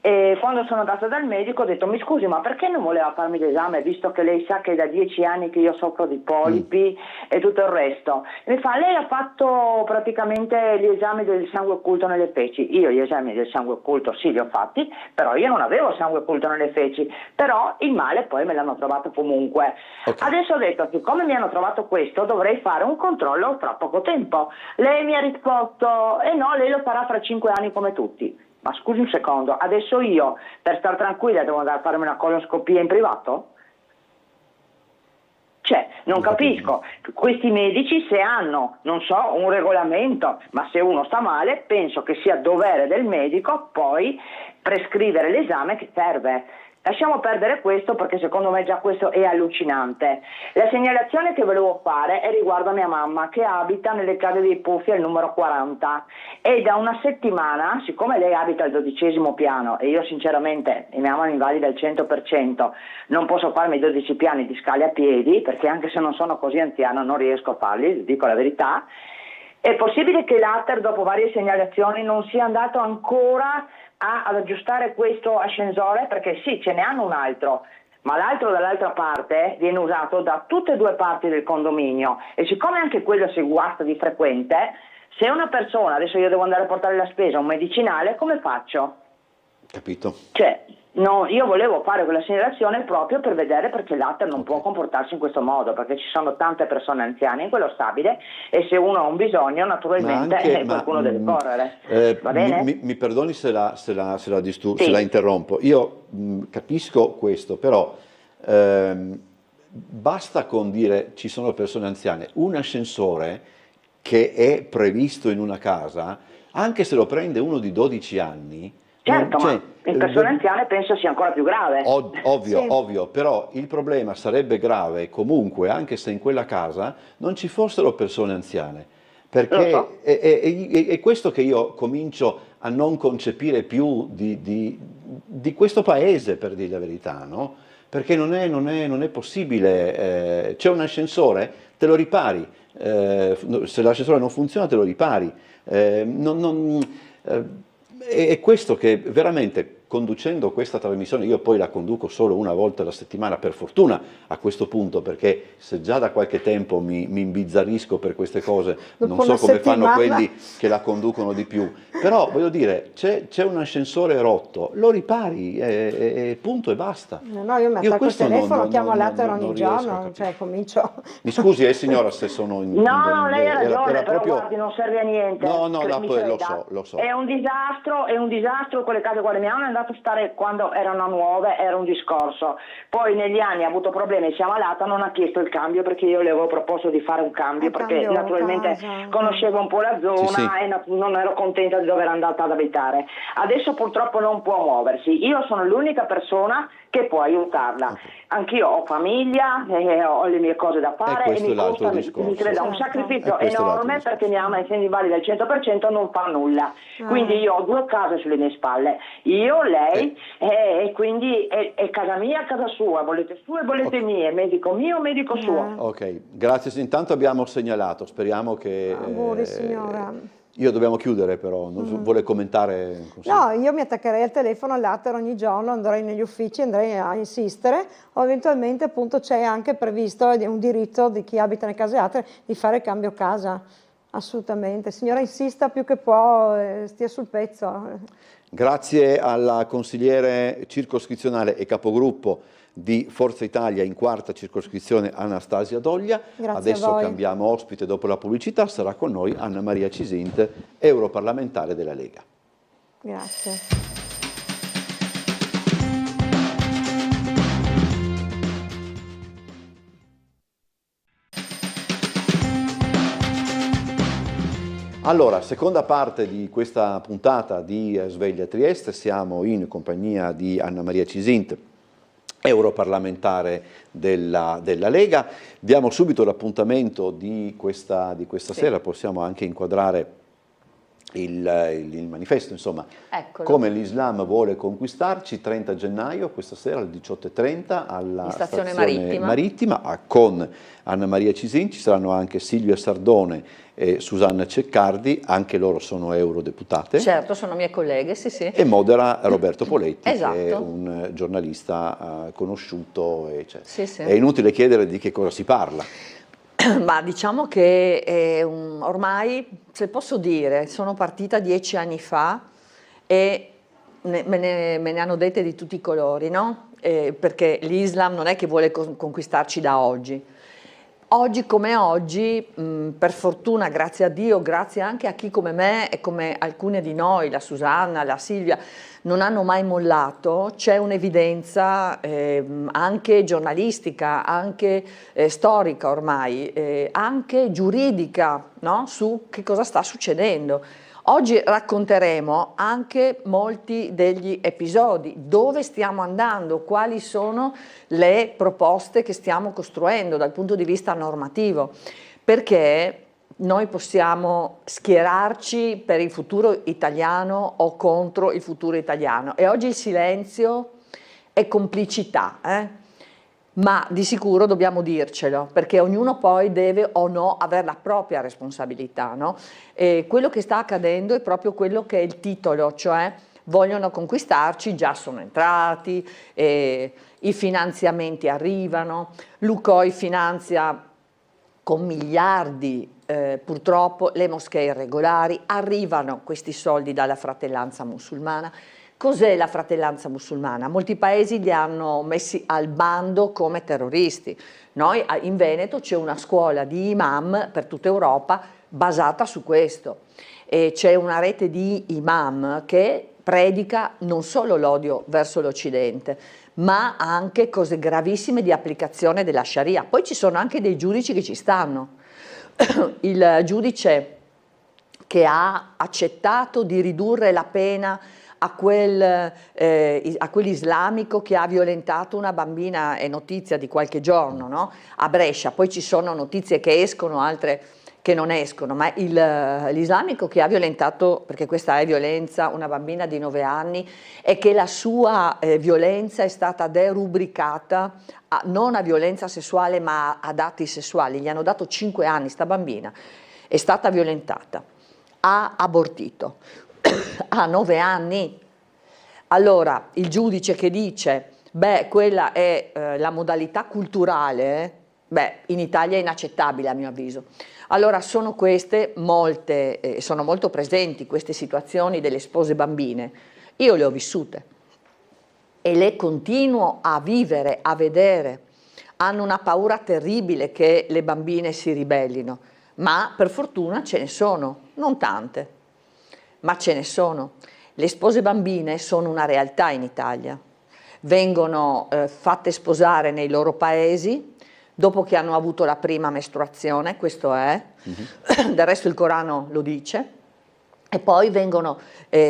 E quando sono andata dal medico ho detto: mi scusi, ma perché non voleva farmi l'esame, visto che lei sa che è da 10 anni che io soffro di polipi e tutto il resto? E mi fa: lei ha fatto praticamente gli esami del sangue occulto nelle feci. Io gli esami del sangue occulto sì li ho fatti, però io non avevo sangue occulto nelle feci, però il male poi me l'hanno trovato comunque. Adesso ho detto: siccome mi hanno trovato questo, dovrei fare un controllo tra poco tempo. Lei mi ha risposto: no, lei lo farà fra 5 anni come tutti. Ma scusi un secondo, adesso io per star tranquilla devo andare a farmi una coloscopia in privato? Cioè, non capisco. Questi medici, se hanno, non so, un regolamento, ma se uno sta male, penso che sia dovere del medico poi prescrivere l'esame che serve. Lasciamo perdere questo, perché secondo me già questo è allucinante. La segnalazione che volevo fare è riguardo a mia mamma, che abita nelle Case dei Puffi al numero 40, e da una settimana, siccome lei abita al 12° piano e io sinceramente, mia mamma è invalida al 100%, non posso farmi 12 piani di scale a piedi, perché anche se non sono così anziana non riesco a farli, dico la verità. È possibile che l'Ater, dopo varie segnalazioni, non sia andato ancora ad aggiustare questo ascensore? Perché sì, ce ne hanno un altro, ma l'altro dall'altra parte viene usato da tutte e due parti del condominio, e siccome anche quello si guasta di frequente, se una persona, adesso io devo andare a portare la spesa, un medicinale, come faccio? Capito. Cioè, no, io volevo fare quella segnalazione proprio per vedere perché l'Ater non può comportarsi in questo modo, perché ci sono tante persone anziane in quello stabile e se uno ha un bisogno naturalmente qualcuno deve correre. Va bene? Mi perdoni se la interrompo. Io capisco questo, però basta con dire ci sono persone anziane. Un ascensore che è previsto in una casa, anche se lo prende uno di 12 anni, certo, ma in persone anziane penso sia ancora più grave. Ovvio, però il problema sarebbe grave comunque anche se in quella casa non ci fossero persone anziane, perché è questo che io comincio a non concepire più di questo paese, per dire la verità, no? Perché non è possibile, c'è un ascensore, te lo ripari, se l'ascensore non funziona te lo ripari, è questo che veramente, conducendo questa trasmissione, io poi la conduco solo una volta alla settimana, per fortuna a questo punto, perché se già da qualche tempo mi imbizzarrisco per queste cose, non so come fanno quelli che la conducono di più, però voglio dire, c'è un ascensore rotto, lo ripari e punto e basta. No, io mi attacco il telefono, chiamo l'Ater ogni giorno, cioè comincio... Mi scusi signora se sono in... No, lei ha ragione, era però proprio... guardi, non serve a niente. No, lo so. È un disastro, quelle case qua. Mia nonna è andata a stare quando erano nuove, era un discorso. Poi negli anni ha avuto problemi, si è ammalata, non ha chiesto il cambio, perché io le avevo proposto di fare un cambio, perché naturalmente conoscevo un po' la zona e non ero contenta di dover andare ad abitare. Adesso purtroppo non può muoversi, io sono l'unica persona che può aiutarla. Anch'io ho famiglia, ho le mie cose da fare e mi costa, mi creda, un sacrificio enorme, perché mia mamma, essendo invalida al 100%, non fa nulla. Quindi io ho 2 case sulle mie spalle, io, lei, e quindi è casa mia, casa sua, volete sue, volete mie, medico mio, medico suo. Ok, grazie. Intanto abbiamo segnalato, speriamo che... Auguri signora. Dobbiamo chiudere però, non vuole commentare? No, io mi attaccherei al telefono all'Ater ogni giorno, andrei negli uffici, andrei a insistere, o eventualmente appunto c'è anche previsto un diritto di chi abita nelle case Ater di fare cambio casa, assolutamente. Signora, insista più che può, stia sul pezzo. Grazie alla consigliere circoscrizionale e capogruppo di Forza Italia in quarta circoscrizione Anastasia Doglia. Grazie. Adesso cambiamo ospite dopo la pubblicità, sarà con noi Anna Maria Cisint, europarlamentare della Lega. Grazie. Allora, seconda parte di questa puntata di Sveglia Trieste, siamo in compagnia di Anna Maria Cisint, europarlamentare della Lega. Diamo subito l'appuntamento di questa sera, possiamo anche inquadrare il manifesto, insomma, Eccolo. Come l'Islam vuole conquistarci, 30 gennaio, questa sera alle 18:30 alla Stazione Marittima, con Anna Maria Cisint. Ci saranno anche Silvia Sardone e Susanna Ceccardi, anche loro sono eurodeputate. Certo, sono mie colleghe, sì. E modera Roberto Poletti, Esatto. che è un giornalista conosciuto. Sì. È inutile chiedere di che cosa si parla. Ma diciamo che ormai, se posso dire, sono partita 10 anni fa e me ne hanno dette di tutti i colori, no? Perché l'Islam non è che vuole conquistarci da oggi. Oggi come oggi, per fortuna, grazie a Dio, grazie anche a chi come me e come alcune di noi, la Susanna, la Silvia, non hanno mai mollato, c'è un'evidenza anche giornalistica, anche storica ormai, anche giuridica, no? Su che cosa sta succedendo. Oggi racconteremo anche molti degli episodi, dove stiamo andando, quali sono le proposte che stiamo costruendo dal punto di vista normativo, perché noi possiamo schierarci per il futuro italiano o contro il futuro italiano, e oggi il silenzio è complicità, ma di sicuro dobbiamo dircelo, perché ognuno poi deve o no avere la propria responsabilità, no? E quello che sta accadendo è proprio quello che è il titolo, cioè vogliono conquistarci, già sono entrati, i finanziamenti arrivano, Lukoil finanzia con miliardi purtroppo le moschee irregolari, arrivano questi soldi dalla Fratellanza Musulmana. Cos'è la Fratellanza Musulmana? Molti paesi li hanno messi al bando come terroristi. Noi in Veneto c'è una scuola di imam per tutta Europa basata su questo. E c'è una rete di imam che predica non solo l'odio verso l'Occidente, ma anche cose gravissime di applicazione della Sharia. Poi ci sono anche dei giudici che ci stanno. Il giudice che ha accettato di ridurre la pena a quell'islamico che ha violentato una bambina, è notizia di qualche giorno, no? A Brescia. Poi ci sono notizie che escono, altre che non escono, ma l'islamico che ha violentato, perché questa è violenza, una bambina di 9 anni, e che la sua violenza è stata derubricata non a violenza sessuale ma ad atti sessuali. Gli hanno dato 5 anni, sta bambina è stata violentata, ha abortito, ha 9 anni. Allora il giudice che dice, beh, quella è la modalità culturale, beh, in Italia è inaccettabile a mio avviso. Allora sono queste molte, sono molto presenti queste situazioni delle spose bambine. Io le ho vissute e le continuo a vivere, a vedere. Hanno una paura terribile che le bambine si ribellino, ma per fortuna ce ne sono, non tante, ma ce ne sono. Le spose bambine sono una realtà in Italia, vengono fatte sposare nei loro paesi dopo che hanno avuto la prima mestruazione, questo è, del resto il Corano lo dice, e poi vengono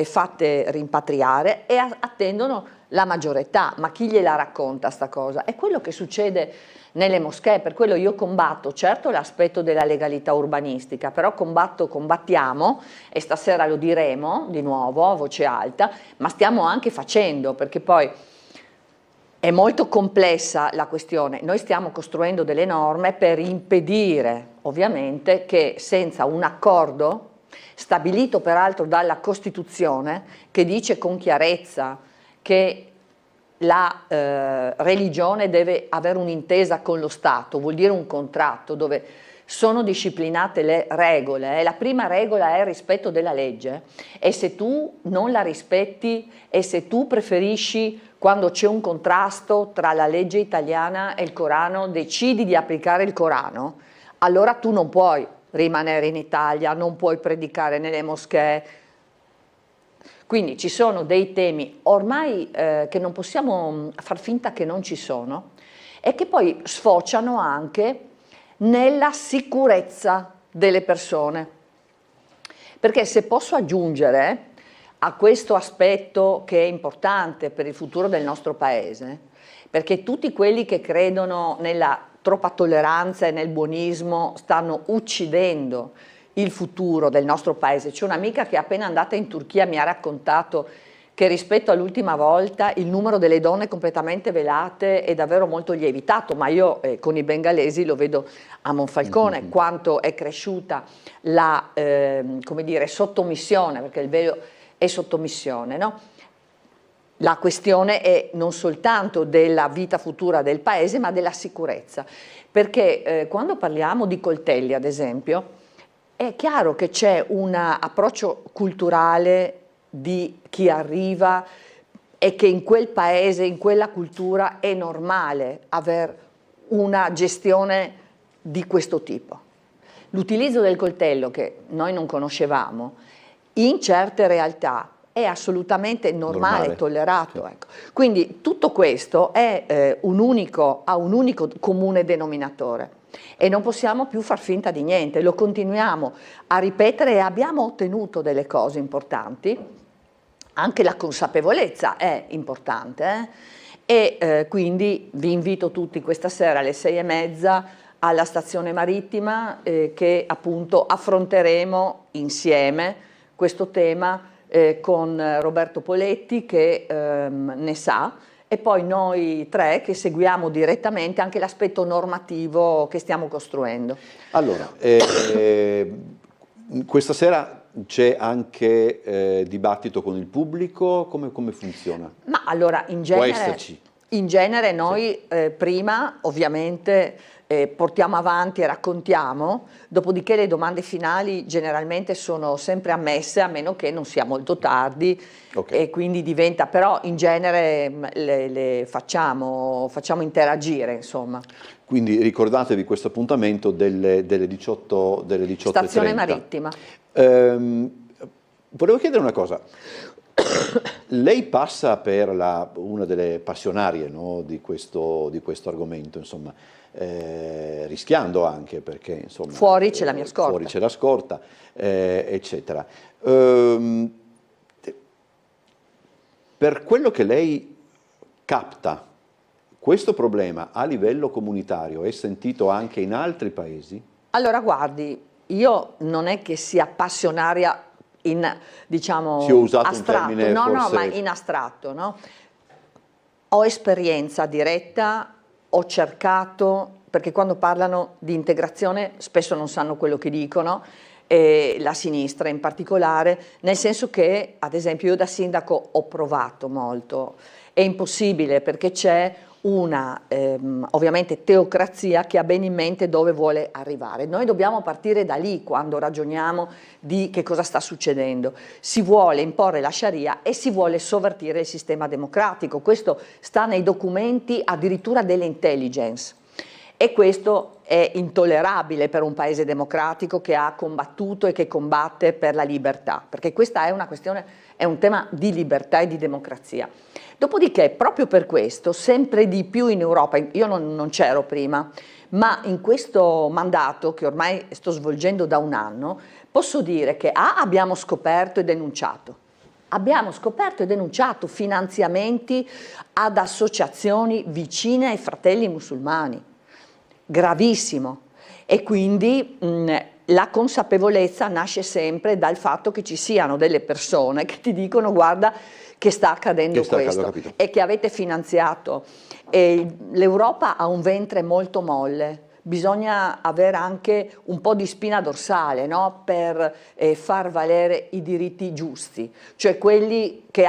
fatte rimpatriare e attendono la maggiore età. Ma chi gliela racconta sta cosa? È quello che succede nelle moschee. Per quello io combatto certo l'aspetto della legalità urbanistica, però combattiamo, e stasera lo diremo di nuovo a voce alta, ma stiamo anche facendo, perché poi è molto complessa la questione. Noi stiamo costruendo delle norme per impedire, ovviamente, che senza un accordo stabilito peraltro dalla Costituzione, che dice con chiarezza che la religione deve avere un'intesa con lo Stato, vuol dire un contratto dove sono disciplinate le regole. La prima regola è il rispetto della legge, e se tu non la rispetti e se tu preferisci, quando c'è un contrasto tra la legge italiana e il Corano, decidi di applicare il Corano, allora tu non puoi rimanere in Italia, non puoi predicare nelle moschee. Quindi ci sono dei temi ormai che non possiamo far finta che non ci sono, e che poi sfociano anche nella sicurezza delle persone. Perché se posso aggiungere a questo aspetto, che è importante per il futuro del nostro Paese, perché tutti quelli che credono nella troppa tolleranza e nel buonismo stanno uccidendo il futuro del nostro Paese. C'è un'amica che è appena andata in Turchia, mi ha raccontato che rispetto all'ultima volta il numero delle donne completamente velate è davvero molto lievitato, ma io con i bengalesi lo vedo a Monfalcone, quanto è cresciuta la come dire, sottomissione, perché il velo è sottomissione, no? La questione è non soltanto della vita futura del Paese, ma della sicurezza, perché quando parliamo di coltelli, ad esempio, è chiaro che c'è un approccio culturale di chi arriva e che in quel paese, in quella cultura è normale avere una gestione di questo tipo. L'utilizzo del coltello, che noi non conoscevamo, in certe realtà è assolutamente normale. Tollerato. Ecco. Quindi tutto questo è ha un unico comune denominatore. E non possiamo più far finta di niente, lo continuiamo a ripetere, e abbiamo ottenuto delle cose importanti, anche la consapevolezza è importante, e quindi vi invito tutti questa sera alle 6:30 alla stazione marittima, che appunto affronteremo insieme questo tema con Roberto Poletti, che ne sa, e poi noi tre che seguiamo direttamente anche l'aspetto normativo che stiamo costruendo. Allora, questa sera c'è anche dibattito con il pubblico, come funziona? Ma allora, in genere noi prima ovviamente portiamo avanti e raccontiamo, dopodiché le domande finali generalmente sono sempre ammesse, a meno che non sia molto tardi, e quindi diventa, però in genere le facciamo interagire, insomma. Quindi ricordatevi questo appuntamento delle 18:30. Stazione marittima. Volevo chiedere una cosa. Lei passa per una delle passionarie, no, di questo argomento, insomma, rischiando anche, perché insomma, fuori c'è la mia scorta. Fuori c'è la scorta, eccetera. Per quello che lei capta, questo problema a livello comunitario è sentito anche in altri paesi? Allora, guardi, io non è che sia passionaria in, diciamo, si è usato astratto, un termine no, forse... ma in astratto, no? Ho esperienza diretta, ho cercato, perché quando parlano di integrazione spesso non sanno quello che dicono, e la sinistra in particolare, nel senso che, ad esempio, io da sindaco ho provato molto, è impossibile perché c'è una ovviamente teocrazia che ha bene in mente dove vuole arrivare. Noi dobbiamo partire da lì quando ragioniamo di che cosa sta succedendo. Si vuole imporre la Sharia e si vuole sovvertire il sistema democratico. Questo sta nei documenti addirittura delle intelligence, e questo è intollerabile per un paese democratico che ha combattuto e che combatte per la libertà, perché questa è una questione, è un tema di libertà e di democrazia. Dopodiché, proprio per questo, sempre di più in Europa, io non c'ero prima, ma in questo mandato che ormai sto svolgendo da un anno, posso dire che abbiamo scoperto e denunciato. Abbiamo scoperto e denunciato finanziamenti ad associazioni vicine ai fratelli musulmani. Gravissimo. E quindi la consapevolezza nasce sempre dal fatto che ci siano delle persone che ti dicono: guarda che sta accadendo questo e che avete finanziato. L'Europa ha un ventre molto molle, bisogna avere anche un po' di spina dorsale, no? Per far valere i diritti giusti, cioè quelli che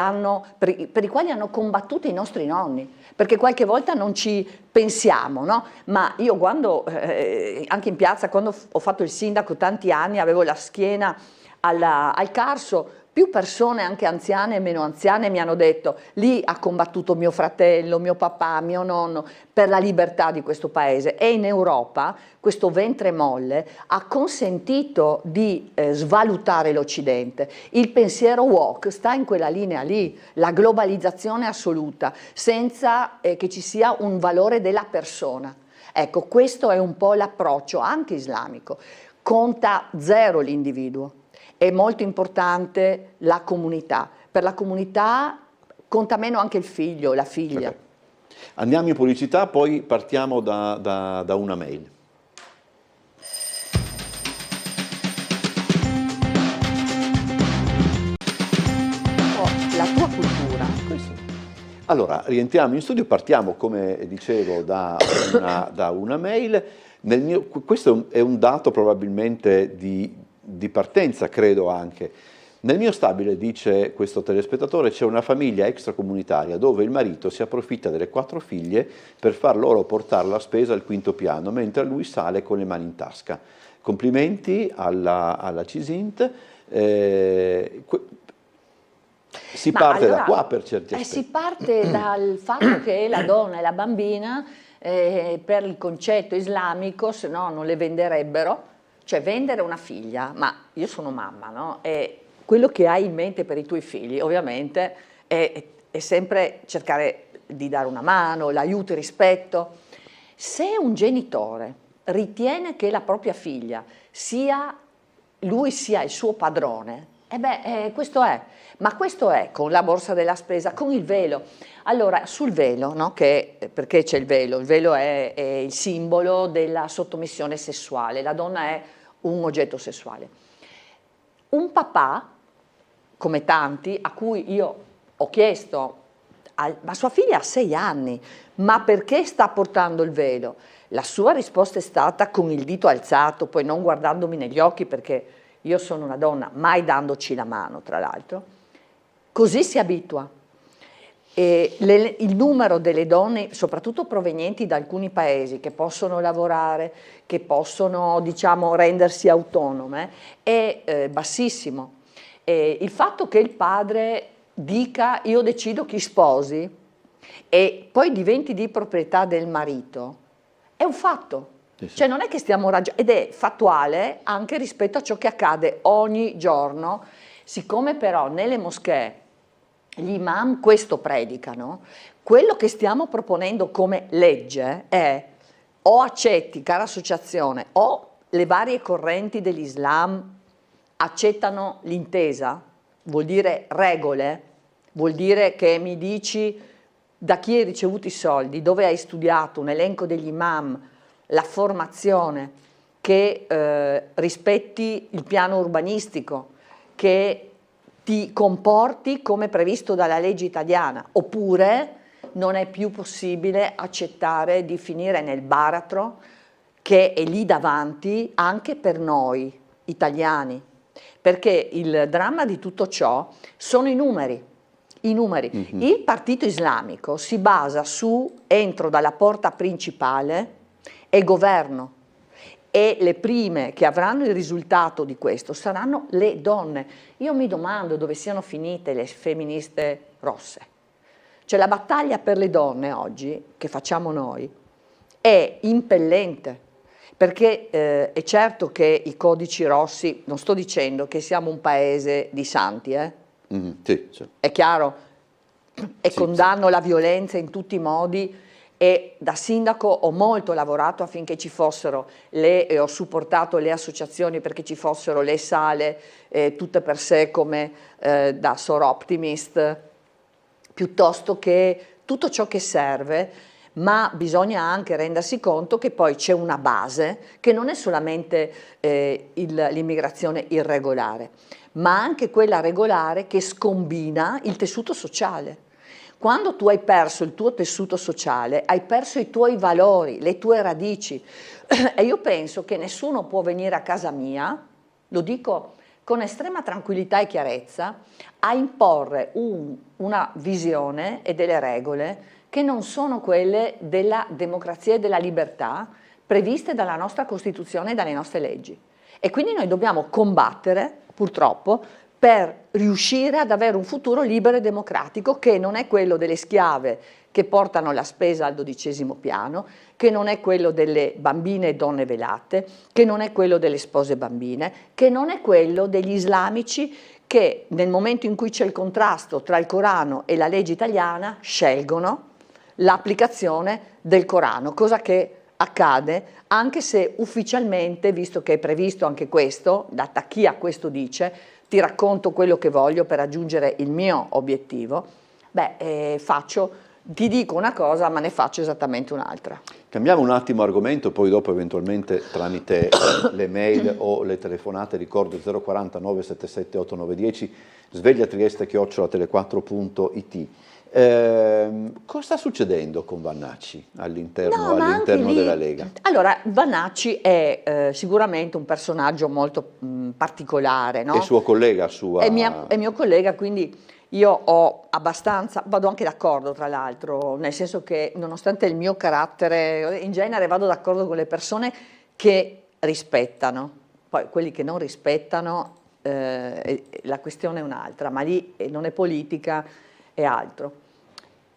per i quali hanno combattuto i nostri nonni, perché qualche volta non ci pensiamo, no? Ma io quando, anche in piazza, quando ho fatto il sindaco tanti anni, avevo la schiena al Carso, più persone, anche anziane e meno anziane, mi hanno detto: lì ha combattuto mio fratello, mio papà, mio nonno per la libertà di questo paese. E in Europa questo ventre molle ha consentito di svalutare l'Occidente. Il pensiero woke sta in quella linea lì, la globalizzazione assoluta, senza che ci sia un valore della persona. Ecco, questo è un po' l'approccio anche islamico. Conta zero l'individuo. È molto importante la comunità. Per la comunità conta meno anche il figlio, la figlia. Okay. Andiamo in pubblicità, poi partiamo da una mail. La tua cultura. Allora, rientriamo in studio, partiamo, come dicevo, da una mail. Questo è un dato probabilmente di partenza, credo anche. Nel mio stabile, dice questo telespettatore, c'è una famiglia extracomunitaria dove il marito si approfitta delle 4 figlie per far loro portare la spesa al 5º piano, mentre lui sale con le mani in tasca. Complimenti alla CISINT. Si parte da qua per certi aspetti. Si parte dal fatto che la donna e la bambina, per il concetto islamico, se no non le venderebbero. Cioè vendere una figlia, ma io sono mamma, no? E quello che hai in mente per i tuoi figli ovviamente è sempre cercare di dare una mano, l'aiuto, il rispetto. Se un genitore ritiene che la propria figlia lui sia il suo padrone, questo è. Ma questo è con la borsa della spesa, con il velo. Allora, sul velo, no? Perché c'è il velo? Il velo è il simbolo della sottomissione sessuale, la donna è un oggetto sessuale. Un papà, come tanti, a cui io ho chiesto, ma sua figlia ha 6 anni, ma perché sta portando il velo? La sua risposta è stata con il dito alzato, poi non guardandomi negli occhi, perché io sono una donna, mai dandoci la mano, tra l'altro. Così si abitua. E il numero delle donne, soprattutto provenienti da alcuni paesi, che possono lavorare, che possono, diciamo, rendersi autonome, è bassissimo. E il fatto che il padre dica io decido chi sposi e poi diventi di proprietà del marito, è un fatto. Cioè non è che stiamo ragionando, ed è fattuale anche rispetto a ciò che accade ogni giorno, siccome però nelle moschee gli imam questo predicano, quello che stiamo proponendo come legge è: o accetti, cara associazione, o le varie correnti dell'Islam accettano l'intesa, vuol dire regole, vuol dire che mi dici da chi hai ricevuto i soldi, dove hai studiato, un elenco degli imam, la formazione, che rispetti il piano urbanistico, che ti comporti come previsto dalla legge italiana, oppure non è più possibile accettare di finire nel baratro che è lì davanti anche per noi italiani, perché il dramma di tutto ciò sono i numeri. Mm-hmm. Il partito islamico si basa su entro dalla porta principale e governo, e le prime che avranno il risultato di questo saranno le donne. Io mi domando dove siano finite le femministe rosse. Cioè la battaglia per le donne oggi, che facciamo noi, è impellente, perché è certo che i codici rossi, non sto dicendo che siamo un paese di santi, sì, certo. È chiaro, e sì, condanno la violenza in tutti i modi, e da sindaco ho molto lavorato affinché ci fossero e ho supportato le associazioni perché ci fossero le sale tutte per sé, come da Sor Optimist, piuttosto che tutto ciò che serve, ma bisogna anche rendersi conto che poi c'è una base che non è solamente l'immigrazione irregolare, ma anche quella regolare che scombina il tessuto sociale. Quando tu hai perso il tuo tessuto sociale, hai perso i tuoi valori, le tue radici. E io penso che nessuno può venire a casa mia, lo dico con estrema tranquillità e chiarezza, a imporre una visione e delle regole che non sono quelle della democrazia e della libertà previste dalla nostra Costituzione e dalle nostre leggi. E quindi noi dobbiamo combattere, purtroppo, per riuscire ad avere un futuro libero e democratico, che non è quello delle schiave che portano la spesa al 12° piano, che non è quello delle bambine e donne velate, che non è quello delle spose bambine, che non è quello degli islamici che nel momento in cui c'è il contrasto tra il Corano e la legge italiana scelgono l'applicazione del Corano, cosa che accade anche se ufficialmente, visto che è previsto anche questo, da Taqiyya questo dice, ti racconto quello che voglio per raggiungere il mio obiettivo, ti dico una cosa ma ne faccio esattamente un'altra. Cambiamo un attimo argomento, poi dopo eventualmente tramite le mail o le telefonate, ricordo 040 977 8910, svegliatrieste@tele4.it. Cosa sta succedendo con Vannacci all'interno della Lega? Allora, Vannacci è sicuramente un personaggio molto particolare, no? È suo collega? È mio collega, quindi io ho abbastanza, vado anche d'accordo tra l'altro, nel senso che nonostante il mio carattere, in genere vado d'accordo con le persone che rispettano, poi quelli che non rispettano, la questione è un'altra, ma lì non è politica, è altro.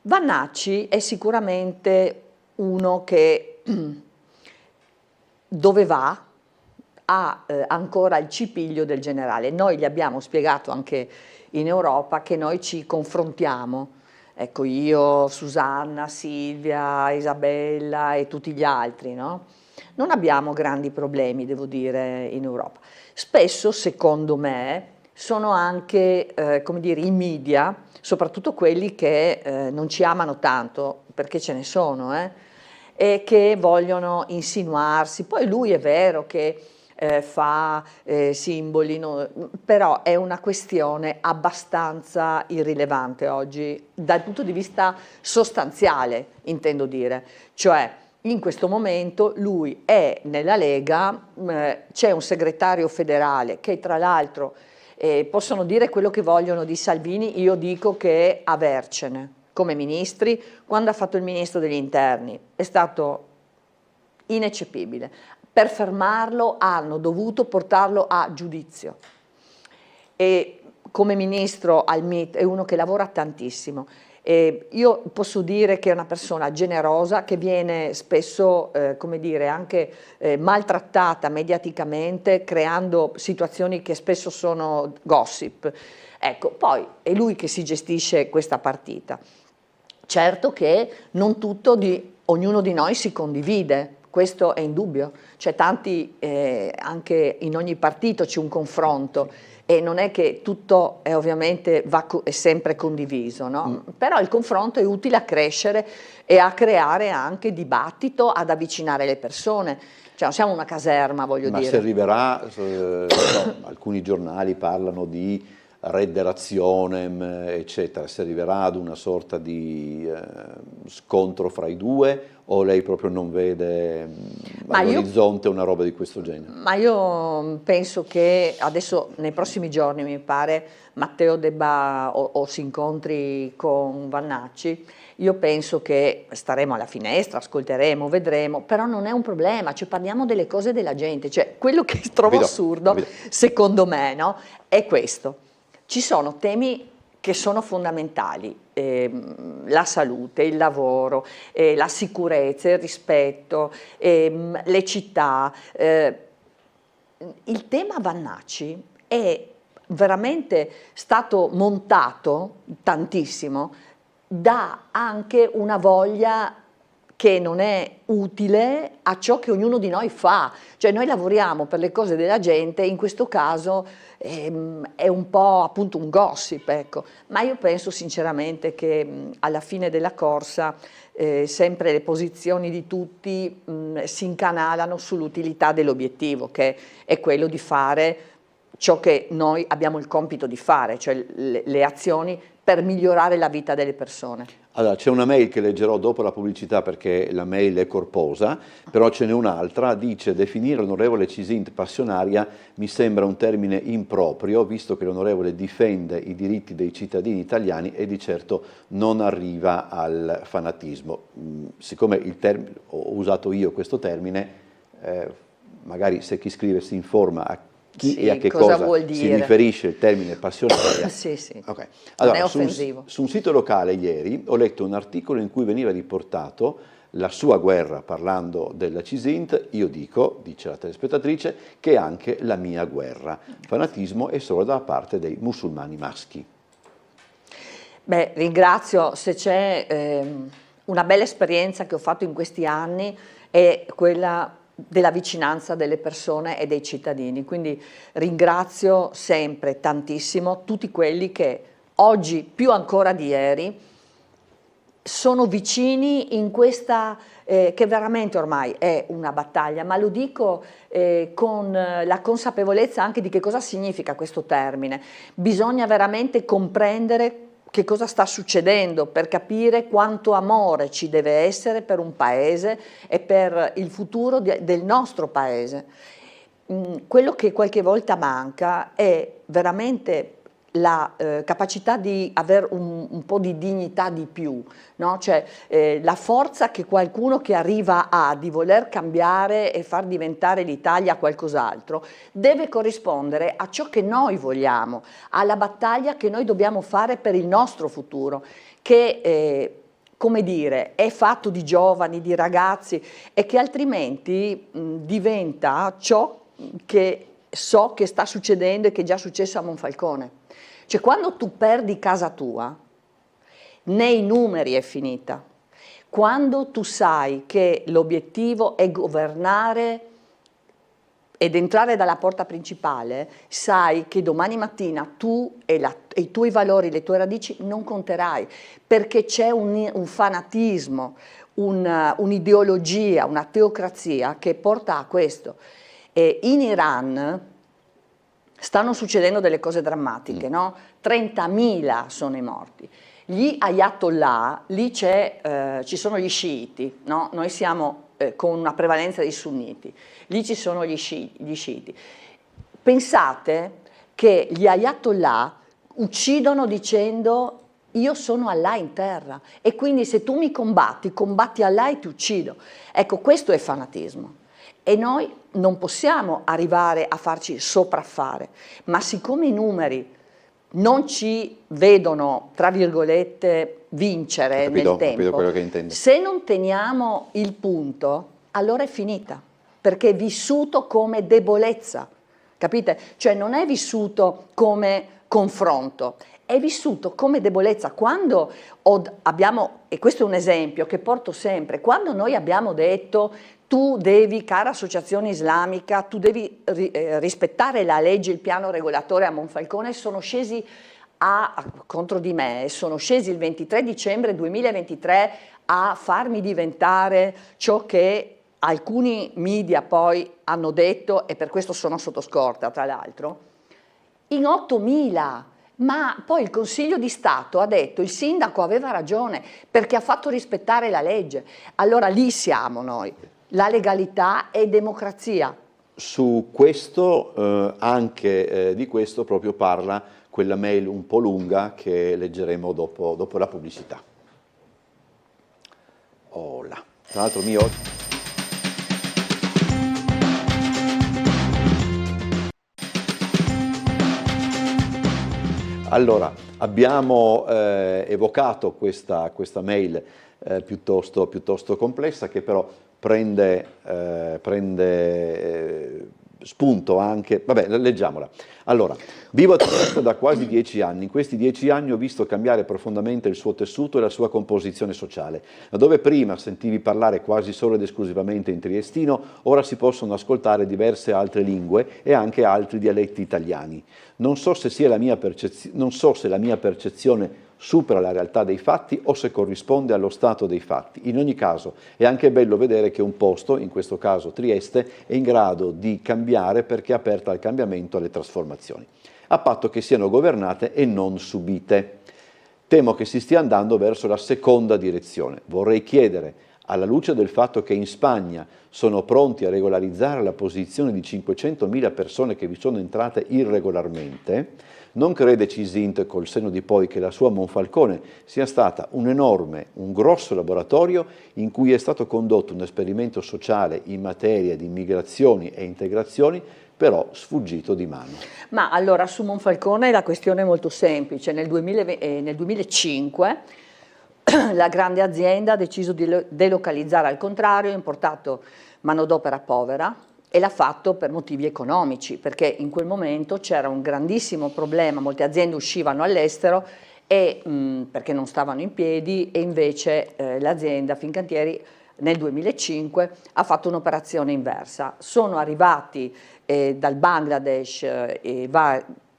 Vannacci è sicuramente uno che dove va ha ancora il cipiglio del generale. Noi gli abbiamo spiegato anche in Europa che noi ci confrontiamo, ecco, io, Susanna, Silvia, Isabella e tutti gli altri, no? Non abbiamo grandi problemi, devo dire, in Europa. Spesso, secondo me, sono anche, come dire, i media, soprattutto quelli che non ci amano tanto, perché ce ne sono, e che vogliono insinuarsi. Poi lui è vero che fa simboli, però è una questione abbastanza irrilevante oggi, dal punto di vista sostanziale, intendo dire. Cioè, in questo momento lui è nella Lega, c'è un segretario federale che tra l'altro possono dire quello che vogliono di Salvini, io dico che è avercene come ministri. Quando ha fatto il ministro degli interni è stato ineccepibile, per fermarlo hanno dovuto portarlo a giudizio, e come ministro al MIT è uno che lavora tantissimo. Io posso dire che è una persona generosa, che viene spesso, come dire, anche maltrattata mediaticamente, creando situazioni che spesso sono gossip. Ecco, poi è lui che si gestisce questa partita. Certo che non tutto ognuno di noi si condivide, questo è indubbio. Cioè tanti, anche in ogni partito c'è un confronto, e non è che tutto ovviamente è sempre condiviso, no? Però il confronto è utile a crescere e a creare anche dibattito, ad avvicinare le persone. Cioè non siamo una caserma, voglio dire. Ma se arriverà, alcuni giornali parlano di redde razionem, eccetera, si arriverà ad una sorta di scontro fra i due, o lei proprio non vede all'orizzonte una roba di questo genere? Ma io penso che adesso nei prossimi giorni, mi pare, Matteo debba o si incontri con Vannacci. Io penso che staremo alla finestra, ascolteremo, vedremo, però non è un problema, cioè parliamo delle cose della gente. Cioè quello che trovo assurdo, secondo me, no, è questo. Ci sono temi che sono fondamentali, la salute, il lavoro, la sicurezza, il rispetto, le città. Il tema Vannacci è veramente stato montato tantissimo da anche una voglia che non è utile a ciò che ognuno di noi fa. Cioè noi lavoriamo per le cose della gente, in questo caso è un po' appunto un gossip, ecco. Ma io penso sinceramente che alla fine della corsa sempre le posizioni di tutti si incanalano sull'utilità dell'obiettivo, che è quello di fare ciò che noi abbiamo il compito di fare, cioè le azioni per migliorare la vita delle persone. Allora, c'è una mail che leggerò dopo la pubblicità perché la mail è corposa, però ce n'è un'altra, dice: definire l'onorevole Cisint passionaria mi sembra un termine improprio, visto che l'onorevole difende i diritti dei cittadini italiani e di certo non arriva al fanatismo. Siccome ho usato io questo termine, magari se chi scrive si informa a chi e a che cosa si riferisce il termine passionaria. Sì, sì. Okay. non Allora, è offensivo. Su un sito locale ieri ho letto un articolo in cui veniva riportato la sua guerra parlando della Cisint. Io dico, dice la telespettatrice, che è anche la mia guerra. Fanatismo è solo da parte dei musulmani maschi. Beh, ringrazio, se c'è una bella esperienza che ho fatto in questi anni è quella della vicinanza delle persone e dei cittadini, quindi ringrazio sempre tantissimo tutti quelli che oggi più ancora di ieri sono vicini in questa che veramente ormai è una battaglia, ma lo dico con la consapevolezza anche di che cosa significa questo termine. Bisogna veramente comprendere che cosa sta succedendo per capire quanto amore ci deve essere per un paese e per il futuro del nostro paese. Quello che qualche volta manca è veramente la capacità di avere un po' di dignità di più, no? Cioè, la forza che qualcuno che arriva di voler cambiare e far diventare l'Italia qualcos'altro deve corrispondere a ciò che noi vogliamo, alla battaglia che noi dobbiamo fare per il nostro futuro, che come dire, è fatto di giovani, di ragazzi e che altrimenti diventa ciò che so che sta succedendo e che è già successo a Monfalcone. Cioè, quando tu perdi casa tua, nei numeri è finita. Quando tu sai che l'obiettivo è governare ed entrare dalla porta principale, sai che domani mattina tu e i tuoi valori, le tue radici non conterai, perché c'è un fanatismo, un'ideologia, una teocrazia che porta a questo. E in Iran stanno succedendo delle cose drammatiche, no? 30.000 sono i morti. Gli ayatollah, lì ci sono gli sciiti, no? Noi siamo con una prevalenza di sunniti, lì ci sono gli sciiti. Pensate che gli ayatollah uccidono dicendo: io sono Allah in terra e quindi se tu mi combatti Allah e ti uccido. Ecco, questo è fanatismo. E noi non possiamo arrivare a farci sopraffare, ma siccome i numeri non ci vedono, tra virgolette, vincere nel tempo, se non teniamo il punto, allora è finita, perché è vissuto come debolezza, capite? Cioè non è vissuto come confronto, è vissuto come debolezza. Quando abbiamo, e questo è un esempio che porto sempre, quando noi abbiamo detto: tu devi, cara associazione islamica, tu devi rispettare la legge, il piano regolatore a Monfalcone, sono scesi contro di me, sono scesi il 23 dicembre 2023 a farmi diventare ciò che alcuni media poi hanno detto, e per questo sono sotto scorta tra l'altro, in 8.000. Ma poi il Consiglio di Stato ha detto: il sindaco aveva ragione perché ha fatto rispettare la legge. Allora lì siamo noi. La legalità è democrazia. Su questo, anche di questo proprio parla quella mail un po' lunga che leggeremo dopo la pubblicità. Tra l'altro Allora, abbiamo evocato questa mail piuttosto complessa, che però prende spunto anche, vabbè, leggiamola. Allora, vivo a Trieste da quasi 10 anni. In questi 10 anni ho visto cambiare profondamente il suo tessuto e la sua composizione sociale. Laddove prima sentivi parlare quasi solo ed esclusivamente in triestino, ora si possono ascoltare diverse altre lingue e anche altri dialetti italiani. Non so se la mia percezione supera la realtà dei fatti o se corrisponde allo stato dei fatti. In ogni caso è anche bello vedere che un posto, in questo caso Trieste, è in grado di cambiare perché è aperta al cambiamento, alle trasformazioni, a patto che siano governate e non subite. Temo che si stia andando verso la seconda direzione. Vorrei chiedere, alla luce del fatto che in Spagna sono pronti a regolarizzare la posizione di 500.000 persone che vi sono entrate irregolarmente, non crede Cisint col senno di poi che la sua Monfalcone sia stata un grosso laboratorio in cui è stato condotto un esperimento sociale in materia di immigrazioni e integrazioni, però sfuggito di mano? Ma allora su Monfalcone la questione è molto semplice. Nel 2005 la grande azienda ha deciso di delocalizzare, al contrario, ha importato manodopera povera e l'ha fatto per motivi economici, perché in quel momento c'era un grandissimo problema, molte aziende uscivano all'estero perché non stavano in piedi, e invece l'azienda Fincantieri nel 2005 ha fatto un'operazione inversa. Sono arrivati dal Bangladesh e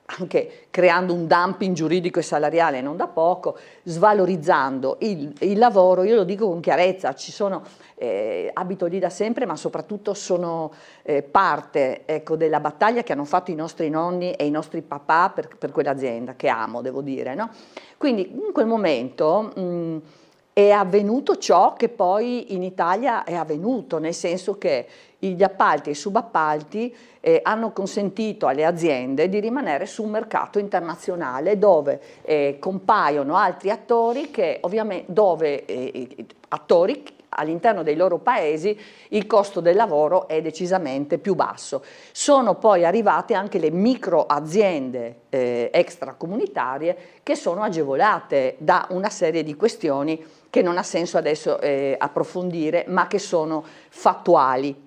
anche creando un dumping giuridico e salariale non da poco, svalorizzando il lavoro. Io lo dico con chiarezza, ci sono, abito lì da sempre, ma soprattutto sono parte, ecco, della battaglia che hanno fatto i nostri nonni e i nostri papà per quell'azienda, che amo, devo dire, no? Quindi in quel momento è avvenuto ciò che poi in Italia è avvenuto, nel senso che gli appalti e i subappalti hanno consentito alle aziende di rimanere su un mercato internazionale dove compaiono altri attori attori all'interno dei loro paesi il costo del lavoro è decisamente più basso. Sono poi arrivate anche le micro aziende extracomunitarie che sono agevolate da una serie di questioni che non ha senso adesso approfondire, ma che sono fattuali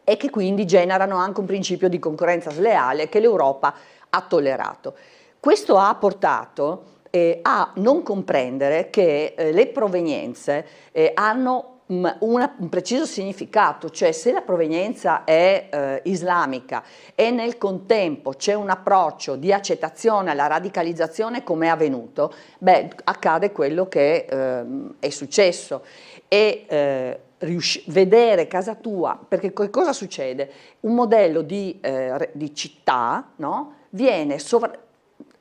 e che quindi generano anche un principio di concorrenza sleale che l'Europa ha tollerato. Questo ha portato a non comprendere che le provenienze hanno un preciso significato, cioè se la provenienza è islamica e nel contempo c'è un approccio di accettazione alla radicalizzazione come è avvenuto, accade quello che è successo. E vedere casa tua, perché cosa succede? Un modello di città, no?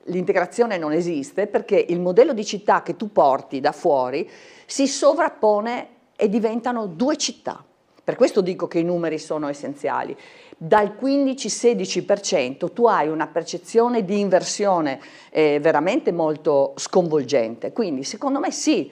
L'integrazione non esiste perché il modello di città che tu porti da fuori si sovrappone e diventano due città. Per questo dico che i numeri sono essenziali. Dal 15-16% tu hai una percezione di inversione veramente molto sconvolgente. Quindi secondo me sì.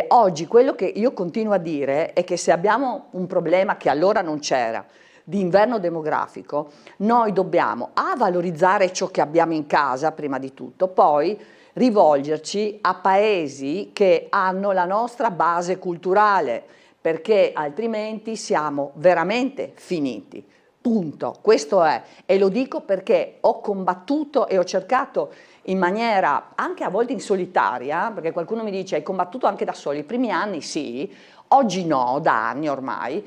Oggi quello che io continuo a dire è che se abbiamo un problema che allora non c'era, di inverno demografico, noi dobbiamo valorizzare ciò che abbiamo in casa prima di tutto, poi rivolgerci a paesi che hanno la nostra base culturale, perché altrimenti siamo veramente finiti. Punto. Questo è, e lo dico perché ho combattuto e ho cercato in maniera anche a volte in solitaria, perché qualcuno mi dice hai combattuto anche da soli, i primi anni sì, oggi no, da anni ormai,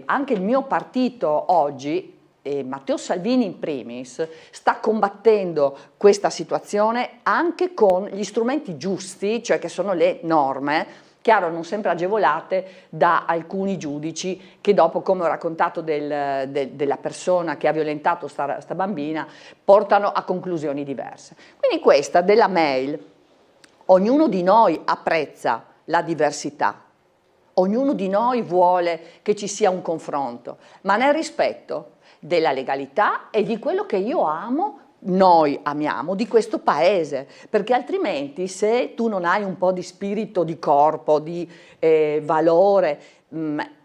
anche il mio partito oggi, Matteo Salvini in primis, sta combattendo questa situazione anche con gli strumenti giusti, cioè che sono le norme, chiaro non sempre agevolate da alcuni giudici che dopo, come ho raccontato della persona che ha violentato sta bambina, portano a conclusioni diverse. Quindi questa della mail, ognuno di noi apprezza la diversità, ognuno di noi vuole che ci sia un confronto, ma nel rispetto della legalità e di quello che io amo, noi amiamo di questo paese, perché altrimenti se tu non hai un po' di spirito di corpo, di valore,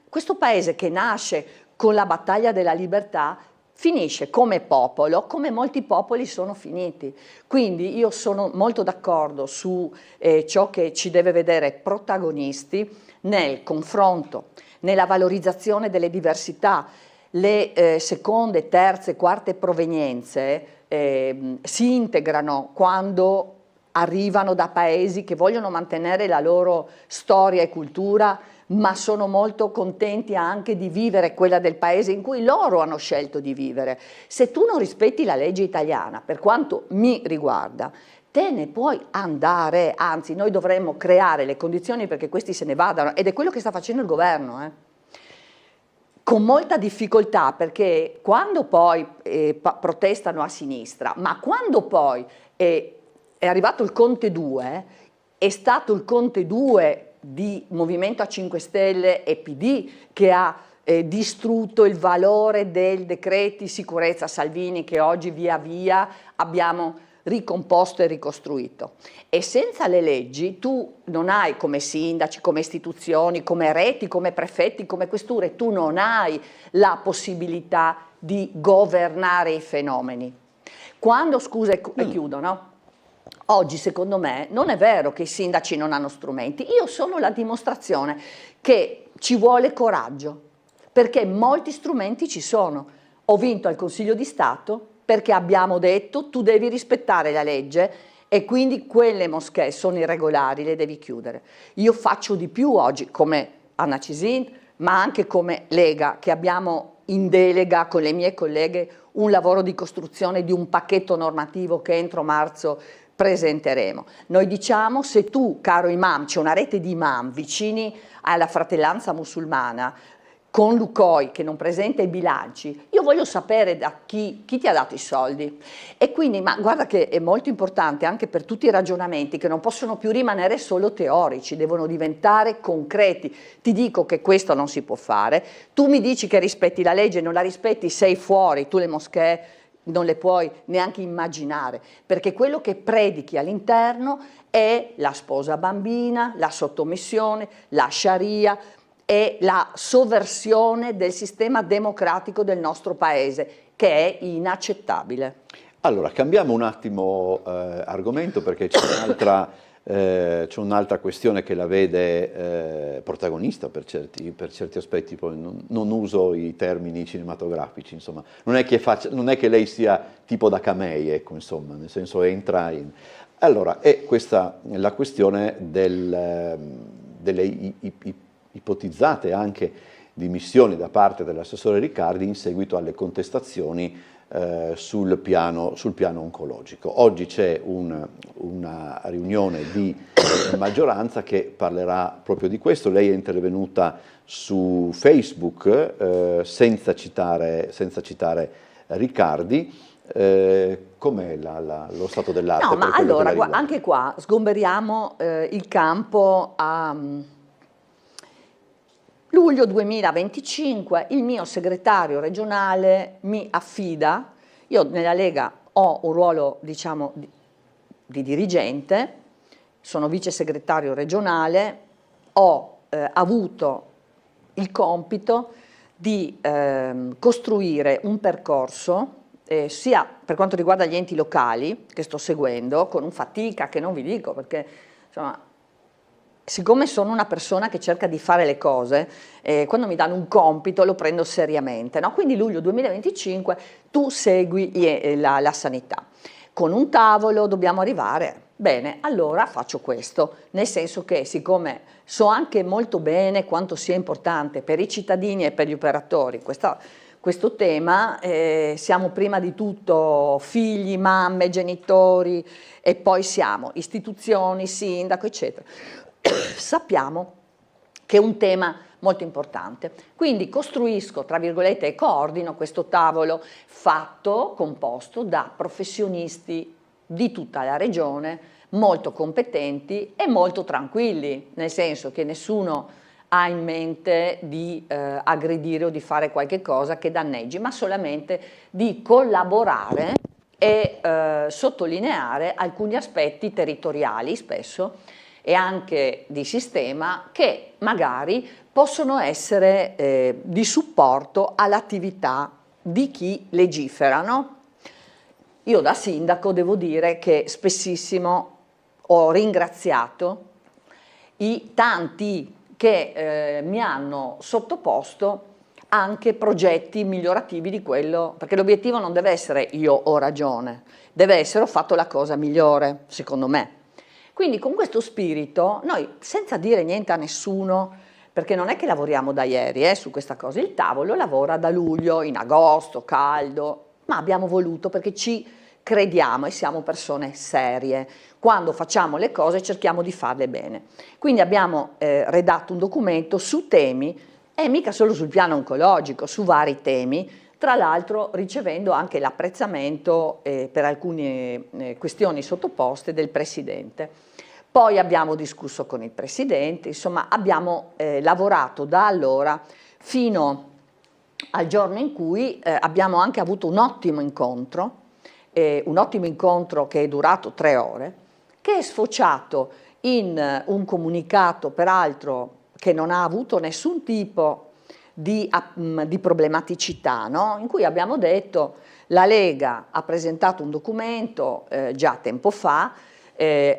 questo paese che nasce con la battaglia della libertà finisce come popolo, come molti popoli sono finiti. Quindi io sono molto d'accordo su ciò che ci deve vedere protagonisti nel confronto, nella valorizzazione delle diversità. Le seconde, terze, quarte provenienze si integrano quando arrivano da paesi che vogliono mantenere la loro storia e cultura, ma sono molto contenti anche di vivere quella del paese in cui loro hanno scelto di vivere. Se tu non rispetti la legge italiana, per quanto mi riguarda, te ne puoi andare, anzi noi dovremmo creare le condizioni perché questi se ne vadano, ed è quello che sta facendo il governo, con molta difficoltà, perché quando poi protestano a sinistra, ma quando poi è arrivato il Conte 2, è stato il Conte 2 di Movimento a 5 Stelle e PD che ha distrutto il valore dei decreti sicurezza Salvini, che oggi via via abbiamo ricomposto e ricostruito. E senza le leggi tu non hai, come sindaci, come istituzioni, come reti, come prefetti, come questure, tu non hai la possibilità di governare i fenomeni. Quando, scusa e chiudo, no? Oggi secondo me non è vero che i sindaci non hanno strumenti, io sono la dimostrazione che ci vuole coraggio, perché molti strumenti ci sono. Ho vinto al Consiglio di Stato perché abbiamo detto tu devi rispettare la legge e quindi quelle moschee sono irregolari, le devi chiudere. Io faccio di più oggi come Anna Cisin, ma anche come Lega, che abbiamo in delega con le mie colleghe un lavoro di costruzione di un pacchetto normativo che entro marzo presenteremo. Noi diciamo, se tu, caro imam, c'è una rete di imam vicini alla fratellanza musulmana, con Lucoi che non presenta i bilanci, io voglio sapere da chi ti ha dato i soldi. E quindi, ma guarda che è molto importante anche per tutti i ragionamenti che non possono più rimanere solo teorici, devono diventare concreti. Ti dico che questo non si può fare, tu mi dici che rispetti la legge, non la rispetti, sei fuori, tu le moschee non le puoi neanche immaginare, perché quello che predichi all'interno è la sposa bambina, la sottomissione, la sharia, e la sovversione del sistema democratico del nostro paese, che è inaccettabile. Allora, cambiamo un attimo argomento, perché c'è un'altra questione che la vede protagonista per certi aspetti, poi non uso i termini cinematografici, insomma, non è che lei sia tipo da Camei, ecco, insomma, nel senso entra in... Allora, è questa la questione delle ipotizzate anche dimissioni da parte dell'assessore Riccardi in seguito alle contestazioni sul piano oncologico. Oggi c'è una riunione di maggioranza che parlerà proprio di questo. Lei è intervenuta su Facebook senza citare Riccardi. Com'è lo stato dell'arte? No, ma allora, anche qua sgomberiamo il campo a... Luglio 2025 il mio segretario regionale mi affida, io nella Lega ho un ruolo diciamo di dirigente, sono vice segretario regionale, ho avuto il compito di costruire un percorso sia per quanto riguarda gli enti locali che sto seguendo, con un fatica che non vi dico perché insomma... Siccome sono una persona che cerca di fare le cose, quando mi danno un compito lo prendo seriamente, no? Quindi luglio 2025 tu segui la sanità. Con un tavolo dobbiamo arrivare, bene, allora faccio questo, nel senso che siccome so anche molto bene quanto sia importante per i cittadini e per gli operatori questo tema, siamo prima di tutto figli, mamme, genitori e poi siamo istituzioni, sindaco, eccetera. Sappiamo che è un tema molto importante, quindi costruisco, tra virgolette, e coordino questo tavolo composto da professionisti di tutta la regione, molto competenti e molto tranquilli, nel senso che nessuno ha in mente di aggredire o di fare qualche cosa che danneggi, ma solamente di collaborare e sottolineare alcuni aspetti territoriali spesso e anche di sistema che magari possono essere di supporto all'attività di chi legifera, no? Io da sindaco devo dire che spessissimo ho ringraziato i tanti che mi hanno sottoposto anche progetti migliorativi di quello, perché l'obiettivo non deve essere io ho ragione, deve essere ho fatto la cosa migliore, secondo me. Quindi con questo spirito noi, senza dire niente a nessuno, perché non è che lavoriamo da ieri su questa cosa, il tavolo lavora da luglio, in agosto, caldo, ma abbiamo voluto perché ci crediamo e siamo persone serie. Quando facciamo le cose cerchiamo di farle bene. Quindi abbiamo redatto un documento su temi, e mica solo sul piano oncologico, su vari temi, tra l'altro ricevendo anche l'apprezzamento per alcune questioni sottoposte del Presidente. Poi abbiamo discusso con il Presidente, insomma abbiamo lavorato da allora fino al giorno in cui abbiamo anche avuto un ottimo incontro che è durato 3 ore, che è sfociato in un comunicato peraltro che non ha avuto nessun tipo di problematicità, no? In cui abbiamo detto la Lega ha presentato un documento già tempo fa,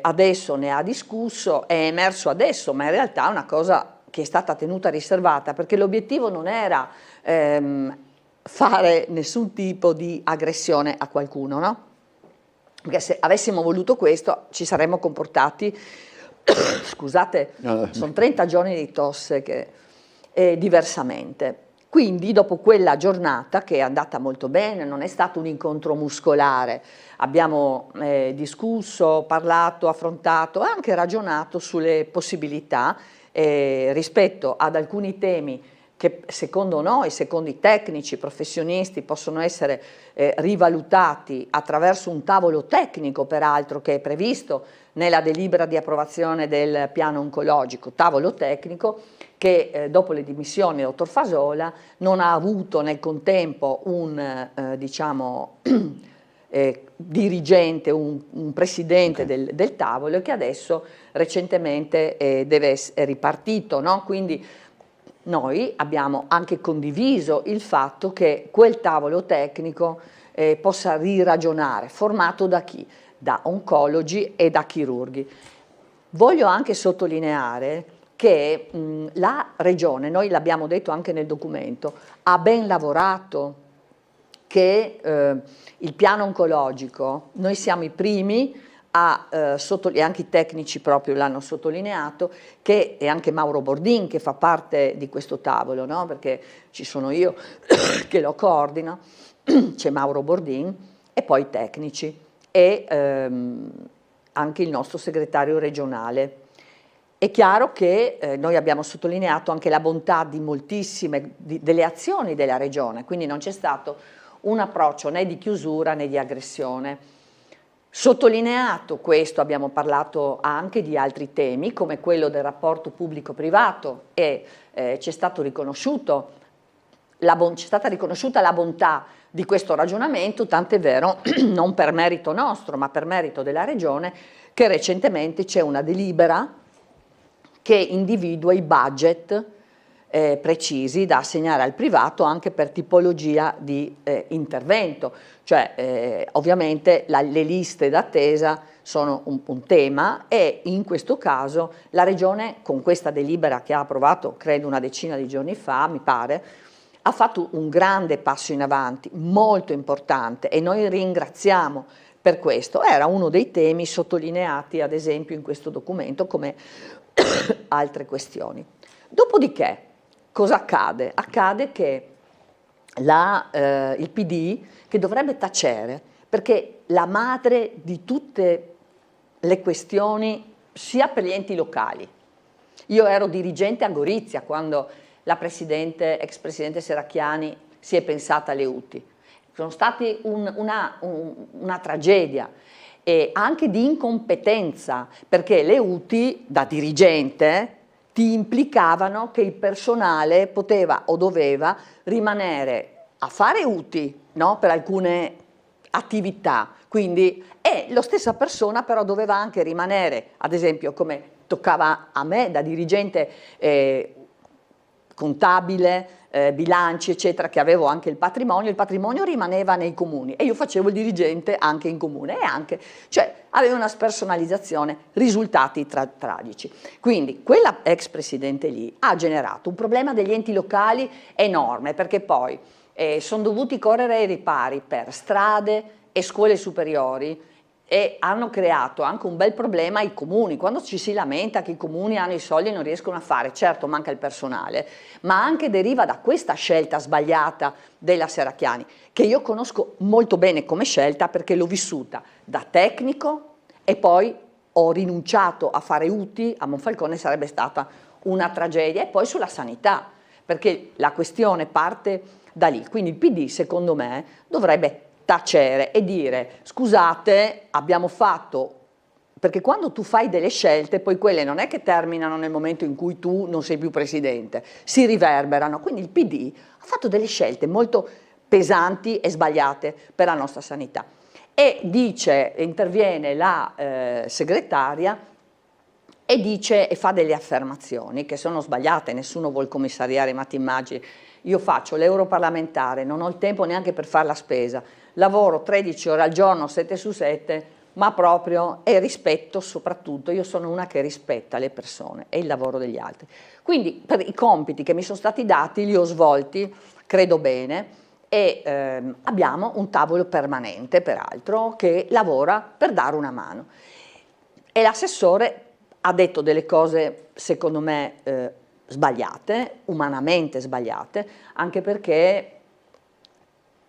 adesso ne ha discusso, è emerso adesso, ma in realtà è una cosa che è stata tenuta riservata, perché l'obiettivo non era fare nessun tipo di aggressione a qualcuno, no? Perché se avessimo voluto questo ci saremmo comportati, scusate, sono 30 giorni di tosse che diversamente. Quindi dopo quella giornata, che è andata molto bene, non è stato un incontro muscolare, abbiamo discusso, parlato, affrontato e anche ragionato sulle possibilità rispetto ad alcuni temi che secondo noi, secondo i tecnici, professionisti, possono essere rivalutati attraverso un tavolo tecnico, peraltro, che è previsto nella delibera di approvazione del piano oncologico, tavolo tecnico che dopo le dimissioni del dottor Fasola non ha avuto nel contempo un dirigente, un presidente del tavolo, e che adesso recentemente deve essere ripartito, no? Quindi noi abbiamo anche condiviso il fatto che quel tavolo tecnico possa riragionare, formato da chi? Da oncologi e da chirurghi. Voglio anche sottolineare che la Regione, noi l'abbiamo detto anche nel documento, ha ben lavorato, che il piano oncologico, noi siamo i primi e anche i tecnici proprio l'hanno sottolineato, che è anche Mauro Bordin che fa parte di questo tavolo, no? Perché ci sono io che lo coordino, c'è Mauro Bordin e poi i tecnici e anche il nostro segretario regionale. È chiaro che noi abbiamo sottolineato anche la bontà di moltissime delle azioni della Regione, quindi non c'è stato un approccio né di chiusura né di aggressione. Sottolineato questo, abbiamo parlato anche di altri temi come quello del rapporto pubblico-privato e c'è stata riconosciuta la bontà di questo ragionamento, tant'è vero, non per merito nostro ma per merito della Regione, che recentemente c'è una delibera che individua i budget precisi da assegnare al privato anche per tipologia di intervento, cioè ovviamente le liste d'attesa sono un tema e in questo caso la Regione con questa delibera che ha approvato credo una decina di giorni fa, mi pare, ha fatto un grande passo in avanti, molto importante, e noi ringraziamo per questo. Era uno dei temi sottolineati ad esempio in questo documento come altre questioni. Dopodiché cosa accade? Accade che il PD, che dovrebbe tacere, perché la madre di tutte le questioni sia per gli enti locali. Io ero dirigente a Gorizia quando la ex presidente Serracchiani si è pensata alle UTI. Sono stati una tragedia e anche di incompetenza, perché le UTI da dirigente ti implicavano che il personale poteva o doveva rimanere a fare UTI, no? Per alcune attività, quindi la stessa persona però doveva anche rimanere, ad esempio come toccava a me da dirigente contabile, bilanci eccetera, che avevo anche il patrimonio rimaneva nei comuni e io facevo il dirigente anche in comune e anche, cioè aveva una spersonalizzazione, risultati tragici. Quindi quella ex presidente lì ha generato un problema degli enti locali enorme, perché poi sono dovuti correre ai ripari per strade e scuole superiori e hanno creato anche un bel problema ai comuni, quando ci si lamenta che i comuni hanno i soldi e non riescono a fare, certo manca il personale, ma anche deriva da questa scelta sbagliata della Serracchiani, che io conosco molto bene come scelta perché l'ho vissuta da tecnico e poi ho rinunciato a fare UTI, a Monfalcone sarebbe stata una tragedia, e poi sulla sanità, perché la questione parte da lì. Quindi il PD, secondo me, dovrebbe tacere e dire: scusate, abbiamo fatto... Perché quando tu fai delle scelte, poi quelle non è che terminano nel momento in cui tu non sei più presidente, si riverberano. Quindi il PD ha fatto delle scelte molto pesanti e sbagliate per la nostra sanità. E interviene la segretaria e dice e fa delle affermazioni che sono sbagliate, nessuno vuol commissariare, ma ti immagini, io faccio l'europarlamentare, non ho il tempo neanche per fare la spesa, lavoro 13 ore al giorno, 7 su 7, ma proprio, e rispetto soprattutto, io sono una che rispetta le persone e il lavoro degli altri. Quindi per i compiti che mi sono stati dati li ho svolti, credo bene, e abbiamo un tavolo permanente, peraltro, che lavora per dare una mano. E l'assessore ha detto delle cose, secondo me, sbagliate, umanamente sbagliate, anche perché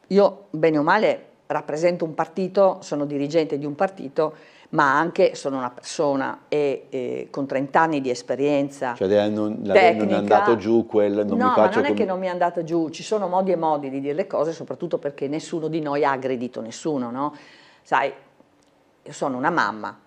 io, bene o male, rappresento un partito, sono dirigente di un partito, ma anche sono una persona e con 30 anni di esperienza tecnica. Non è andato giù quel... No, ma non è che non mi è andata giù, ci sono modi e modi di dire le cose, soprattutto perché nessuno di noi ha aggredito nessuno, no? Sai, io sono una mamma,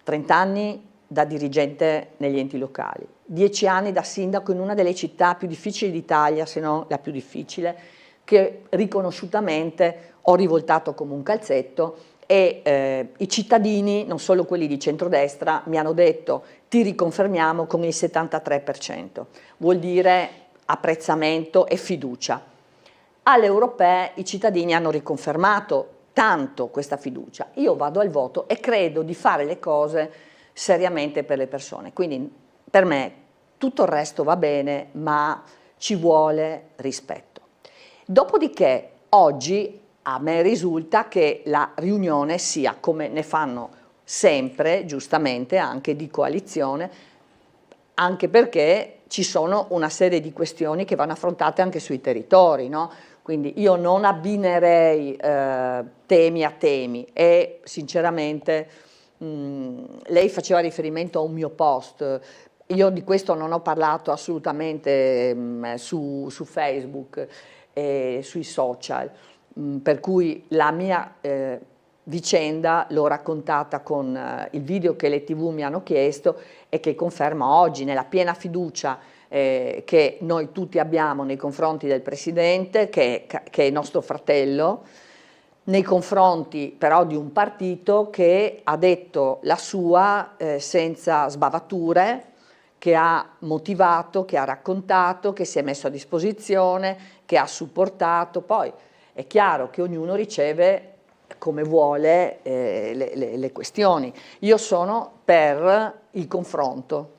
30 anni da dirigente negli enti locali, 10 anni da sindaco in una delle città più difficili d'Italia, se non la più difficile, che riconosciutamente ho rivoltato come un calzetto e i cittadini, non solo quelli di centrodestra, mi hanno detto: ti riconfermiamo con il 73%, vuol dire apprezzamento e fiducia. Alle europee i cittadini hanno riconfermato tanto questa fiducia, io vado al voto e credo di fare le cose seriamente per le persone, quindi per me tutto il resto va bene, ma ci vuole rispetto. Dopodiché oggi a me risulta che la riunione sia, come ne fanno sempre, giustamente, anche di coalizione, anche perché ci sono una serie di questioni che vanno affrontate anche sui territori, no? Quindi io non abbinerei temi a temi e sinceramente lei faceva riferimento a un mio post, io di questo non ho parlato assolutamente su Facebook e sui social, per cui la mia vicenda l'ho raccontata con il video che le TV mi hanno chiesto e che conferma oggi nella piena fiducia che noi tutti abbiamo nei confronti del Presidente, che è nostro fratello, nei confronti però di un partito che ha detto la sua senza sbavature, che ha motivato, che ha raccontato, che si è messo a disposizione, che ha supportato. Poi è chiaro che ognuno riceve come vuole le questioni. Io sono per il confronto.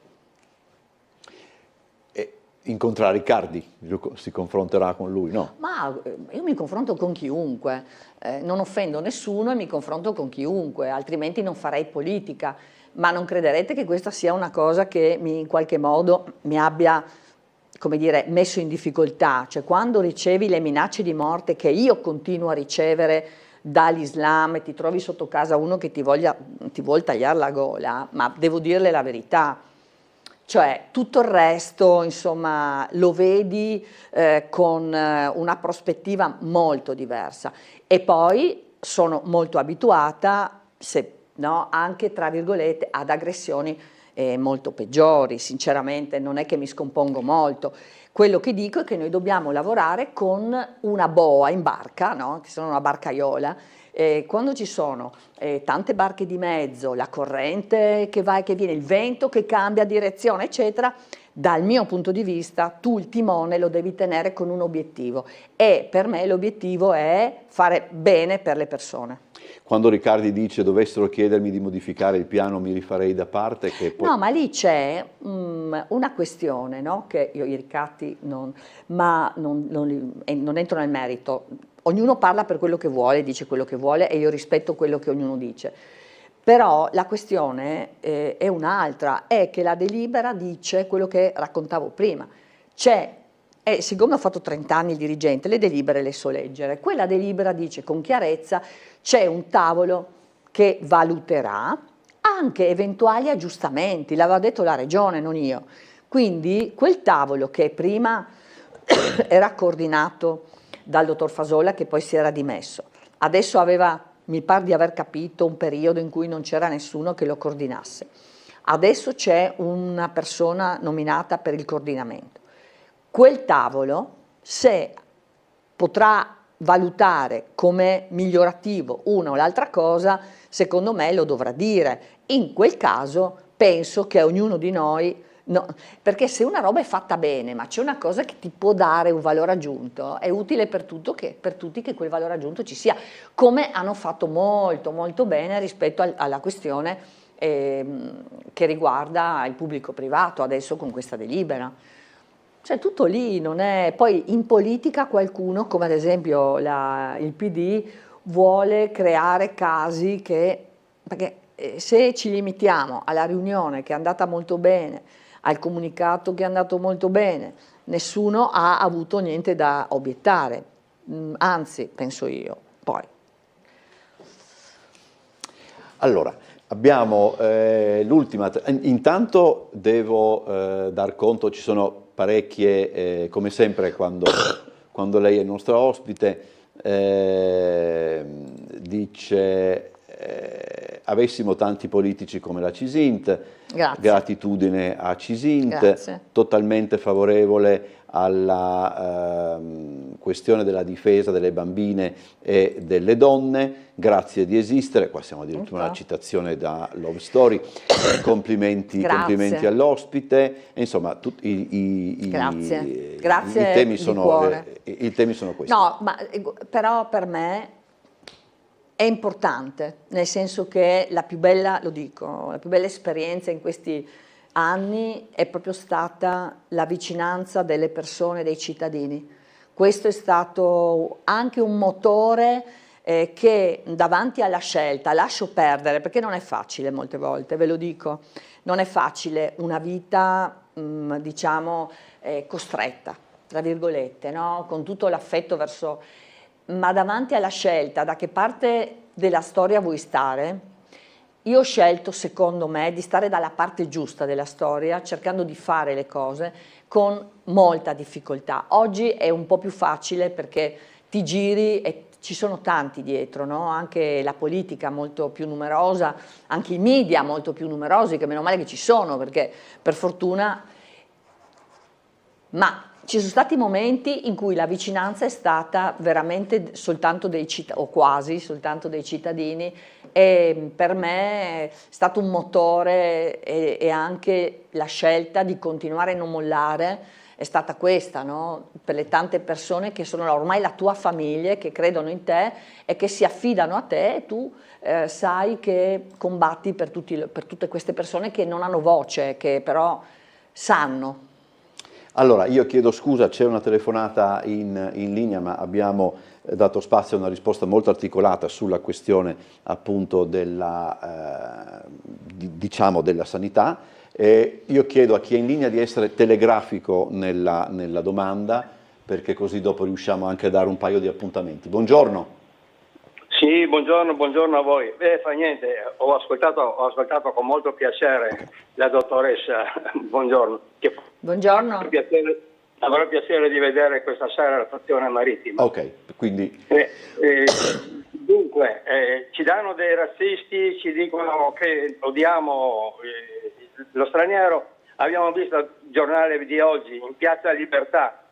Incontrare Riccardi, si confronterà con lui, no? Ma io mi confronto con chiunque, non offendo nessuno e mi confronto con chiunque, altrimenti non farei politica, ma non crederete che questa sia una cosa che in qualche modo mi abbia, come dire, messo in difficoltà. Cioè, quando ricevi le minacce di morte che io continuo a ricevere dall'Islam e ti trovi sotto casa uno che ti vuol tagliare la gola, ma devo dirle la verità. Cioè, tutto il resto, insomma, lo vedi con una prospettiva molto diversa. E poi sono molto abituata, anche, tra virgolette, ad aggressioni molto peggiori. Sinceramente, non è che mi scompongo molto. Quello che dico è che noi dobbiamo lavorare con una boa in barca, no? Che sono una barcaiola. Quando ci sono tante barche di mezzo, la corrente che va e che viene, il vento che cambia direzione, eccetera, dal mio punto di vista tu il timone lo devi tenere con un obiettivo e per me l'obiettivo è fare bene per le persone. Quando Riccardi dice dovessero chiedermi di modificare il piano mi rifarei da parte, che poi... No, ma lì c'è una questione, no? Che io i ricatti non entro nel merito. Ognuno parla per quello che vuole, dice quello che vuole e io rispetto quello che ognuno dice. Però la questione è un'altra, è che la delibera dice quello che raccontavo prima. Siccome ho fatto 30 anni il dirigente, le delibere le so leggere. Quella delibera dice con chiarezza c'è un tavolo che valuterà anche eventuali aggiustamenti, l'aveva detto la Regione, non io. Quindi quel tavolo che prima era coordinato dal dottor Fasolla, che poi si era dimesso. Adesso aveva, mi pare di aver capito, un periodo in cui non c'era nessuno che lo coordinasse. Adesso c'è una persona nominata per il coordinamento. Quel tavolo, se potrà valutare come migliorativo una o l'altra cosa, secondo me lo dovrà dire. In quel caso penso che ognuno di noi, no, perché se una roba è fatta bene, ma c'è una cosa che ti può dare un valore aggiunto, è utile per tutti che quel valore aggiunto ci sia, come hanno fatto molto molto bene rispetto alla questione che riguarda il pubblico privato adesso con questa delibera. Cioè tutto lì, non è... Poi in politica qualcuno, come ad esempio il PD, vuole creare casi che... Perché se ci limitiamo alla riunione che è andata molto bene, al comunicato che è andato molto bene, nessuno ha avuto niente da obiettare, anzi, penso io. Poi. Allora, abbiamo l'ultima... Intanto devo dar conto, ci sono parecchie, come sempre quando lei è il nostro ospite, dice avessimo tanti politici come la Cisint, gratitudine a Cisint, totalmente favorevole alla questione della difesa delle bambine e delle donne, grazie di esistere, qua siamo addirittura una citazione da Love Story, complimenti all'ospite, insomma i temi sono questi. No, ma però per me è importante, nel senso che la più bella, lo dico, la più bella esperienza in questi anni è proprio stata la vicinanza delle persone, dei cittadini. Questo è stato anche un motore che davanti alla scelta, lascio perdere, perché non è facile molte volte, ve lo dico, non è facile una vita, diciamo, costretta, tra virgolette, no? Con tutto l'affetto verso... Ma davanti alla scelta, da che parte della storia vuoi stare, io ho scelto, secondo me, di stare dalla parte giusta della storia, cercando di fare le cose con molta difficoltà. Oggi è un po' più facile perché ti giri e ci sono tanti dietro, no? Anche la politica molto più numerosa, anche i media molto più numerosi, che meno male che ci sono, perché per fortuna... Ma ci sono stati momenti in cui la vicinanza è stata veramente soltanto dei cittadini, o quasi soltanto dei cittadini, e per me è stato un motore e anche la scelta di continuare a non mollare è stata questa, no? Per le tante persone che sono ormai la tua famiglia, che credono in te e che si affidano a te, e tu sai che combatti per tutte queste persone che non hanno voce, che però sanno. Allora, io chiedo scusa, c'è una telefonata in linea, ma abbiamo dato spazio a una risposta molto articolata sulla questione appunto della sanità. Io chiedo a chi è in linea di essere telegrafico nella domanda, perché così dopo riusciamo anche a dare un paio di appuntamenti. Buongiorno. Sì, buongiorno a voi. Fa niente, ho ascoltato con molto piacere la dottoressa. Buongiorno. Buongiorno. Avrò piacere di vedere questa sera la stazione marittima. Ok, quindi... Dunque, ci danno dei razzisti, ci dicono che odiamo lo straniero. Abbiamo visto il giornale di oggi, in Piazza Libertà,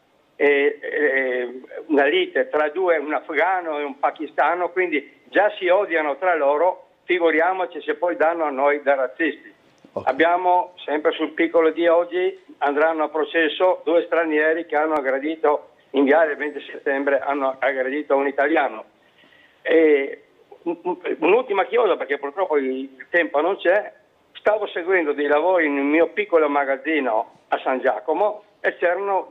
una lite tra un afghano e un pakistano, quindi già si odiano tra loro, figuriamoci se poi danno a noi da razzisti. Okay. Abbiamo, sempre sul Piccolo di oggi, andranno a processo 2 stranieri che hanno aggredito, in viale 20 settembre, hanno aggredito un italiano. E un'ultima chiosa, perché purtroppo il tempo non c'è, stavo seguendo dei lavori nel mio piccolo magazzino a San Giacomo, e c'erano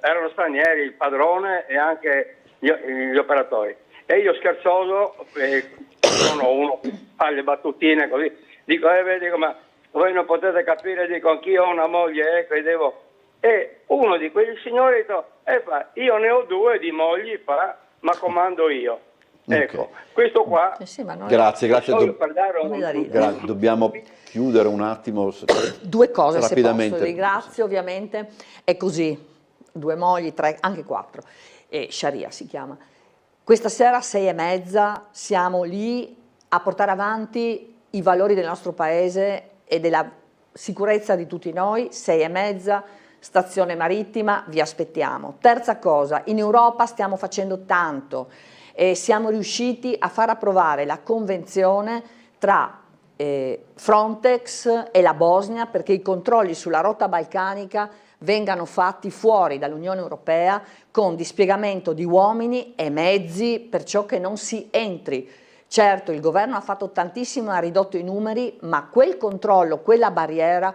erano stranieri, il padrone e anche gli operatori. E io scherzoso, sono uno che fa le battutine così, dico, ma voi non potete capire, dico, anch'io ho una moglie, credevo. E uno di quei signori fa, io ne ho 2 di mogli, ma comando io. Ecco, questo qua... Grazie. Dobbiamo chiudere un attimo. 2 cose, rapidamente. Se posso, ringrazio ovviamente. È così, 2 mogli, 3, anche 4, Sharia si chiama. Questa sera 6:30 siamo lì a portare avanti i valori del nostro paese e della sicurezza di tutti noi. 6:30, stazione marittima, vi aspettiamo. Terza cosa, in Europa stiamo facendo tanto e siamo riusciti a far approvare la convenzione tra Frontex e la Bosnia perché i controlli sulla rotta balcanica vengano fatti fuori dall'Unione Europea con dispiegamento di uomini e mezzi perciò che non si entri. Certo, il governo ha fatto tantissimo, ha ridotto i numeri, ma quel controllo, quella barriera,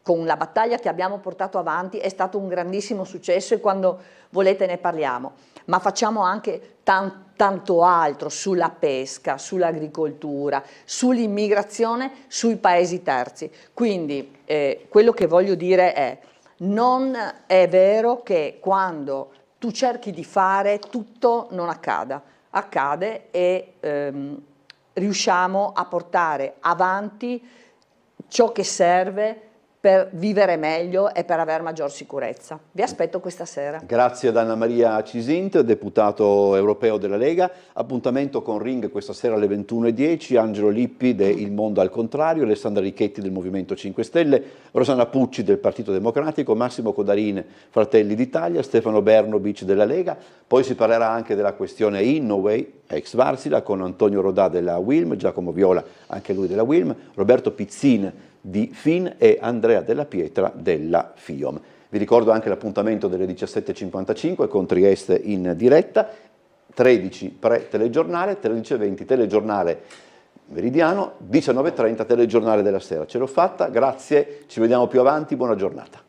con la battaglia che abbiamo portato avanti, è stato un grandissimo successo e quando volete ne parliamo. Ma facciamo anche tanto altro sulla pesca, sull'agricoltura, sull'immigrazione, sui paesi terzi. Quindi quello che voglio dire è: non è vero che quando tu cerchi di fare tutto non accada. Accade e riusciamo a portare avanti ciò che serve per vivere meglio e per avere maggior sicurezza. Vi aspetto questa sera. Grazie ad Anna Maria Cisint, deputato europeo della Lega. Appuntamento con Ring questa sera alle 21:10, Angelo Lippi de Il Mondo al Contrario, Alessandra Richetti del Movimento 5 Stelle, Rosanna Pucci del Partito Democratico, Massimo Codarin, Fratelli d'Italia, Stefano Bernobic della Lega. Poi si parlerà anche della questione Innoway, ex Varsila, con Antonio Rodà della Wilm, Giacomo Viola, anche lui della Wilm, Roberto Pizzin di FIN e Andrea Della Pietra della FIOM. Vi ricordo anche l'appuntamento delle 17:55 con Trieste in diretta, 13 pre-telegiornale, 13:20 telegiornale meridiano, 19:30 telegiornale della sera. Ce l'ho fatta, grazie, ci vediamo più avanti, buona giornata.